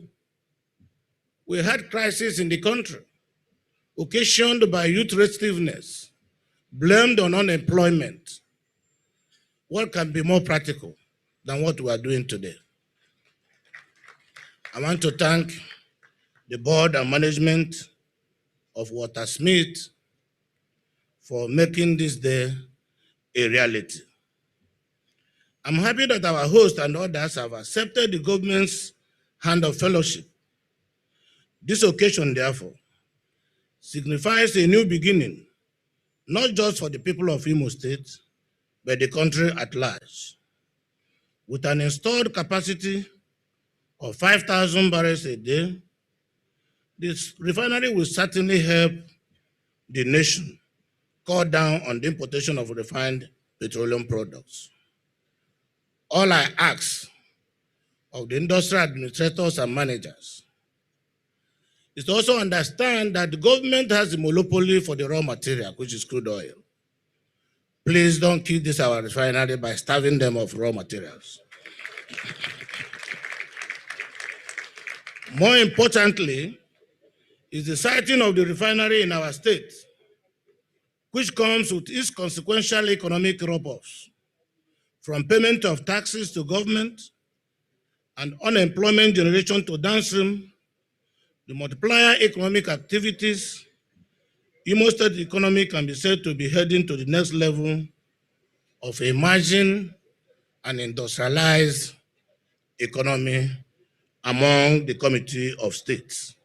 we had crisis in the country occasioned by youth restiveness blamed on unemployment. What can be more practical than what we are doing today? I want to thank the board and management of Waltersmith for making this day a reality. I'm happy that our host and others have accepted the government's hand of fellowship. This occasion, therefore, signifies a new beginning, not just for the people of Imo State, but the country at large. With an installed capacity of 5,000 barrels a day, this refinery will certainly help the nation cut down on the importation of refined petroleum products. All I ask of the industrial administrators and managers is to also understand that the government has a monopoly for the raw material, which is crude oil. Please don't kill this our refinery by starving them of raw materials. More importantly, is the siting of the refinery in our state, which comes with its consequential economic rub-offs, from payment of taxes to government and unemployment generation to downstream, the multiplier economic activities. Imo State economy can be said to be heading to the next level of emerging and industrialized economy among the committee of states.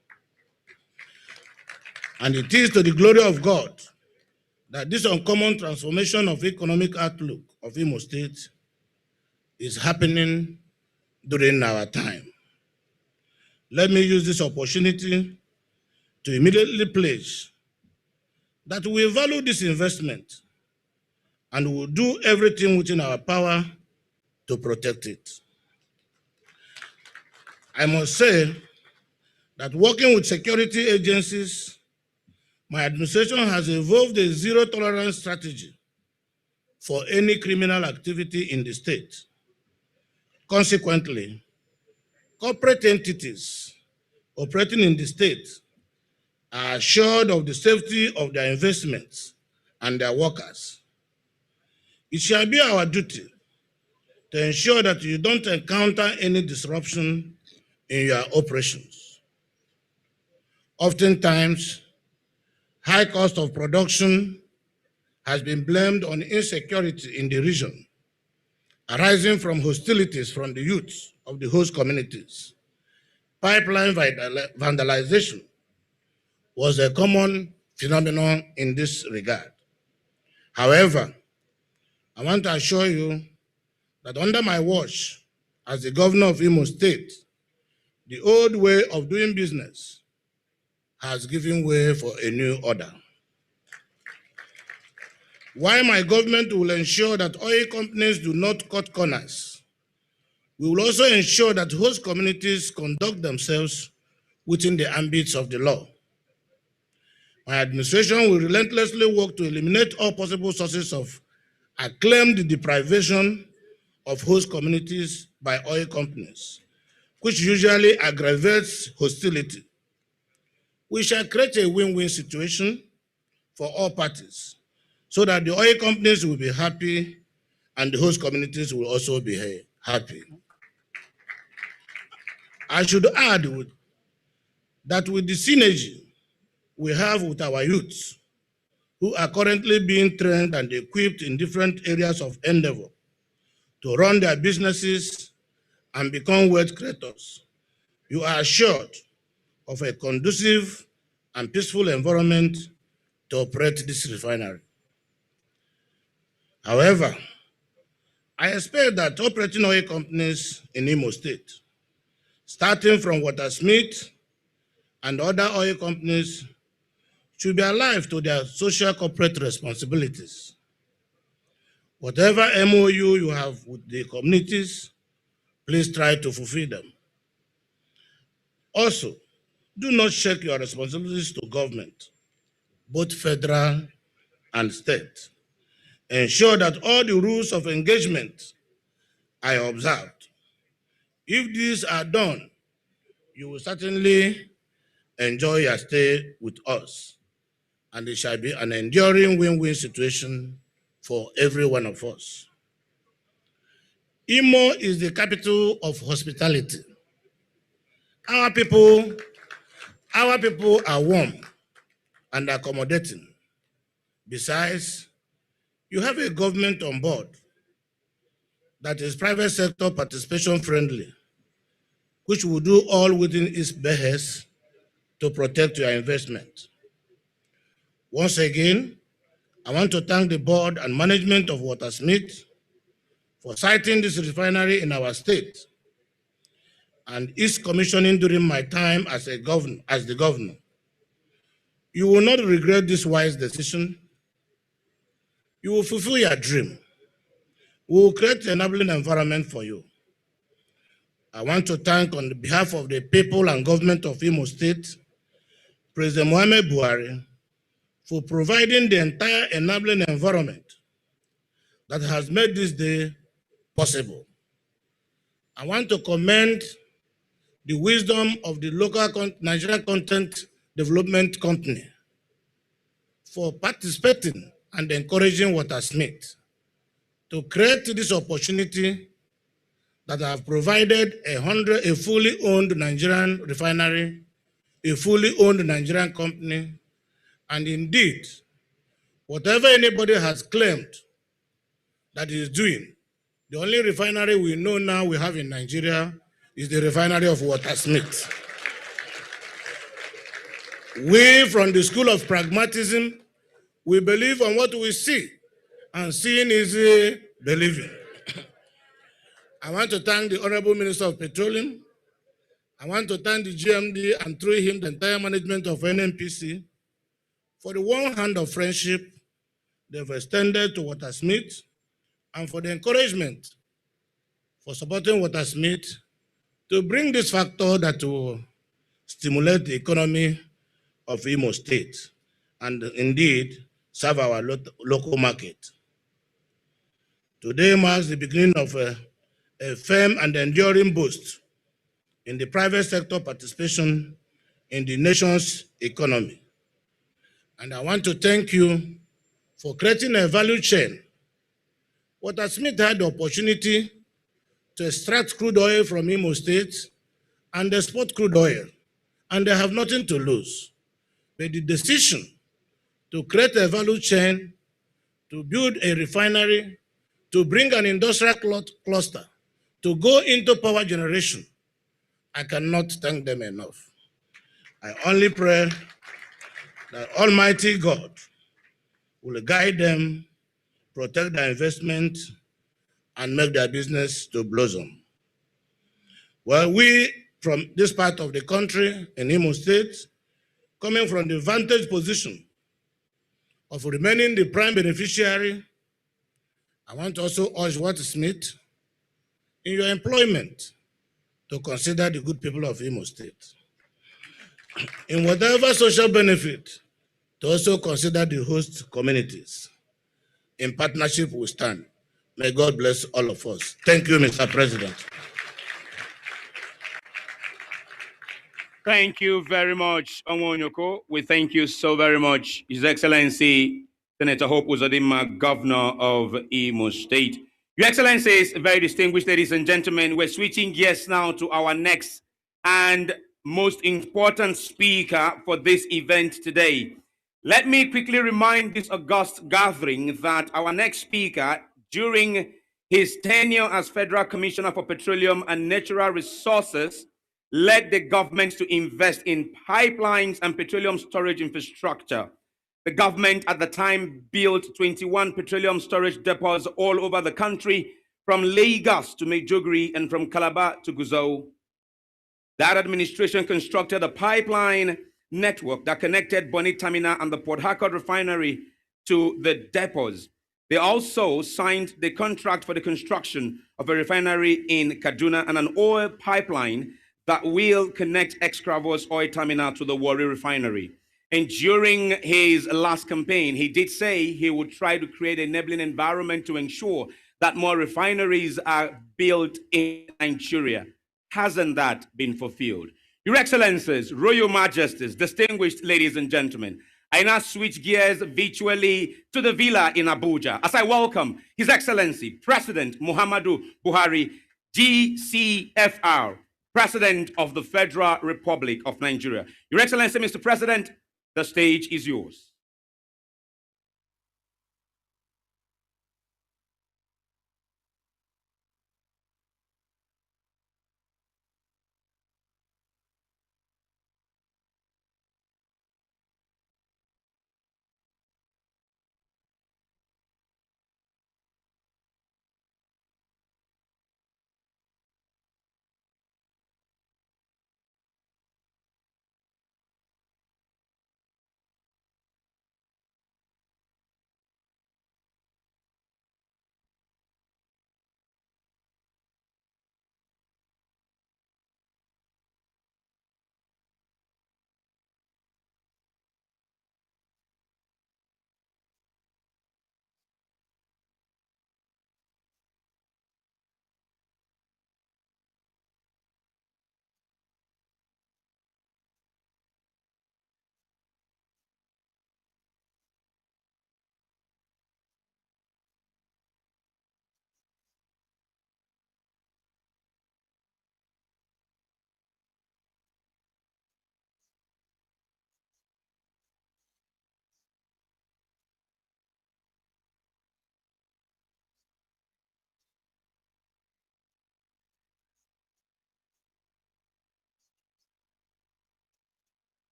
And it is to the glory of God that this uncommon transformation of economic outlook of Imo State is happening during our time. Let me use this opportunity to immediately pledge that we value this investment and will do everything within our power to protect it. I must say that working with security agencies, my administration has evolved a zero-tolerance strategy for any criminal activity in the state. Consequently, corporate entities operating in the state are assured of the safety of their investments and their workers. It shall be our duty to ensure that you don't encounter any disruption in your operations. Oftentimes, high cost of production has been blamed on insecurity in the region, arising from hostilities from the youth of the host communities. Pipeline vandalization was a common phenomenon in this regard. However, I want to assure you that under my watch as the governor of Imo State, the old way of doing business has given way for a new order. While my government will ensure that oil companies do not cut corners, we will also ensure that host communities conduct themselves within the ambits of the law. My administration will relentlessly work to eliminate all possible sources of acclaimed deprivation of host communities by oil companies, which usually aggravates hostility. We shall create a win-win situation for all parties so that the oil companies will be happy and the host communities will also be happy. I should add that with the synergy we have with our youths, who are currently being trained and equipped in different areas of endeavor to run their businesses and become wealth creators, you are assured of a conducive and peaceful environment to operate this refinery. However, I expect that operating oil companies in Imo State, starting from Waltersmith and other oil companies, should be alive to their social corporate responsibilities. Whatever MOU you have with the communities, please try to fulfill them. Also, do not shirk your responsibilities to government, both federal and state. Ensure that all the rules of engagement are observed. If these are done, you will certainly enjoy your stay with us and it shall be an enduring win-win situation for every one of us. Imo is the capital of hospitality. Our people are warm and accommodating. Besides, you have a government on board that is private sector participation friendly, which will do all within its behest to protect your investment. Once again, I want to thank the board and management of Waltersmith for siting this refinery in our state and its commissioning during my time as the governor. You will not regret this wise decision. You will fulfill your dream. We will create an enabling environment for you. I want to thank on behalf of the people and government of Imo State, President Mohamed Buhari, for providing the entire enabling environment that has made this day possible. I want to commend the wisdom of the local Nigerian Content Development Company for participating and encouraging Waltersmith to create this opportunity that have provided a fully owned Nigerian refinery, a fully owned Nigerian company, and indeed, whatever anybody has claimed that he is doing, the only refinery we know now we have in Nigeria is the refinery of Waltersmith. We from the school of pragmatism, we believe on what we see, and seeing is believing. I want to thank the Honorable Minister of Petroleum. I want to thank the GMD and through him the entire management of NNPC for the warm hand of friendship they've extended to Waltersmith and for the encouragement for supporting Waltersmith to bring this factor that will stimulate the economy of Imo State and indeed serve our local market. Today marks the beginning of a firm and enduring boost in the private sector participation in the nation's economy. And I want to thank you for creating a value chain. Waltersmith had the opportunity to extract crude oil from Imo State and export crude oil, and they have nothing to lose. But the decision to create a value chain, to build a refinery, to bring an industrial cluster, to go into power generation, I cannot thank them enough. I only pray that Almighty God will guide them, protect their investment, and make their business to blossom. Well, we from this part of the country in Imo State, coming from the vantage position of remaining the prime beneficiary, I want to also urge Waltersmith in your employment to consider the good people of Imo State. In whatever social benefit, to also consider the host communities. In partnership we stand. May God bless all of us. Thank you, Mr. President. Thank you very much, Onwonyoko. We thank you so very much, His Excellency Senator Hope Uzodimma, Governor of Imo State. Your Excellencies, very distinguished ladies and gentlemen, we're switching gears now to our next and most important speaker for this event today. Let me quickly remind this august gathering that our next speaker, during his tenure as Federal Commissioner for Petroleum and Natural Resources, led the government to invest in pipelines and petroleum storage infrastructure. The government at the time built 21 petroleum storage depots all over the country, from Lagos to Maiduguri and from Calabar to Gusau. That administration constructed a pipeline network that connected Bonny Terminal and the Port Harcourt Refinery to the depots. They also signed the contract for the construction of a refinery in Kaduna and an oil pipeline that will connect Ex-Kravos Oil Terminal to the Warri Refinery. And during his last campaign, he did say he would try to create an enabling environment to ensure that more refineries are built in Nigeria. Hasn't that been fulfilled? Your Excellencies, Royal Majesties, distinguished ladies and gentlemen, I now switch gears virtually to the villa in Abuja as I welcome His Excellency President Muhammadu Buhari, GCFR, President of the Federal Republic of Nigeria. Your Excellency, Mr. President, the stage is yours.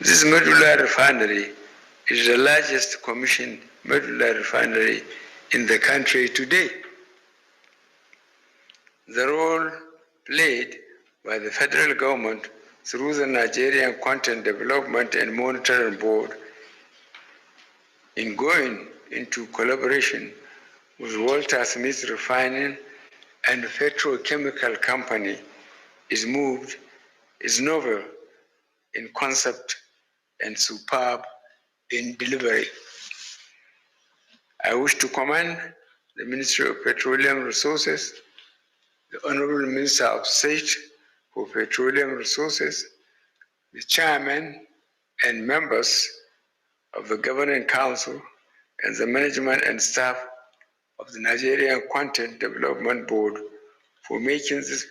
This modular refinery is the largest commissioned modular refinery in the country today. The role played by the federal government through the Nigerian Content Development and Monitoring Board in going into collaboration with Waltersmith Refining and Petrochemical Company is novel in concept and superb in delivery. I wish to commend the Ministry of Petroleum Resources, the Honorable Minister of State for Petroleum Resources, the Chairman and members of the Governing Council, and the management and staff of the Nigerian Content Development Board for making this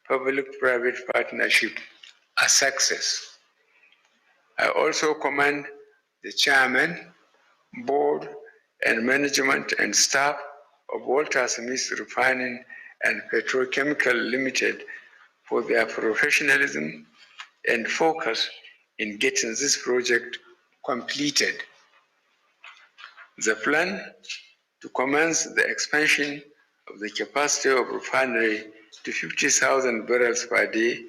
public-private partnership a success. I also commend the Chairman, Board, and management and staff of Waltersmith Refining and Petrochemical Limited for their professionalism and focus in getting this project completed. The plan to commence the expansion of the capacity of refinery to 50,000 barrels per day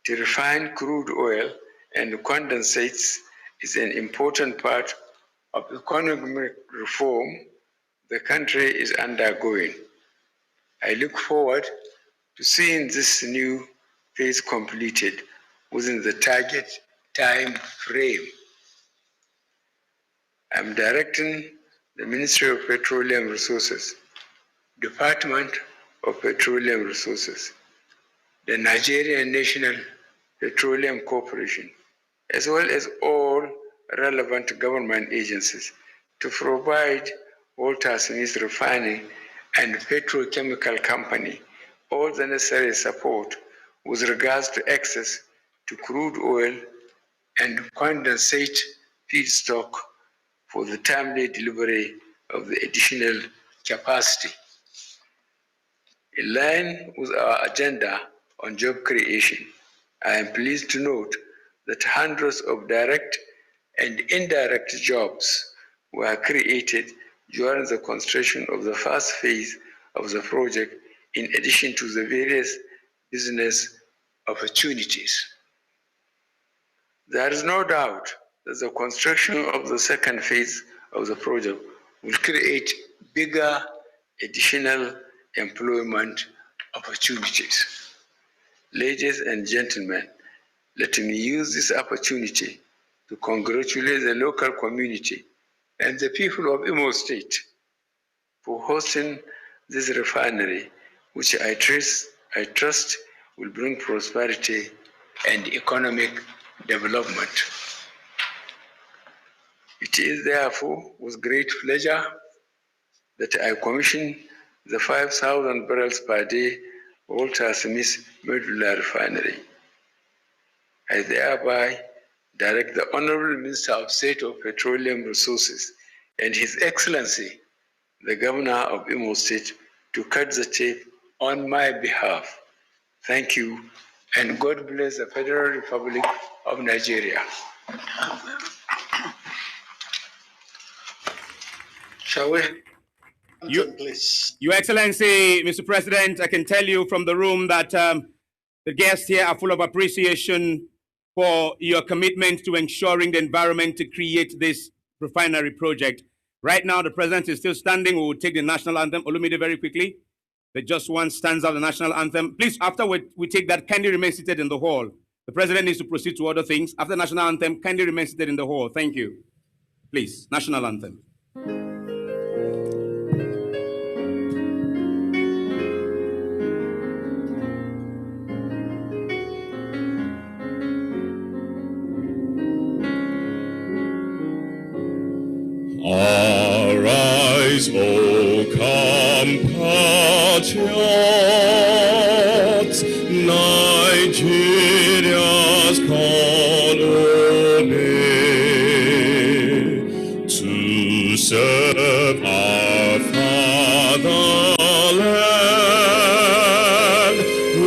to refine crude oil and condensates is an important part of economic reform the country is undergoing. I look forward to seeing this new phase completed within the target time frame. I'm directing the Ministry of Petroleum Resources, Department of Petroleum Resources, the Nigerian National Petroleum Corporation, as well as all relevant government agencies to provide Waltersmith Refining and Petrochemical Company all the necessary support with regards to access to crude oil and condensate feedstock for the timely delivery of the additional capacity. In line with our agenda on job creation, I am pleased to note that hundreds of direct and indirect jobs were created during the construction of the first phase of the project, in addition to the various business opportunities. There is no doubt that the construction of the second phase of the project will create bigger additional employment opportunities. Ladies and gentlemen, let me use this opportunity to congratulate the local community and the people of Imo State for hosting this refinery, which I trust will bring prosperity and economic development. It is therefore with great pleasure that I commission the 5,000 barrels per day Waltersmith Modular Refinery. I thereby direct the Honorable Minister of State of Petroleum Resources and His Excellency, the Governor of Imo State, to cut the tape on my behalf. Thank you, and God bless the Federal Republic of Nigeria. Shall we? Your Excellency, Mr. President, I can tell you from the room that the guests here are full of appreciation for your commitment to ensuring the environment to create this refinery project. Right now, the President is still standing. We will take the national anthem. Olumide, very quickly. The just one stands out the national anthem. Please, after we take that, kindly remain seated in the hall. The President needs to proceed to other things. After the national anthem, kindly remain seated in the hall. Thank you. Please, national anthem. Arise, O compatriots, Nigeria's called obey to serve our fatherland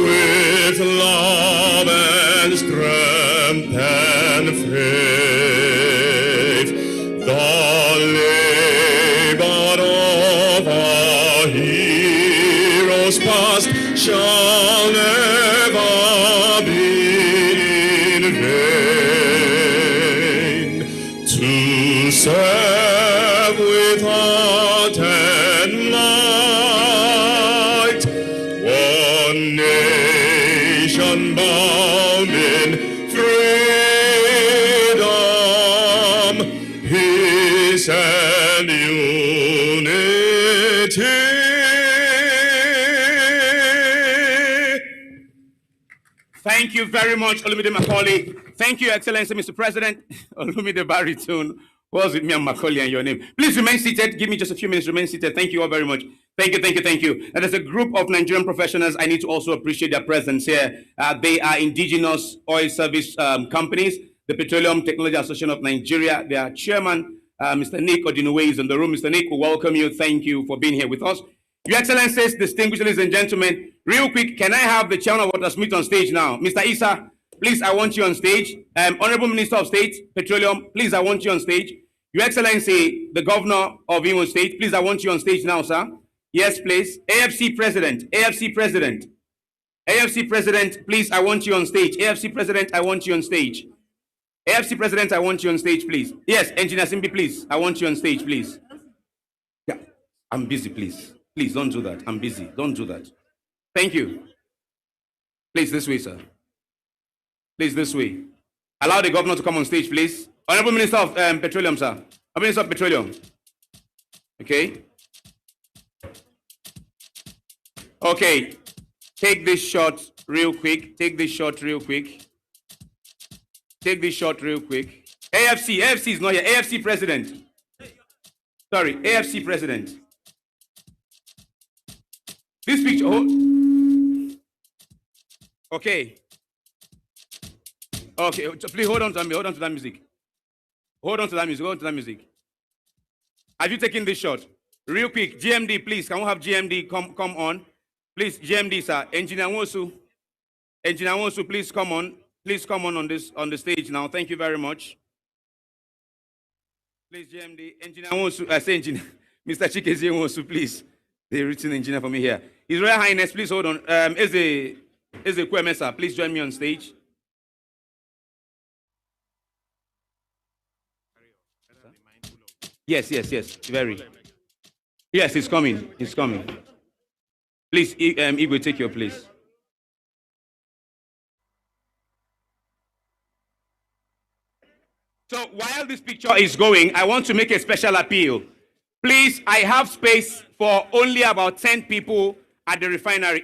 with love and strength and faith. The labor of our heroes past shall never be in vain. To serve with heart and might, one nation bound in freedom, peace and unity. Thank you very much, Olumide Macaulay. Thank you, Excellency, Mr. President. Olumide Baritone. What's with me and Macaulay and your name? Please remain seated. Give me just a few minutes. Remain seated. Thank you all very much. Thank you, thank you, thank you. And as a group of Nigerian professionals, I need to also appreciate their presence here. They are indigenous oil service companies, the Petroleum Technology Association of Nigeria. Their chairman, Mr. Nick Odinuwe, is in the room. Mr. Nick, we welcome you. Thank you for being here with us. Your Excellencies, distinguished ladies and gentlemen, real quick, can I have the chairman of Waltersmith on stage now? Mr. Issa, please, I want you on stage. Honorable Minister of State, Petroleum, please, I want you on stage. Your Excellency, the Governor of Imo State, please, I want you on stage now, sir. Yes, please. AFC President, AFC President. AFC President, please, I want you on stage. AFC President, I want you on stage. AFC President, I want you on stage, please. Yes, Engineer Simbi, please, I want you on stage, please. Yeah, I'm busy, please. Please, don't do that. I'm busy. Don't do that. Thank you. Please, this way, sir. Please, this way. Allow the governor to come on stage, please. Honorable Minister of Petroleum, sir. Honorable Minister of Petroleum. Okay. Okay. Take this shot real quick. Take this shot real quick. Take this shot real quick. AFC is not here. AFC president. Sorry, AFC president. This picture. Oh. Okay. Okay, please hold on to me. Hold on to that music. Hold on to that music. Hold on to that music. Have you taken this shot? Real quick, GMD, please. Can we have GMD come on? Please, GMD, sir. Engineer Nwosu, please come on. Please come on the stage now. Thank you very much. Please, GMD, Engineer Nwosu, I say Engineer, Mr. Chikezi Nwosu, please. The written engineer for me here. His Royal Highness, please hold on. Eze Kweme, sir, please join me on stage. Yes, very. Yes, it's coming. Please, Igwe, take your place. So while this picture is going, I want to make a special appeal. Please, I have space for only about 10 people at the refinery.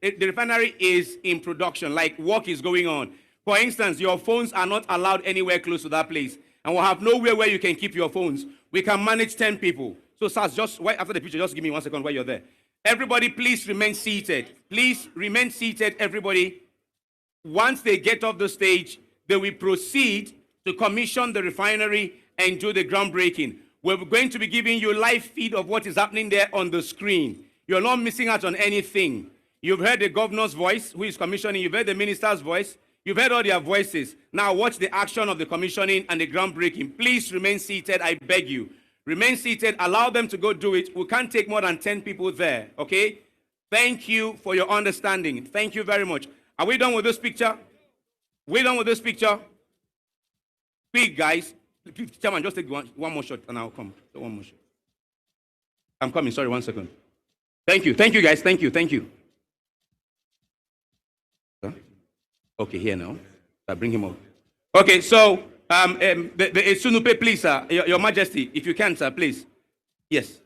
The refinery is in production, like work is going on. For instance, your phones are not allowed anywhere close to that place. And we'll have nowhere where you can keep your phones. We can manage 10 people. So, Sars, just right after the picture, just give me 1 second while you're there. Everybody, please remain seated. Please remain seated, everybody. Once they get off the stage, they will proceed to commission the refinery and do the groundbreaking. We're going to be giving you live feed of what is happening there on the screen. You're not missing out on anything. You've heard the governor's voice, who is commissioning. You've heard the minister's voice. You've heard all their voices. Now watch the action of the commissioning and the groundbreaking. Please remain seated, I beg you. Remain seated, allow them to go do it. We can't take more than 10 people there, okay? Thank you for your understanding. Thank you very much. Are we done with this picture? We're done with this picture? Quick, guys. Chairman, just take one more shot and I'll come. One more shot. I'm coming, sorry, 1 second. Thank you, guys, thank you. Okay, here now. I'll bring him up. Okay, so the Sunupe, please, sir. Your Majesty, if you can, sir, please. Yes.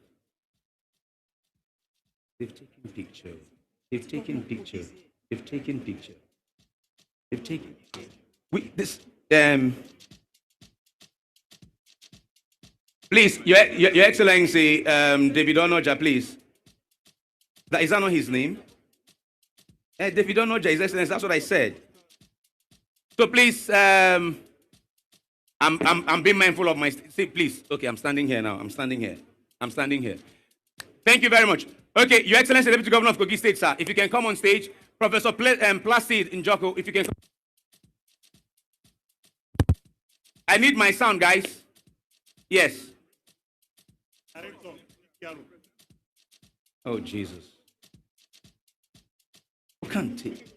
They've taken picture. Please, Your Excellency, David Onoja, please. Is that not his name? David Onoja, His Excellency, that's what I said. So please, I'm being mindful of my, please. Okay, I'm standing here now. I'm standing here. Thank you very much. Okay, Your Excellency, Deputy Governor of Kogi State, sir, if you can come on stage. Professor Placid Njoko, if you can. I need my sound, guys. Yes. Oh, Jesus. Who can't take?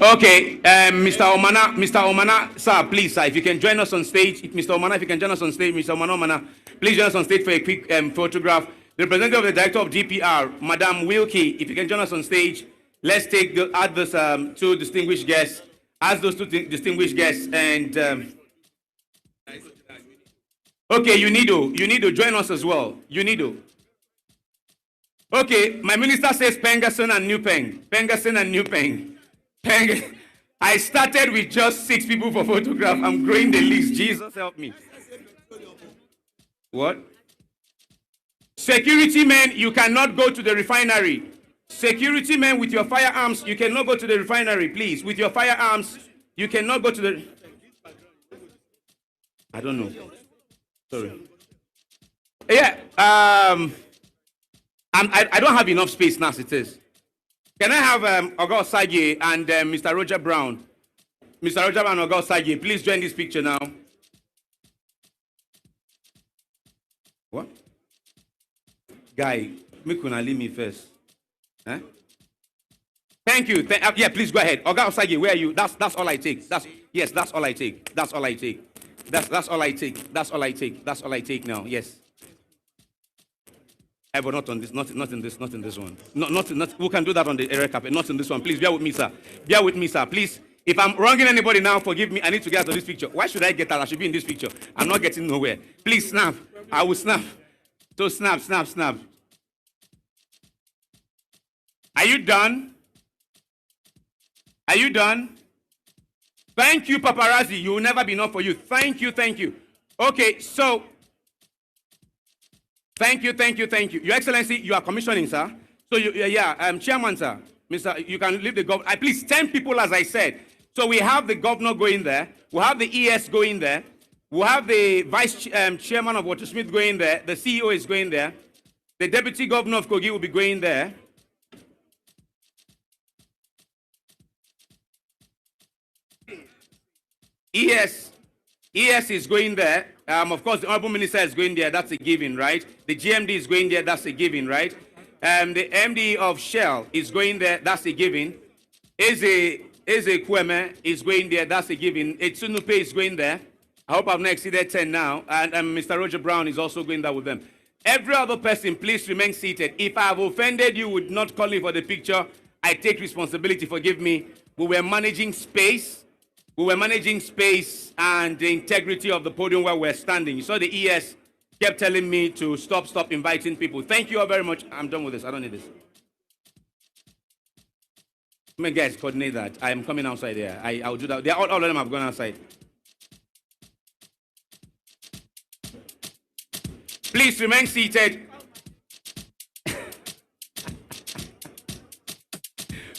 Okay, Mr. Omana, sir, please, sir, if you can join us on stage. Mr. Omana, if you can join us on stage, Mr. Omana, please join us on stage for a quick photograph. The representative of the director of DPR, Madam Wilkie, if you can join us on stage, let's add those two distinguished guests. Ask those two distinguished guests and okay, you need to join us as well. You need to. Okay, my minister says Pengerson and New Peng. I started with just 6 people for photograph. I'm growing the list. Jesus help me. What? Security men, you cannot go to the refinery. Security men with your firearms, you cannot go to the refinery, please. With your firearms, you cannot go to the... I don't know. Sorry. Yeah, I don't have enough space now as it is. Can I have Ogo Sagi and Mr. Roger Brown? Mr. Roger Brown and Ogo Sagi, please join this picture now. What? Guy, make una leave me first. Huh? Thank you. Yeah, please go ahead. Oga Sagi, where are you? That's all I take. That's all I take. That's all I take now. Yes. But not on this, not in this one. Not, we can do that on the area carpet, not in this one. Please bear with me, sir. Please. If I'm wronging anybody now, forgive me. I need to get out of this picture. Why should I get out? I should be in this picture. I'm not getting nowhere. Please snap. I will snap. So snap. Are you done? Are you done? Thank you, paparazzi. You will never be enough for you. Thank you, thank you. Okay, so thank you. Your Excellency, you are commissioning, sir. So Chairman, sir, Mr. You can leave the governor. Please, 10 people, as I said. So we have the governor going there. We have the ES going there. We have the vice chairman of Waltersmith going there. The CEO is going there. The deputy governor of Kogi will be going there. ES is going there. Of course, the honorable minister is going there. That's a given, right? The GMD is going there. That's a given, right? The MD of Shell is going there. That's a given. Eze Kweme is going there. That's a given. Etsunupe is going there. I hope I've not exceeded 10 now. And Mr. Roger Brown is also going there with them. Every other person, please remain seated. If I have offended you with not calling for the picture, I take responsibility. Forgive me. We were managing space. And the integrity of the podium where we're standing. You saw the ES kept telling me to stop inviting people. Thank you all very much. I'm done with this. I don't need this. Come on, guys, coordinate that. I'm coming outside there. I'll do that. All of them have gone outside. Please remain seated.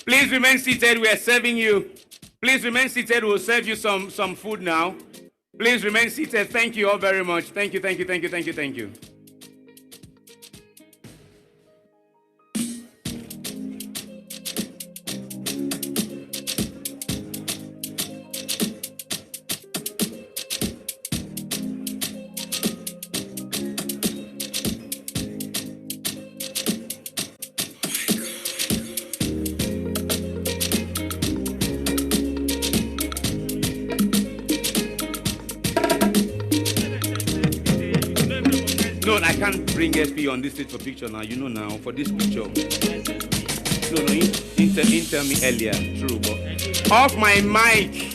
Please remain seated. We are serving you. Please remain seated. We'll serve you some food now. Please remain seated. Thank you all very much. Thank you. No, I can't bring SP on this stage for picture now. You know now, for this picture. No, you didn't tell me earlier. True, but off my mic.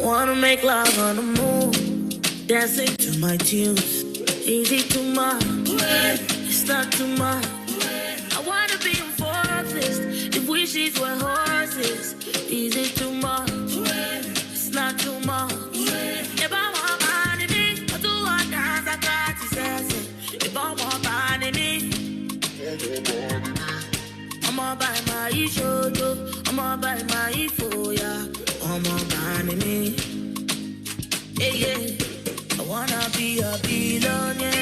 Wanna make love on the moon, dancing to my tunes. Easy too much, it's not too much. I wanna be in forest if wishes were horses. Easy too much, it's not too much. If I want money, me, I do what dance I got to say. If I want money, me, I'ma buy my shoto, I'ma buy my phone. wanna be a billionaire.